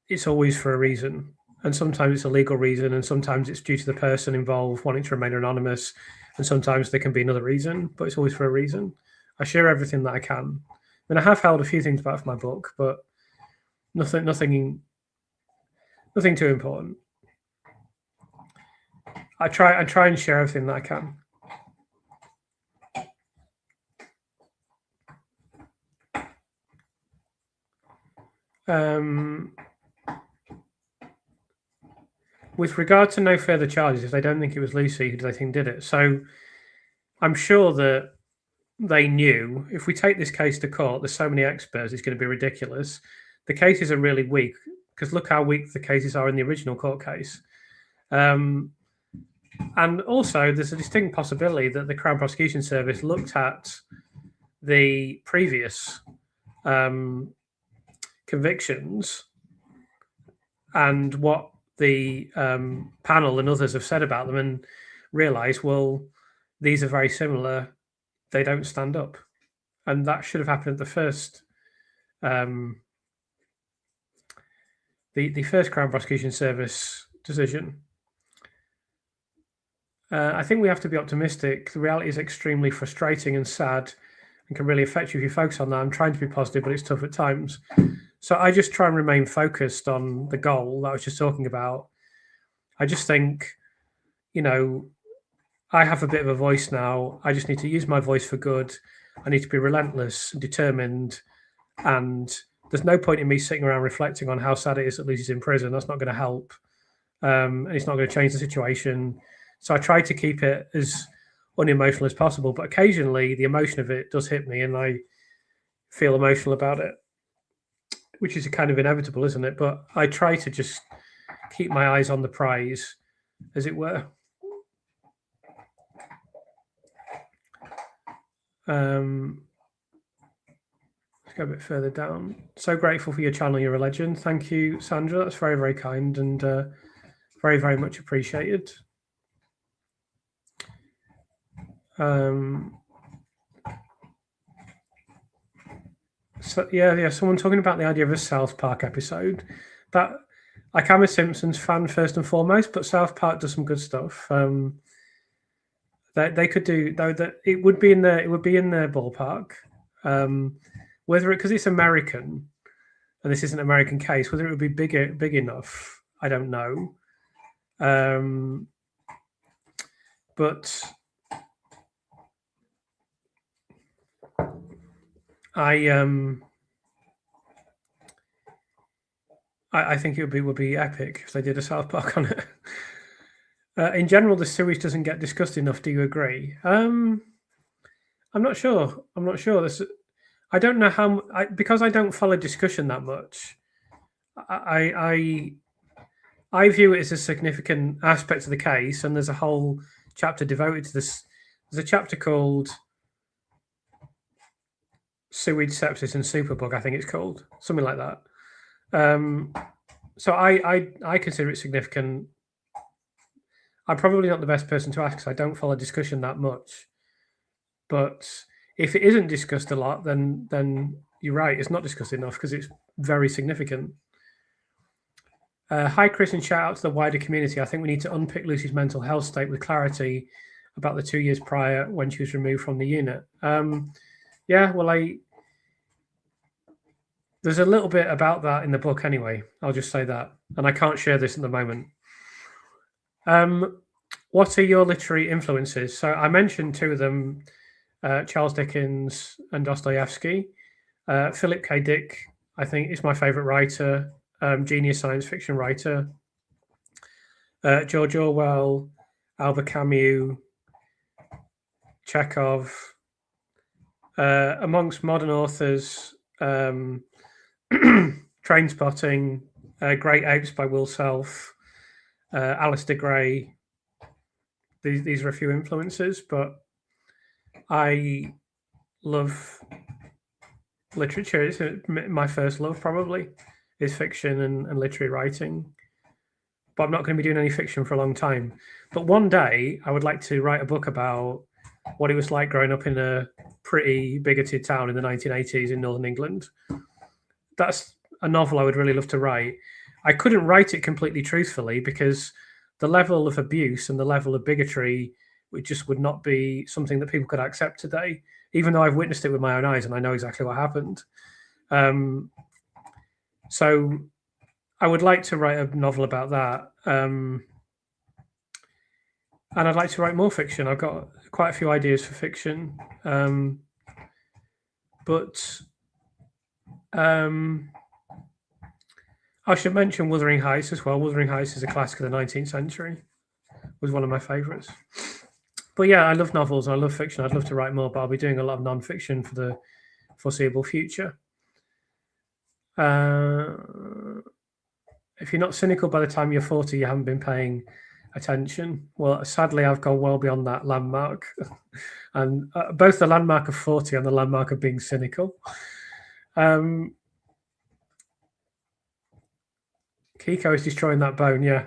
it's always for a reason. And sometimes it's a legal reason, and sometimes it's due to the person involved wanting to remain anonymous, and sometimes there can be another reason, but it's always for a reason. I share everything that I can. I have held a few things back from my book, but nothing too important. I try and share everything that I can. With regard to no further charges, if they don't think it was Lucy, who do they think did it? So I'm sure that they knew if we take this case to court, there's so many experts, it's going to be ridiculous. The cases are really weak, because look how weak the cases are in the original court case. And also, there's a distinct possibility that the Crown Prosecution Service looked at the previous convictions and what the panel and others have said about them, and realised, well, these are very similar. They don't stand up. And that should have happened at the first the first Crown Prosecution Service decision. I think we have to be optimistic. The reality is extremely frustrating and sad and can really affect you if you focus on that. I'm trying to be positive, but it's tough at times. So I just try and remain focused on the goal that I was just talking about. I just think, I have a bit of a voice now. I just need to use my voice for good. I need to be relentless and determined. And there's no point in me sitting around reflecting on how sad it is that Lucy's in prison. That's not going to help. And it's not going to change the situation. So I try to keep it as unemotional as possible. But occasionally the emotion of it does hit me and I feel emotional about it, which is kind of inevitable, isn't it? But I try to just keep my eyes on the prize, as it were. Let's go a bit further down. So grateful for your channel. You're a legend. Thank you, Sandra. That's very, very kind and very, very much appreciated. So yeah. Someone talking about the idea of a South Park episode. That, like, I'm a Simpsons fan first and foremost, but South Park does some good stuff. They could do though. That it would be in their ballpark. Whether because it's American, and this is an American case, whether it would be big enough, I don't know. But I think it would be epic if they did a South Park on it. In general, the series doesn't get discussed enough. Do you agree? I'm not sure. I don't know how because I don't follow discussion that much. I view it as a significant aspect of the case, and there's a whole chapter devoted to this. There's a chapter called Sewage, Sepsis, and Superbug. I think it's called something like that. So I consider it significant. I'm probably not the best person to ask because I don't follow discussion that much. But if it isn't discussed a lot, then you're right. It's not discussed enough because it's very significant. Hi, Chris, and shout out to the wider community. I think we need to unpick Lucy's mental health state with clarity about the 2 years prior when she was removed from the unit. Yeah, well, there's a little bit about that in the book anyway. I'll just say that. And I can't share this at the moment. What are your literary influences? So I mentioned two of them, Charles Dickens and Dostoevsky. Philip K. Dick, I think, is my favorite writer, genius science fiction writer. George Orwell, Albert Camus, Chekhov. Amongst modern authors, Trainspotting, Great Apes by Will Self, Alistair Gray. These are a few influences, but I love literature. It's my first love, probably, is fiction and literary writing. But I'm not going to be doing any fiction for a long time. But one day, I would like to write a book about what it was like growing up in a pretty bigoted town in the 1980s in Northern England. That's a novel I would really love to write. I couldn't write it completely truthfully because the level of abuse and the level of bigotry would not be something that people could accept today, even though I've witnessed it with my own eyes and I know exactly what happened. So I would like to write a novel about that. And I'd like to write more fiction. I've got quite a few ideas for fiction. But I should mention Wuthering Heights as well. Wuthering Heights is a classic of the 19th century. It was one of my favourites. But yeah, I love novels. I love fiction. I'd love to write more, but I'll be doing a lot of non-fiction for the foreseeable future. If you're not cynical by the time you're 40, you haven't been paying attention. Well, sadly, I've gone well beyond that landmark. And both the landmark of 40 and the landmark of being cynical. Kiko is destroying that bone. Yeah.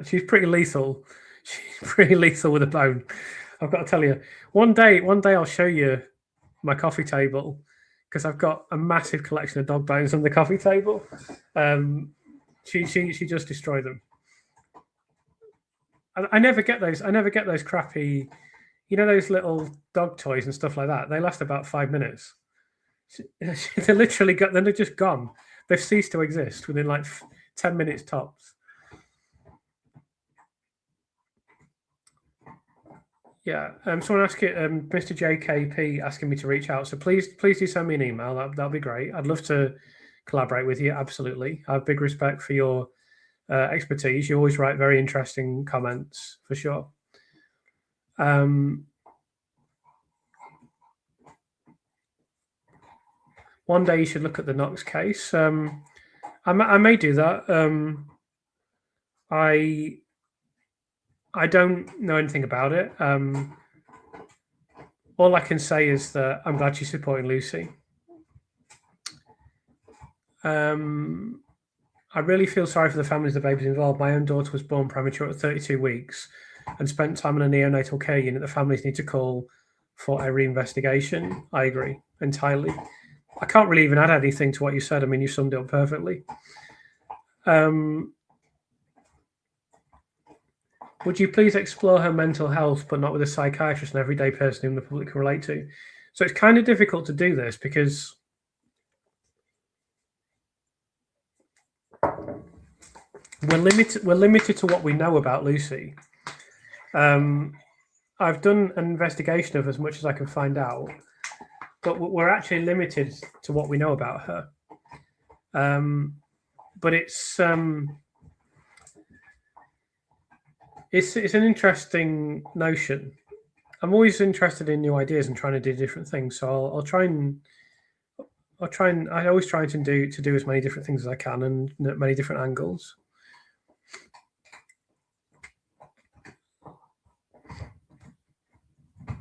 She's pretty lethal. She's pretty lethal with a bone. I've got to tell you. One day I'll show you my coffee table because I've got a massive collection of dog bones on the coffee table. She just destroyed them. I never get those. I never get those crappy, those little dog toys and stuff like that. They last about 5 minutes. They're literally then they're just gone. They've ceased to exist within like 10 minutes tops. Yeah. Someone asked it, Mr. JKP asking me to reach out. So please do send me an email. That'll be great. I'd love to collaborate with you. Absolutely. I have big respect for your expertise. You always write very interesting comments for sure. One day you should look at the Knox case. I may do that. I don't know anything about it. All I can say is that I'm glad she's supporting Lucy. I really feel sorry for the families of the babies involved. My own daughter was born premature at 32 weeks and spent time in a neonatal care unit. The families need to call for a reinvestigation. I agree entirely. I can't really even add anything to what you said. I mean, you summed it up perfectly. Would you please explore her mental health, but not with a psychiatrist, an everyday person whom the public can relate to? So it's kind of difficult to do this because we're limited to what we know about Lucy. I've done an investigation of as much as I can find out, but we're actually limited to what we know about her. But it's an interesting notion. I'm always interested in new ideas and trying to do different things. So I'll try and I always try to do as many different things as I can and many different angles.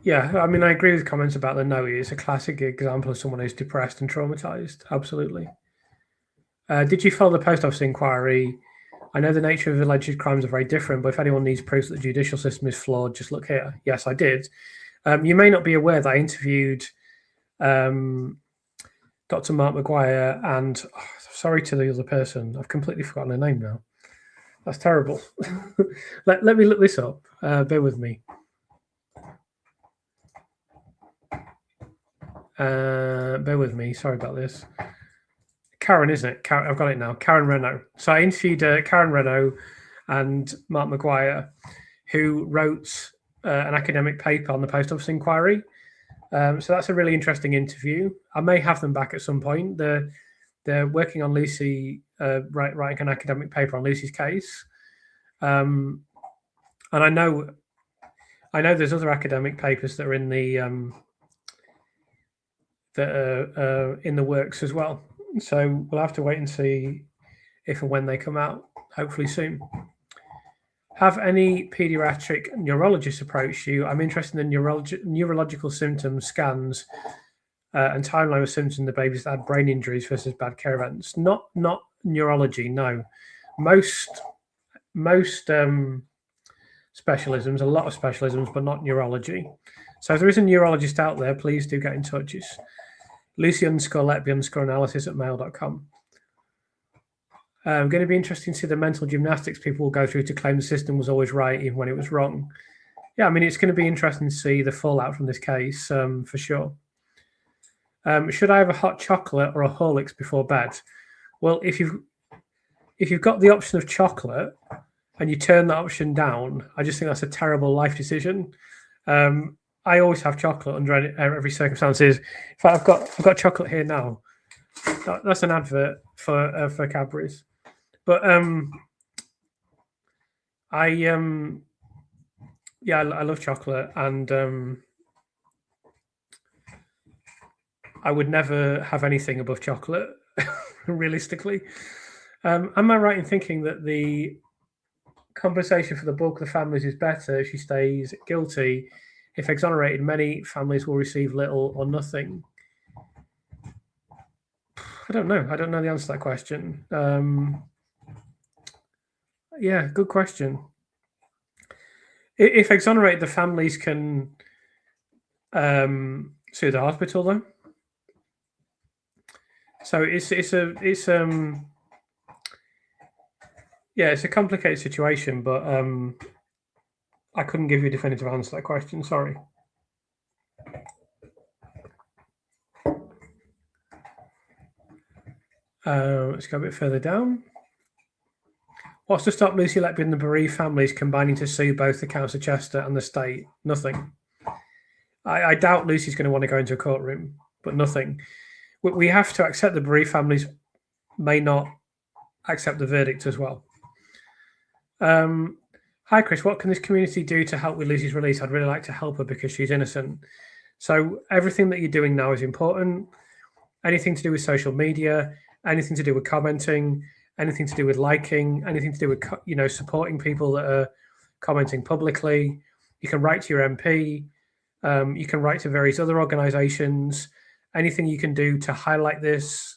Yeah, I mean, I agree with comments about the Noe. It's a classic example of someone who's depressed and traumatized. Absolutely. Did you follow the post office inquiry? I know the nature of alleged crimes are very different, but if anyone needs proof that the judicial system is flawed, just look here. Yes, I did. You may not be aware that I interviewed Dr. Mark Maguire and sorry to the other person. I've completely forgotten her name now. That's terrible. let me look this up. Bear with me. Bear with me. Sorry about this. Karen, isn't it? I've got it now. Karen Renault. So I interviewed Karen Renault and Mark Maguire, who wrote an academic paper on the post office inquiry. So that's a really interesting interview. I may have them back at some point. They're working on Lucy, writing an academic paper on Lucy's case. And I know there's other academic papers that are in the works as well. So we'll have to wait and see if and when they come out, hopefully soon. Have any pediatric neurologists approached you? I'm interested in neurological symptoms, scans, and timeline of symptoms in the babies that had brain injuries versus bad care events. Not neurology, no. Most specialisms, a lot of specialisms, but not neurology. So if there is a neurologist out there, please do get in touch. It's Lucy_Letby_analysis@mail.com. Going to be interesting to see the mental gymnastics people will go through to claim the system was always right, even when it was wrong. Yeah, I mean, it's going to be interesting to see the fallout from this case, for sure. Should I have a hot chocolate or a Horlicks before bed? Well, if you've got the option of chocolate and you turn that option down, I just think that's a terrible life decision. I always have chocolate under every circumstances. In fact, I've got chocolate here now. That's an advert for Cadbury's. But I love chocolate, and I would never have anything above chocolate, realistically. Am I right in thinking that the compensation for the bulk of the families is better if she stays guilty? If exonerated, many families will receive little or nothing. I don't know. I don't know the answer to that question. Yeah, good question. If exonerated, the families can sue the hospital, though. So it's a complicated situation, but I couldn't give you a definitive answer to that question. Sorry. Let's go a bit further down. What's to stop Lucy Letby and the bereaved families combining to sue both the Council of Chester and the state? Nothing. I doubt Lucy's going to want to go into a courtroom, but nothing. We have to accept the bereaved families may not accept the verdict as well. Hi, Chris. What can this community do to help with Lucy's release? I'd really like to help her because she's innocent. So everything that you're doing now is important. Anything to do with social media, anything to do with commenting, anything to do with liking, anything to do with supporting people that are commenting publicly. You can write to your MP. You can write to various other organisations. Anything you can do to highlight this.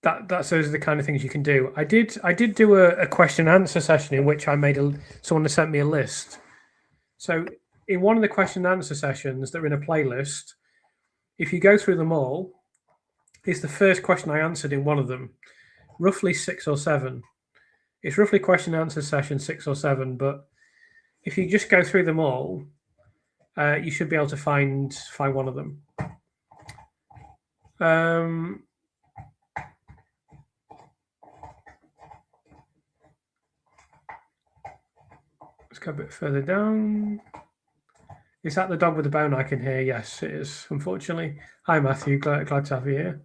Those are the kind of things you can do. I did do a question and answer session in which I made someone sent me a list. So in one of the question and answer sessions that are in a playlist, if you go through them all, it's the first question I answered in one of them, roughly 6 or 7. It's roughly question and answer session 6 or 7, but if you just go through them all, you should be able to find one of them. Let's go a bit further down. Is that the dog with the bone I can hear? Yes, it is, unfortunately. Hi, Matthew. Glad to have you here.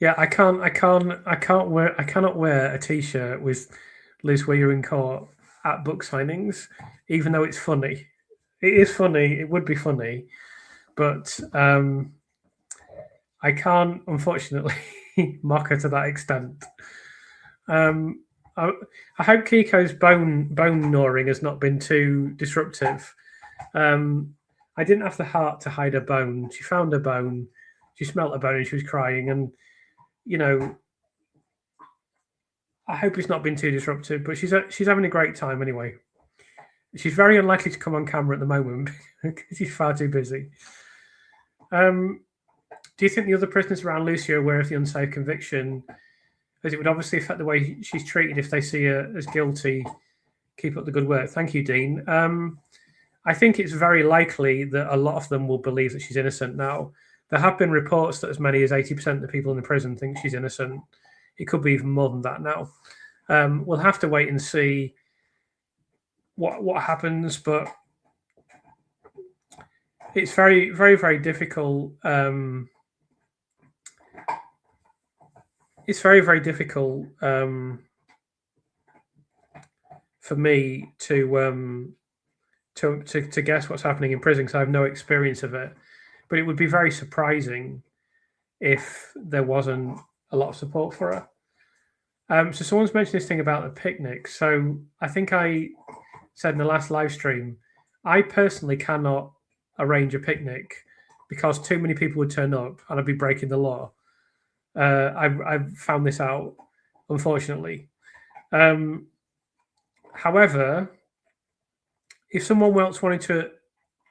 Yeah, I cannot wear a T-shirt with Liz where you're in court at book signings, even though it's funny. It is funny. It would be funny, but I can't, unfortunately, mock her to that extent. I hope Kiko's bone gnawing has not been too disruptive. I didn't have the heart to hide her bone. She found her bone. She smelt her bone and she was crying. And, I hope it's not been too disruptive, but she's having a great time anyway. She's very unlikely to come on camera at the moment because she's far too busy. Do you think the other prisoners around Lucy are aware of the unsafe conviction? As it would obviously affect the way she's treated if they see her as guilty. Keep up the good work. Thank you, Dean. I think it's very likely that a lot of them will believe that she's innocent now. There have been reports that as many as 80% of the people in the prison think she's innocent. It could be even more than that now. We'll have to wait and see what happens, but it's very, very, very difficult. It's very, very difficult for me to guess what's happening in prison because I have no experience of it. But it would be very surprising if there wasn't a lot of support for her. So someone's mentioned this thing about the picnic. So I think I said in the last live stream, I personally cannot arrange a picnic because too many people would turn up and I'd be breaking the law. I've found this out, unfortunately. However, if someone else wanted to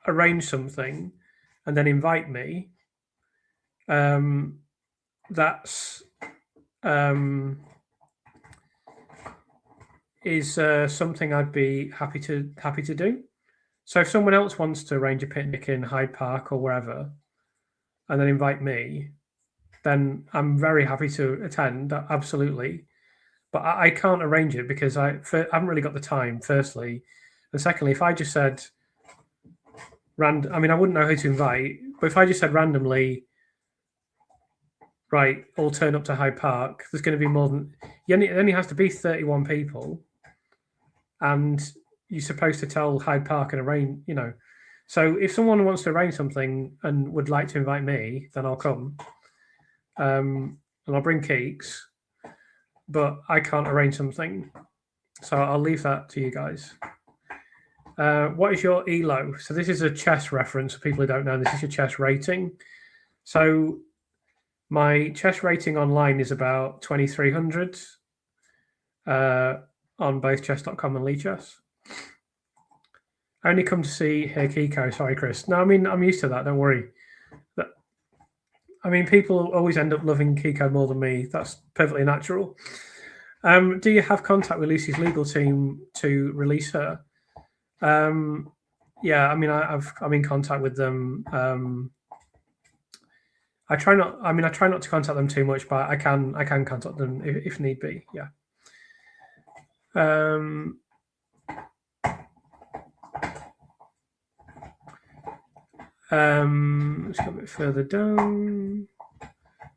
arrange something and then invite me, that's is something I'd be happy to do. So if someone else wants to arrange a picnic in Hyde Park or wherever, and then invite me, then I'm very happy to attend, absolutely. But I can't arrange it because I haven't really got the time, firstly. And secondly, if I just said, I wouldn't know who to invite, but if I just said randomly, right, all turn up to Hyde Park, there's going to be more than, it only has to be 31 people. And you're supposed to tell Hyde Park and arrange, So if someone wants to arrange something and would like to invite me, then I'll come. And I'll bring cakes, but I can't arrange something. So I'll leave that to you guys. What is your ELO? So this is a chess reference for people who don't know. This is your chess rating. So my chess rating online is about 2300 on both chess.com and Lichess. I only come to see Kiko. Sorry, Chris. No, I'm used to that. Don't worry. I mean, people always end up loving Kiko more than me. That's perfectly natural. Do you have contact with Lucy's legal team to release her? Yeah, I mean, I'm in contact with them. I try not. I mean, I try not to contact them too much, but I can contact them if need be. Yeah. Let's go a bit further down.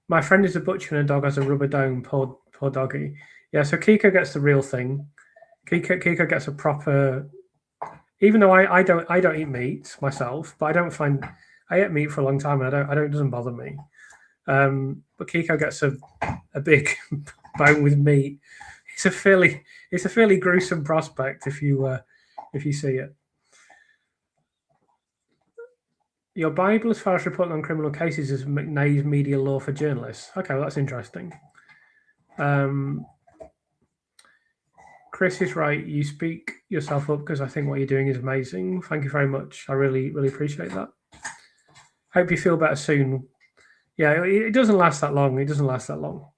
My friend is a butcher and a dog has a rubber dome. Poor doggy. Yeah. So Kiko gets the real thing. Kiko gets a proper. Even though I don't eat meat myself, but I ate meat for a long time and it doesn't bother me. But Kiko gets a big bone with meat. It's a fairly gruesome prospect if you see it. Your Bible, as far as reporting on criminal cases, is McNay's media law for journalists. Okay, well, that's interesting. Chris is right. You speak yourself up because I think what you're doing is amazing. Thank you very much. I really appreciate that. Hope you feel better soon. Yeah, it doesn't last that long. It doesn't last that long.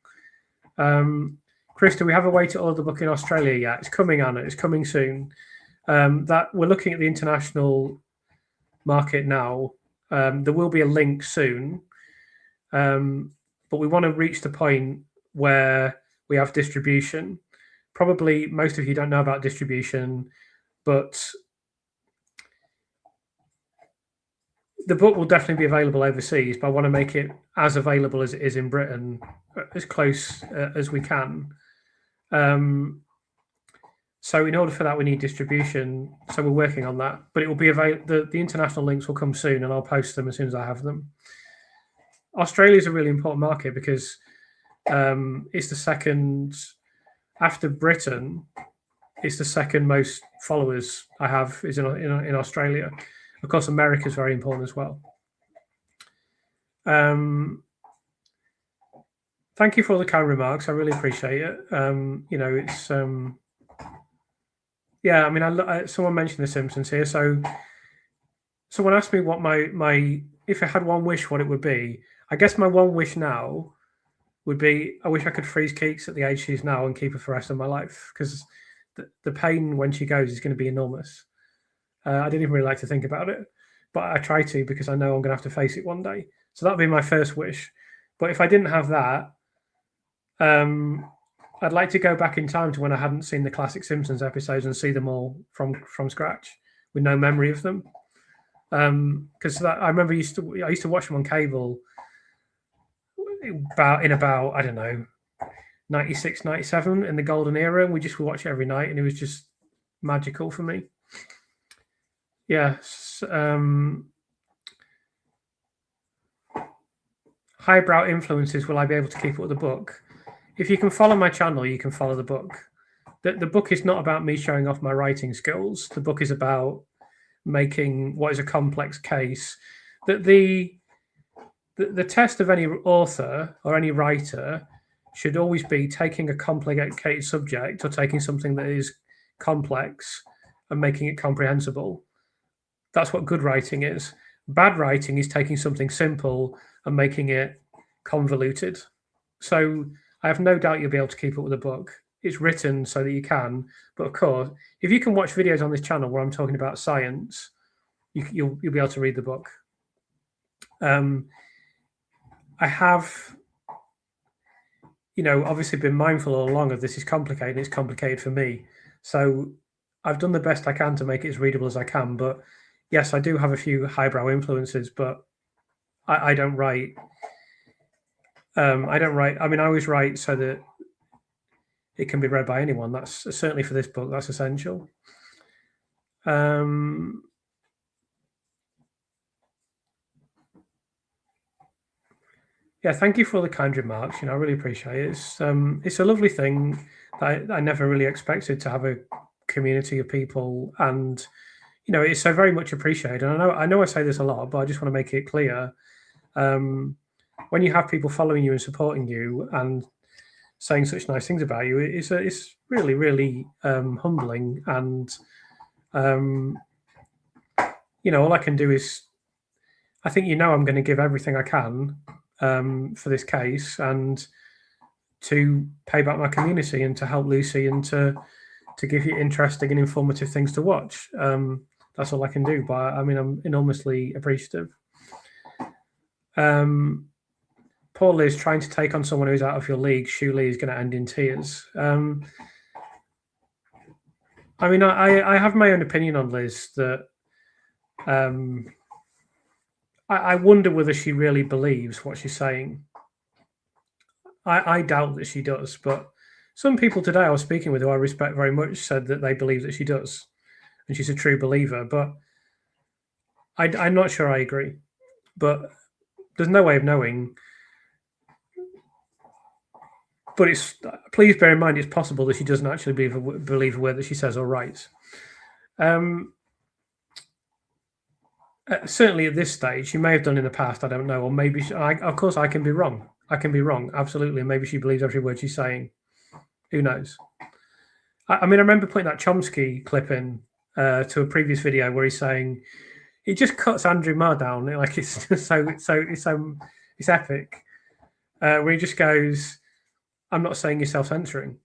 Chris, do we have a way to order the book in Australia yet? It's coming, Anna. It's coming soon. That we're looking at the international market now. There will be a link soon, but we want to reach the point where we have distribution. Probably most of you don't know about distribution, but the book will definitely be available overseas, but I want to make it as available as it is in Britain, as close as we can. So in order for that, we need distribution. So we're working on that, but it will be available. The international links will come soon, and I'll post them as soon as I have them. Australia is a really important market because it's the second after Britain. It's the second most followers I have is in Australia. Of course, America is very important as well. Thank you for all the kind remarks. I really appreciate it. It's yeah. I mean, someone mentioned The Simpsons here, so someone asked me what my if I had one wish, what it would be. I guess my one wish now would be I wish I could freeze Keeks at the age she's now and keep her for the rest of my life because the pain when she goes is going to be enormous. I didn't even really like to think about it, but I try to because I know I'm going to have to face it one day. So that'd be my first wish. But if I didn't have that, I'd like to go back in time to when I hadn't seen the classic Simpsons episodes and see them all from scratch with no memory of them. Because I remember I used to watch them on cable about I don't know 96, 97 in the golden era, and we just would watch it every night, and it was just magical for me. Yes. Highbrow influences. Will I be able to keep up with the book? If you can follow my channel, you can follow the book. The book is not about me showing off my writing skills. The book is about making what is a complex case. The test of any author or any writer should always be taking a complicated subject or taking something that is complex and making it comprehensible. That's what good writing is. Bad writing is taking something simple and making it convoluted. So I have no doubt you'll be able to keep up with the book. It's written so that you can, but of course, if you can watch videos on this channel where I'm talking about science, you'll be able to read the book. I have, obviously been mindful all along of this is complicated. It's complicated for me. So I've done the best I can to make it as readable as I can. But yes, I do have a few highbrow influences, but I don't write. I don't write. I mean, I always write so that it can be read by anyone. That's certainly for this book. That's essential. Yeah, thank you for all the kind remarks. I really appreciate it. It's a lovely thing that I never really expected to have a community of people, and it's so very much appreciated. And I know I say this a lot, but I just want to make it clear. When you have people following you and supporting you and saying such nice things about you, it's really, really humbling. And all I can do is, I think I'm going to give everything I can for this case and to pay back my community and to help Lucy and to give you interesting and informative things to watch. That's all I can do. But I mean, I'm enormously appreciative. Poor Liz, trying to take on someone who's out of your league, surely is going to end in tears. I mean, I have my own opinion on Liz that I wonder whether she really believes what she's saying. I doubt that she does, but some people today I was speaking with who I respect very much said that they believe that she does, and she's a true believer. But I'm not sure I agree. But there's no way of knowing. But please bear in mind it's possible that she doesn't actually believe a word that she says or writes. Certainly at this stage, she may have done in the past. I don't know, or maybe of course I can be wrong. I can be wrong, absolutely. Maybe she believes every word she's saying. Who knows? I mean, I remember putting that Chomsky clip in to a previous video where he's saying he just cuts Andrew Marr down like it's it's epic. Where he just goes, "I'm not saying you're self-censoring.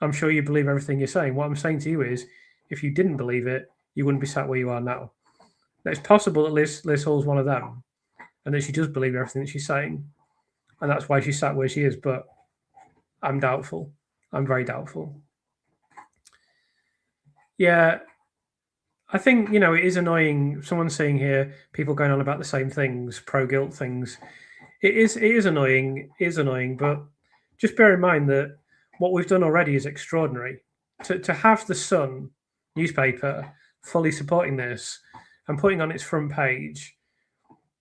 I'm sure you believe everything you're saying. What I'm saying to you is, if you didn't believe it, you wouldn't be sat where you are now." Now, it's possible that Liz Hall's one of them, and that she does believe everything that she's saying, and that's why she's sat where she is. But I'm doubtful. I'm very doubtful. Yeah, I think, it is annoying. Someone's saying here, people going on about the same things, pro-guilt things. It is annoying. It is annoying, but just bear in mind that what we've done already is extraordinary. To have the Sun newspaper fully supporting this and putting on its front page,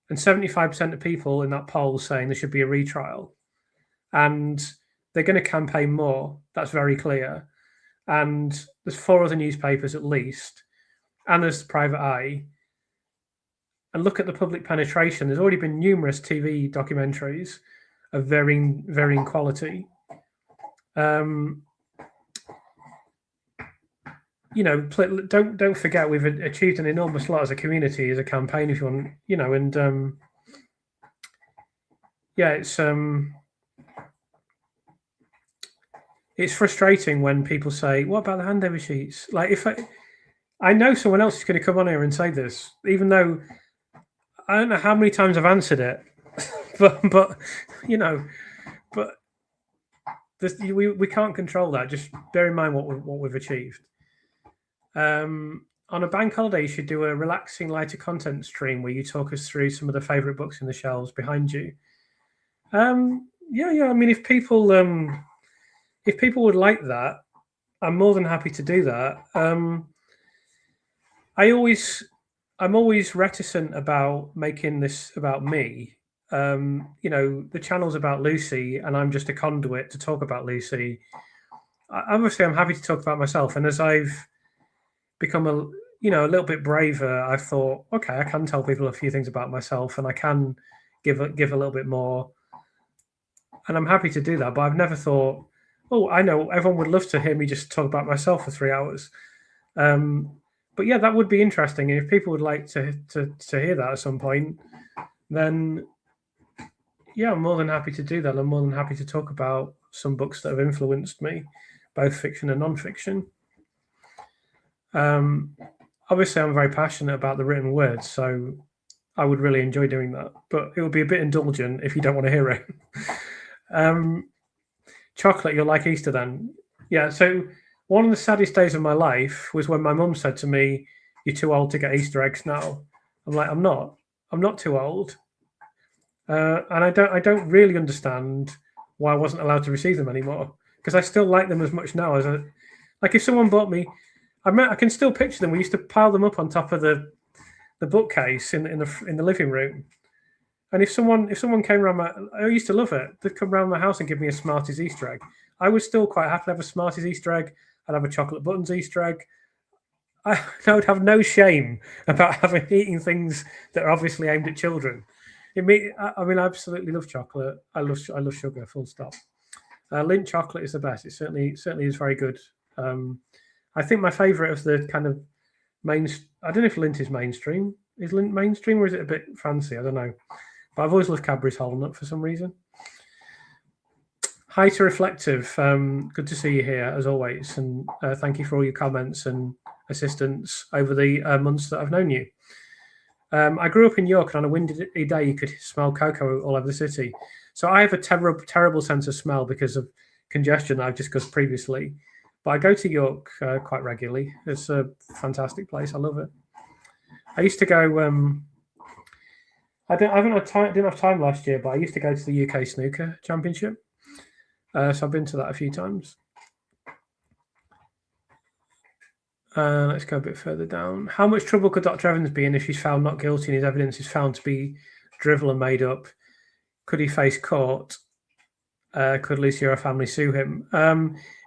and 75% of people in that poll saying there should be a retrial, and they're going to campaign more. That's very clear. And there's 4 other newspapers at least, and there's Private Eye. And look at the public penetration. There's already been numerous TV documentaries of varying quality. Don't forget we've achieved an enormous lot as a community, as a campaign, if you want, and it's frustrating when people say, "What about the handover sheets?" Like, if I know someone else is going to come on here and say this, even though I don't know how many times I've answered it, but we can't control that. Just bear in mind what we've achieved. On a bank holiday, you should do a relaxing, lighter content stream where you talk us through some of the favorite books in the shelves behind you. I mean, if people would like that, I'm more than happy to do that. I'm always reticent about making this about me. The channel's about Lucy, and I'm just a conduit to talk about Lucy. Obviously, I'm happy to talk about myself, and as I've become a little bit braver, I've thought, okay, I can tell people a few things about myself, and I can give a little bit more, and I'm happy to do that. But I've never thought, oh, I know everyone would love to hear me just talk about myself for 3 hours. But yeah, that would be interesting. And if people would like to hear that at some point, then yeah, I'm more than happy to do that. I'm more than happy to talk about some books that have influenced me, both fiction and non-fiction. Obviously, I'm very passionate about the written word, so I would really enjoy doing that. But it would be a bit indulgent if you don't want to hear it. Chocolate, you'll like Easter then? Yeah, so one of the saddest days of my life was when my mum said to me, "You're too old to get Easter eggs now." I'm like, I'm not too old. And I don't really understand why I wasn't allowed to receive them anymore, because I still like them as much now as if someone bought me. I can still picture them. We used to pile them up on top of the bookcase in the living room. And if someone came around I used to love it. They'd come around my house and give me a Smarties Easter egg. I was still quite happy to have a Smarties Easter egg. I'd have a Chocolate Buttons Easter egg. I would have no shame about eating things that are obviously aimed at children. I absolutely love chocolate. I love sugar. Full stop. Lindt chocolate is the best. It certainly is very good. I think my favourite of the kind of I don't know if Lindt is mainstream. Is Lindt mainstream, or is it a bit fancy? I don't know. But I've always loved Cadbury's Hazelnut for some reason. Hi to Reflective. Good to see you here as always, and thank you for all your comments and assistance over the months that I've known you. I grew up in York, and on a windy day, you could smell cocoa all over the city. So I have a terrible sense of smell because of congestion that I've discussed previously. But I go to York quite regularly. It's a fantastic place. I love it. I used to go. I didn't have time last year, but I used to go to the UK Snooker Championship. So I've been to that a few times. Let's go a bit further down. How much trouble could Dr. Evans be in if he's found not guilty and his evidence is found to be drivel and made up? Could he face court? Could Lucy or her family sue him?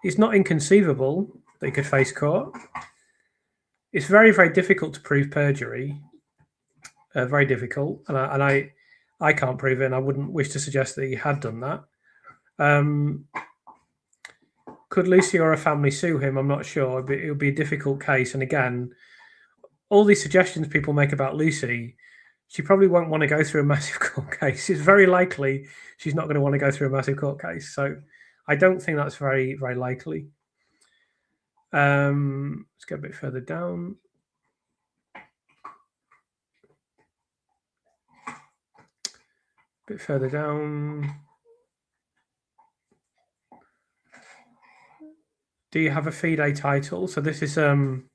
It's not inconceivable that he could face court. It's very, very difficult to prove perjury. Very difficult, and I can't prove it, and I wouldn't wish to suggest that he had done that. Could Lucy or her family sue him? I'm not sure. It would be a difficult case. And again, all these suggestions people make about Lucy, she probably won't want to go through a massive court case. It's very likely she's not going to want to go through a massive court case. So I don't think that's very, very likely. Let's go a bit further down. A bit further down. Do you have a FIDE title? So this is something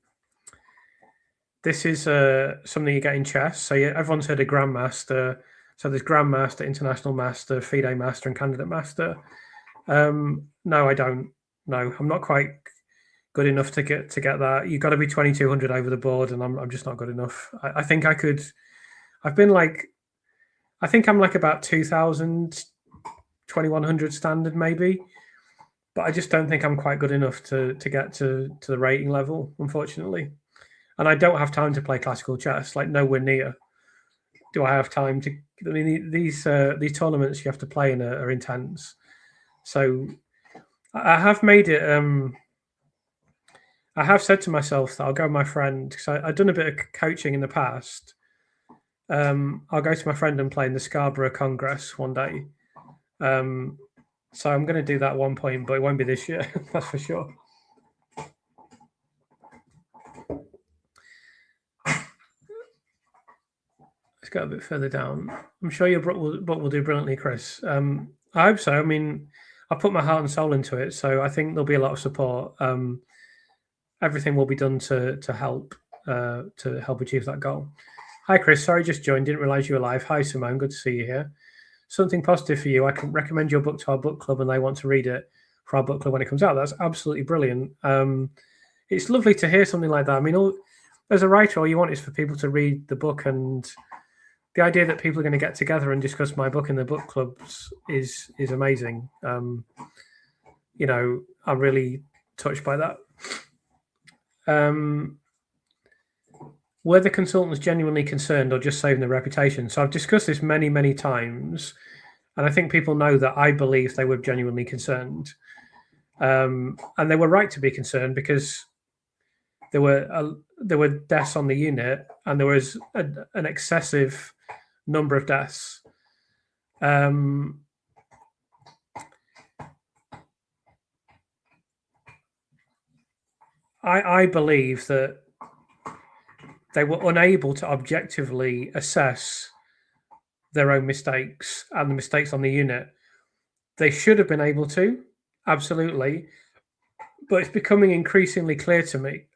you get in chess. So everyone's heard of Grandmaster. So there's Grandmaster, International Master, FIDE Master, and Candidate Master. No, I don't. No, I'm not quite good enough to get that. You've got to be 2200 over the board, and I'm just not good enough. I think I could. I think I'm like about 2000, 2100 standard maybe. But I just don't think I'm quite good enough to get to the rating level, unfortunately. And I don't have time to play classical chess, like nowhere near. Do I have time to? I mean, these tournaments you have to play in are intense. So I have made it. I have said to myself that I'll go with my friend because I've done a bit of coaching in the past. I'll go to my friend and play in the Scarborough Congress one day. So I'm going to do that at one point, but it won't be this year. That's for sure. Let's go a bit further down. I'm sure your book will do brilliantly, Chris. I hope so. I mean, I've put my heart and soul into it, so I think there'll be a lot of support. Everything will be done to help achieve that goal. Hi, Chris. Sorry, just joined. Didn't realize you were live. Hi, Simone. Good to see you here. Something positive for you. I can recommend your book to our book club and they want to read it for our book club when it comes out. That's absolutely brilliant. It's lovely to hear something like that. I mean, as a writer, all you want is for people to read the book, and the idea that people are going to get together and discuss my book in the book clubs is amazing. I'm really touched by that. Were the consultants genuinely concerned or just saving their reputation? So I've discussed this many, many times, and I think people know that I believe they were genuinely concerned. And they were right to be concerned because there were deaths on the unit, and there was an excessive number of deaths. I believe that they were unable to objectively assess their own mistakes and the mistakes on the unit. They should have been able to, absolutely. But it's becoming increasingly clear to me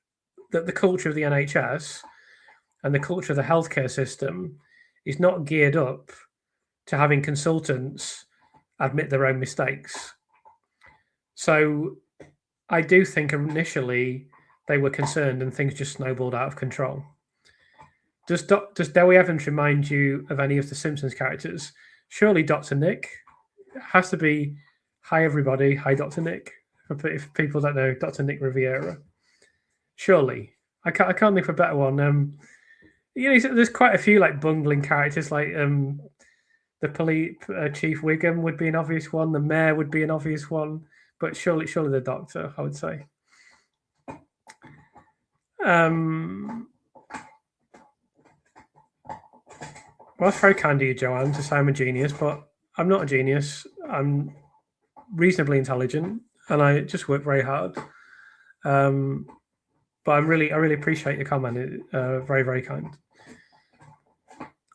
that the culture of the NHS and the culture of the healthcare system is not geared up to having consultants admit their own mistakes. So I do think initially they were concerned and things just snowballed out of control. Does Dewi Evans remind you of any of the Simpsons characters? Surely Dr. Nick. It has to be, hi everybody, hi Dr. Nick. If people don't know, Dr. Nick Riviera. Surely. I can't think of a better one. There's quite a few like bungling characters, like the police Chief Wiggum would be an obvious one. The mayor would be an obvious one, but surely the doctor, I would say. Well, that's very kind of you, Joanne, to say I'm a genius, but I'm not a genius. I'm reasonably intelligent, and I just work very hard. But I really appreciate your comment. Very, very kind.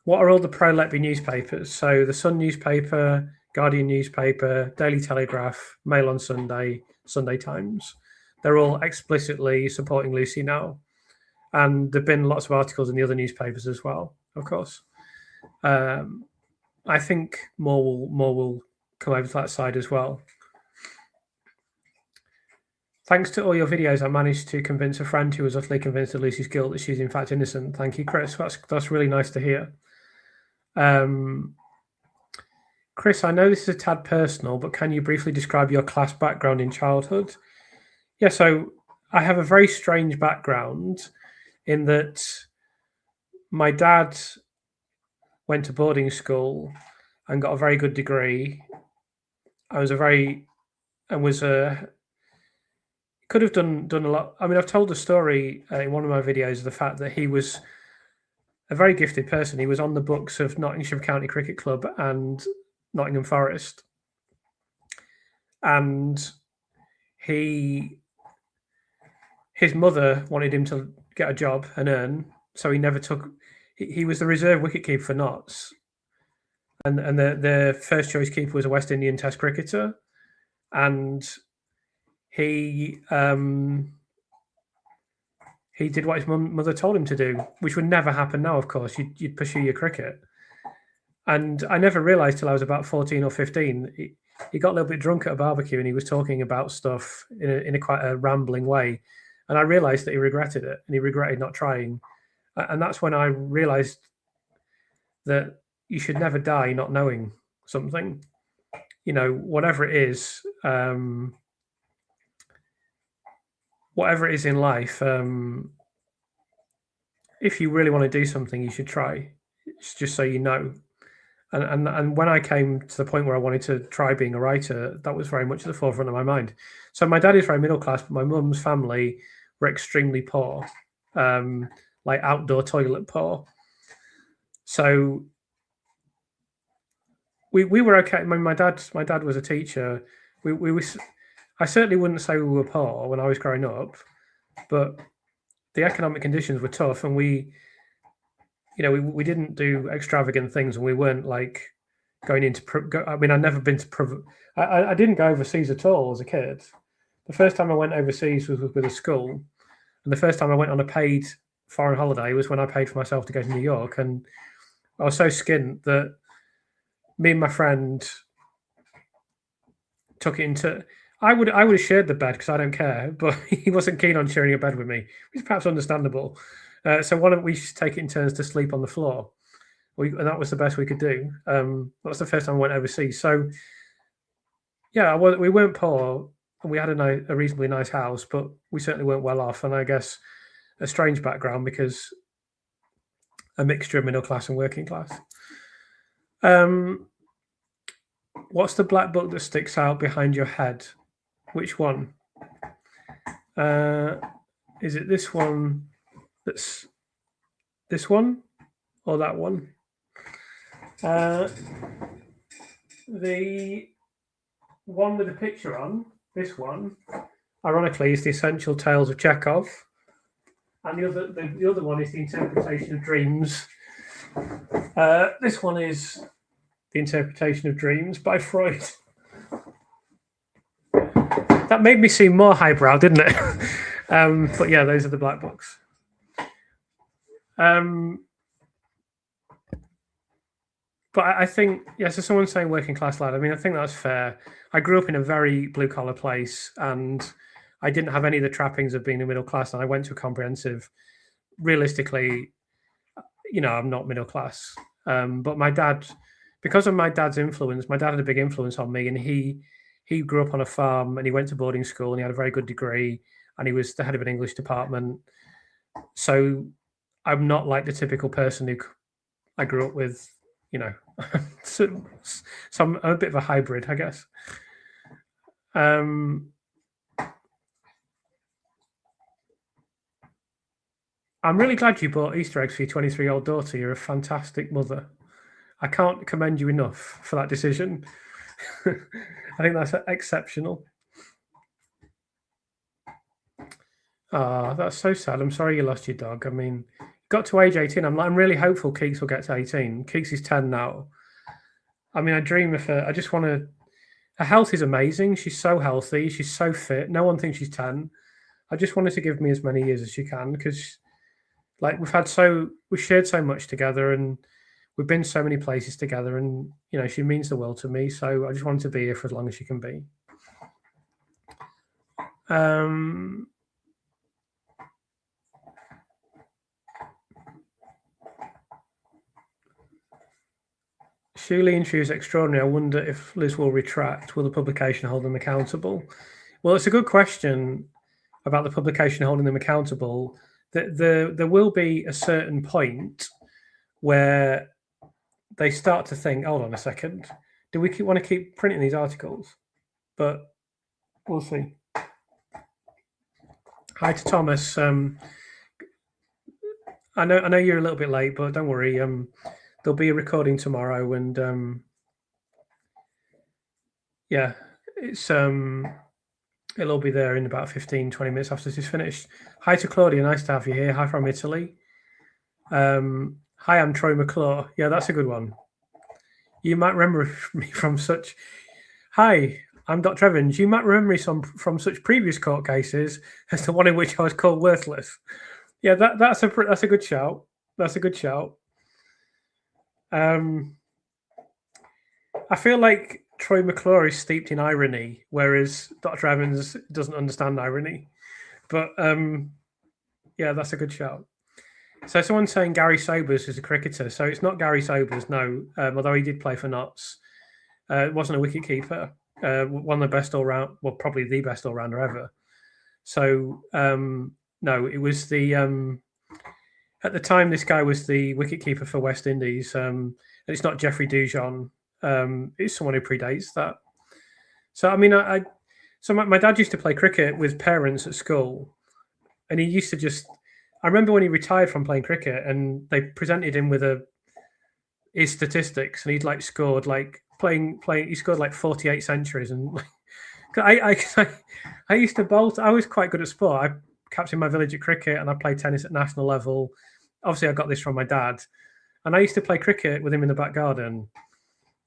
What are all the pro Letby newspapers? So the Sun newspaper, Guardian newspaper, Daily Telegraph, Mail on Sunday, Sunday Times. They're all explicitly supporting Lucy now. And there've been lots of articles in the other newspapers as well, of course. I think more will come over to that side as well. Thanks to all your videos, I managed to convince a friend who was utterly convinced of Lucy's guilt that she's in fact innocent. Thank you, Chris. That's really nice to hear. Chris, I know this is a tad personal, but can you briefly describe your class background in childhood? Yeah, so I have a very strange background in that my dad went to boarding school and got a very good degree. Could have done a lot. I mean, I've told the story in one of my videos of the fact that he was a very gifted person. He was on the books of Nottinghamshire County Cricket Club and Nottingham Forest, and his mother wanted him to get a job and earn, so he never took. He was the reserve wicketkeeper for Notts, and the first choice keeper was a West Indian Test cricketer, and he did what his mother told him to do, which would never happen now. Of course, you'd pursue your cricket. And I never realised till I was about 14 or 15. He got a little bit drunk at a barbecue and he was talking about stuff in a quite a rambling way. And I realised that he regretted it and he regretted not trying. And that's when I realised that you should never die not knowing something. You know, whatever it is in life, if you really want to do something, you should try. It's just so you know. And when I came to the point where I wanted to try being a writer, that was very much at the forefront of my mind. So my dad is very middle class, but my mum's family were extremely poor, like outdoor toilet poor. So we were okay. I mean, my dad was a teacher. I certainly wouldn't say we were poor when I was growing up, but the economic conditions were tough, and we didn't do extravagant things, and we weren't like going into. I mean, I'd never been to. I didn't go overseas at all as a kid. The first time I went overseas was with a school, and the first time I went on a paid foreign holiday was when I paid for myself to go to New York, and I was so skint that me and my friend took it into. I would have shared the bed because I don't care, but he wasn't keen on sharing a bed with me, which is perhaps understandable. So why don't we just take it in turns to sleep on the floor? And that was the best we could do. That was the first time I went overseas. So yeah, we weren't poor, and we had a reasonably nice house, but we certainly weren't well off. And I guess a strange background because a mixture of middle class and working class. What's the black book that sticks out behind your head? Which one? Is it this one? That's this one or that one? The one with the picture on, this one, ironically, is The Essential Tales of Chekhov, and the other one is The Interpretation of Dreams. This one is The Interpretation of Dreams by Freud. That made me seem more highbrow, didn't it? But yeah, those are the black books. But I think, yeah, so someone's saying working class lad. I mean, I think that's fair. I grew up in a very blue collar place and I didn't have any of the trappings of being a middle class. And I went to a comprehensive. Realistically, I'm not middle class. But my dad, because of my dad's influence, my dad had a big influence on me, and he grew up on a farm and he went to boarding school and he had a very good degree and he was the head of an English department. So I'm not like the typical person who I grew up with, so I'm a bit of a hybrid, I guess. I'm really glad you bought Easter eggs for your 23-year-old daughter. You're a fantastic mother. I can't commend you enough for that decision. I think that's exceptional. Ah, that's so sad. I'm sorry you lost your dog. I mean, got to age 18. I'm really hopeful Keeks will get to 18. Keeks is 10 now. I mean, I dream of her. I just want to. Her health is amazing. She's so healthy. She's so fit. No one thinks she's 10. I just want her to give me as many years as she can because, like, we've shared so much together and we've been so many places together, and she means the world to me. So I just want her to be here for as long as she can be. Shuley and she was extraordinary. I wonder if Liz will retract. Will the publication hold them accountable? Well, it's a good question about the publication holding them accountable. There will be a certain point where they start to think, hold on a second, do we want to keep printing these articles? But we'll see. Hi to Thomas. I know you're a little bit late, but don't worry. There'll be a recording tomorrow, and yeah, it's it'll all be there in about 15, 20 minutes after this is finished. Hi to Claudia, nice to have you here. Hi from Italy. Hi, I'm Troy McClure. Yeah, that's a good one. You might remember me from such. Hi, I'm Dr. Evans. You might remember me from such previous court cases as the one in which I was called worthless. Yeah, that's a good shout. That's a good shout. I feel like Troy McClure is steeped in irony, whereas Dr. Evans doesn't understand irony. But yeah, that's a good shout. So someone's saying Gary Sobers is a cricketer. So it's not Gary Sobers, no, although he did play for Notts. It wasn't a wicketkeeper. One of the best all-round, well, probably the best all-rounder ever. So no, it was the at the time this guy was the wicketkeeper for West Indies. And it's not Jeffrey Dujon. It's someone who predates that. So I mean, so my dad used to play cricket with parents at school, and he used to just. I remember when he retired from playing cricket, and they presented him with his statistics, and he'd like scored like playing. He scored like 48 centuries, and I used to bowl. I was quite good at sport. I captained my village at cricket, and I played tennis at national level. Obviously, I got this from my dad, and I used to play cricket with him in the back garden.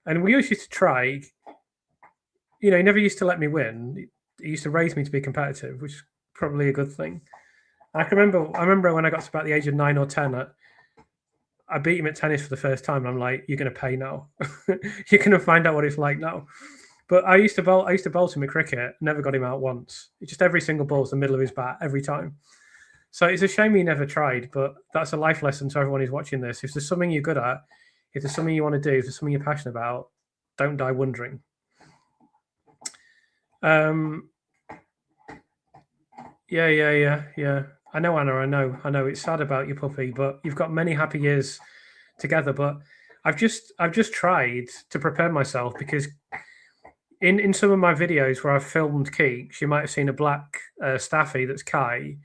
And we always used to try. He never used to let me win. He used to raise me to be competitive, which is probably a good thing. I remember when I got to about the age of 9 or 10, I beat him at tennis for the first time. And I'm like, you're going to pay now. You're going to find out what it's like now. But I used to bowl him at cricket. Never got him out once. It's just every single ball was the middle of his bat every time. So it's a shame he never tried. But that's a life lesson to everyone who's watching this. If there's something you're good at, if there's something you want to do, if there's something you're passionate about, don't die wondering. Yeah. I know, Anna. I know. It's sad about your puppy, but you've got many happy years together. But I've just tried to prepare myself because in some of my videos where I've filmed Keeks, you might have seen a black staffy that's Kai.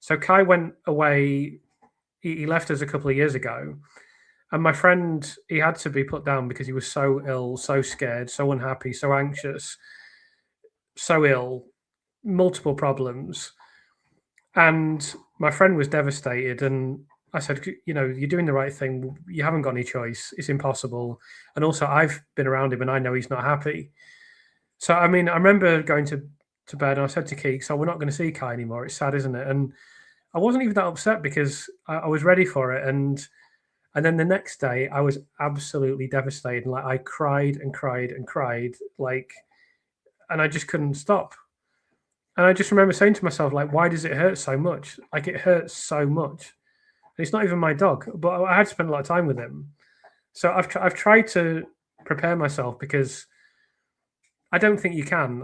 So Kai went away. He left us a couple of years ago, and my friend, he had to be put down because he was so ill, so scared, so unhappy, so anxious, so ill, multiple problems. And my friend was devastated, and I said, you're doing the right thing. You haven't got any choice. It's impossible. And also, I've been around him, and I know he's not happy. So, I mean, I remember going to bed, and I said to Keeks, we're not going to see Kai anymore. It's sad, isn't it? And I wasn't even that upset because I was ready for it. And then the next day, I was absolutely devastated. Like, I cried and cried and cried, and I just couldn't stop. And I just remember saying to myself, like, why does it hurt so much? Like, it hurts so much. And it's not even my dog, but I had to spend a lot of time with him. So I've tried to prepare myself because I don't think you can.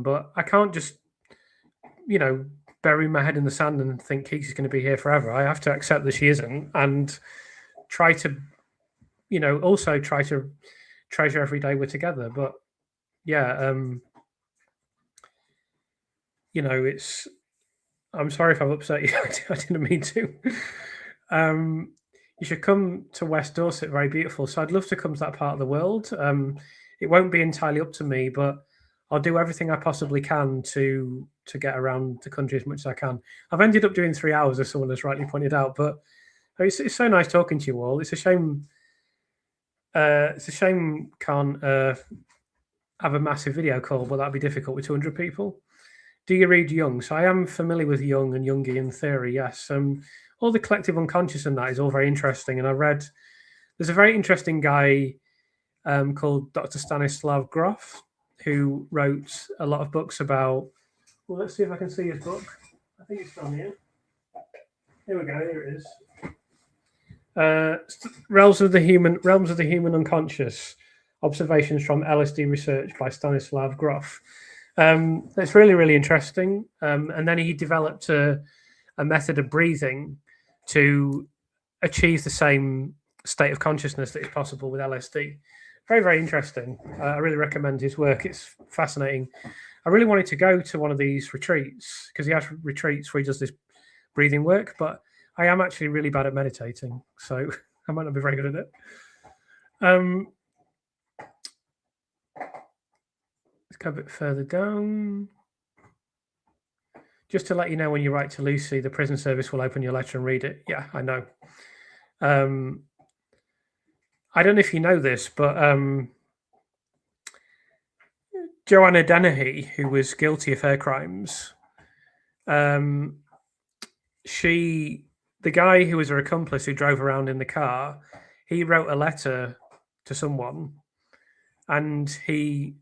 But I can't just, bury my head in the sand and think Keeks is going to be here forever. I have to accept that she isn't and try to, also try to treasure every day we're together. But yeah, I'm sorry if I've upset you. I didn't mean to. you should come to West Dorset. Very beautiful. So I'd love to come to that part of the world. It won't be entirely up to me, but I'll do everything I possibly can to get around the country as much as I can. I've ended up doing 3 hours, as someone has rightly pointed out, but it's so nice talking to you all. It's a shame. Can't have a massive video call, but that'd be difficult with 200 people. Do you read Jung? So I am familiar with Jung and Jungian theory, yes. All the collective unconscious and that is all very interesting. And I read, there's a very interesting guy called Dr. Stanislav Grof, who wrote a lot of books about, well, let's see if I can see his book. I think it's down here. Here we go, here it is. Realms of the Human Unconscious, Observations from LSD Research by Stanislav Grof. It's really, really interesting. And then he developed a method of breathing to achieve the same state of consciousness that is possible with LSD. Very, very interesting. I really recommend his work. It's fascinating. I really wanted to go to one of these retreats because he has retreats where he does this breathing work, but I am actually really bad at meditating, so I might not be very good at it. Let's go a bit further down. Just to let you know, when you write to Lucy, the prison service will open your letter and read it. Yeah, I know. I don't know if you know this, but Joanna Dennehy, who was guilty of her crimes, the guy who was her accomplice who drove around in the car, he wrote a letter to someone, and he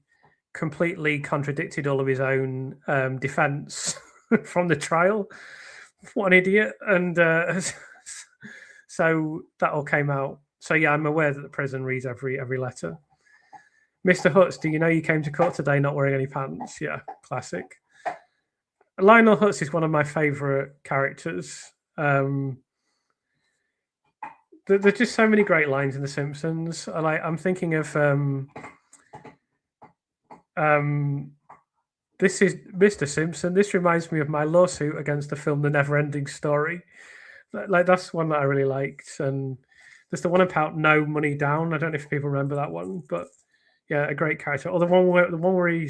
completely contradicted all of his own defense from the trial. What an idiot. And so that all came out. So yeah, I'm aware that the prison reads every letter. Mr. Hutz, do you know you came to court today not wearing any pants? Yeah, classic. Lionel Hutz is one of my favourite characters. There's just so many great lines in The Simpsons. I'm thinking of this is Mr. Simpson. This reminds me of my lawsuit against the film The Never-Ending Story. That's one that I really liked. And there's the one about No Money Down. I don't know if people remember that one, but yeah, a great character. Or the one where he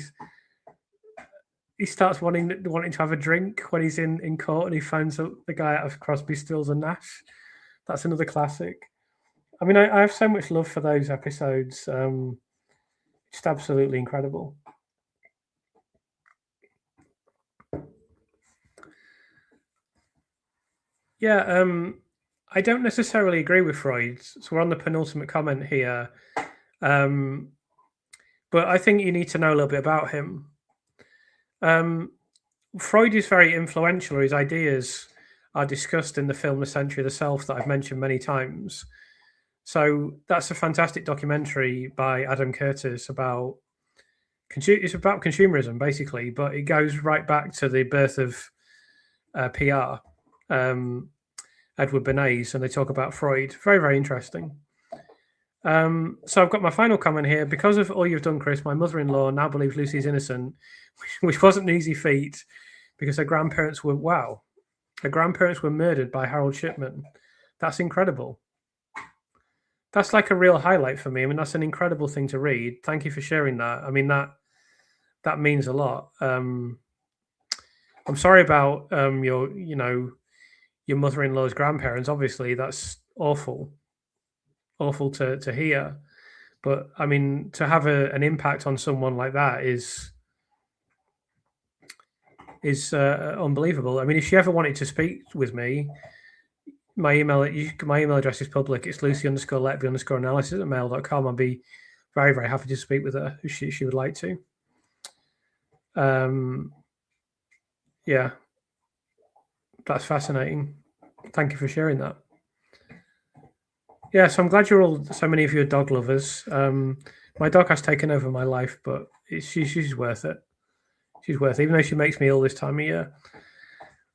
starts wanting to have a drink when he's in court, and he finds the guy out of Crosby, Stills and Nash. That's another classic. I mean, I have so much love for those episodes. Just absolutely incredible. Yeah, I don't necessarily agree with Freud. So we're on the penultimate comment here. But I think you need to know a little bit about him. Freud is very influential. His ideas are discussed in the film The Century of the Self that I've mentioned many times. So that's a fantastic documentary by Adam Curtis about it's about consumerism, basically, but it goes right back to the birth of PR, Edward Bernays, and they talk about Freud. Very, very interesting. So I've got my final comment here. Because of all you've done, Chris, my mother-in-law now believes Lucy's innocent, which wasn't an easy feat because her grandparents were murdered by Harold Shipman. That's incredible. That's like a real highlight for me. I mean, that's an incredible thing to read. Thank you for sharing that. I mean, that means a lot. I'm sorry about your mother-in-law's grandparents. Obviously, that's awful to hear. But I mean, to have an impact on someone like that is unbelievable. I mean, if she ever wanted to speak with me, my email address is public. It's lucy_letby_analysis@mail.com. I'd be very, very happy to speak with her if she would like to. Yeah, that's fascinating. Thank you for sharing that. Yeah, so I'm glad so many of you are dog lovers. My dog has taken over my life, but she's worth it. She's worth it, even though she makes me ill this time of year.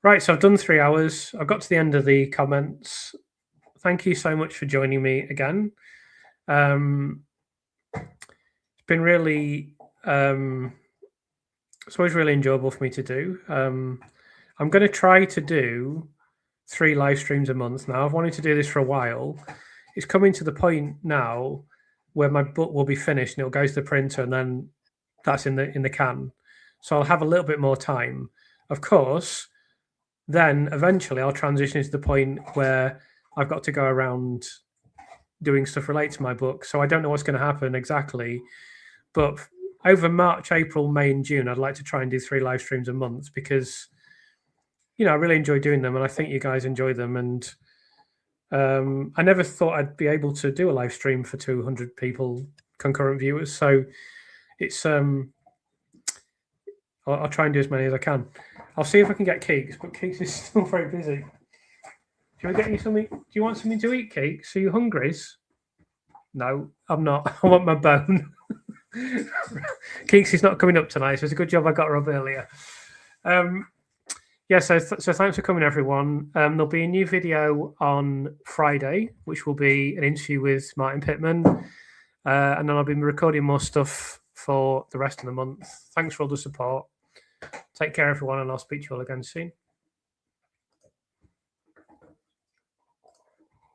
Right, so I've done 3 hours. I've got to the end of the comments. Thank you so much for joining me again. It's been really, it's always really enjoyable for me to do. I'm going to try to do 3 live streams a month now. I've wanted to do this for a while. It's coming to the point now where my book will be finished and it'll go to the printer, and then that's in the can. So I'll have a little bit more time. Of course, then eventually I'll transition to the point where I've got to go around doing stuff related to my book. So I don't know what's going to happen exactly, but over March, April, May, and June, I'd like to try and do 3 live streams a month because, I really enjoy doing them, and I think you guys enjoy them. And I never thought I'd be able to do a live stream for 200 people, concurrent viewers. So it's I'll try and do as many as I can. I'll see if I can get Keeks, but Keeks is still very busy. Do you want to get you something? Do you want something to eat, Keeks? Are you hungry? No, I'm not. I want my bone. Keeks is not coming up tonight, so it's a good job I got her up earlier. So thanks for coming, everyone. There'll be a new video on Friday, which will be an interview with Martin Pittman, and then I'll be recording more stuff for the rest of the month. Thanks for all the support. Take care, everyone, and I'll speak to you all again soon.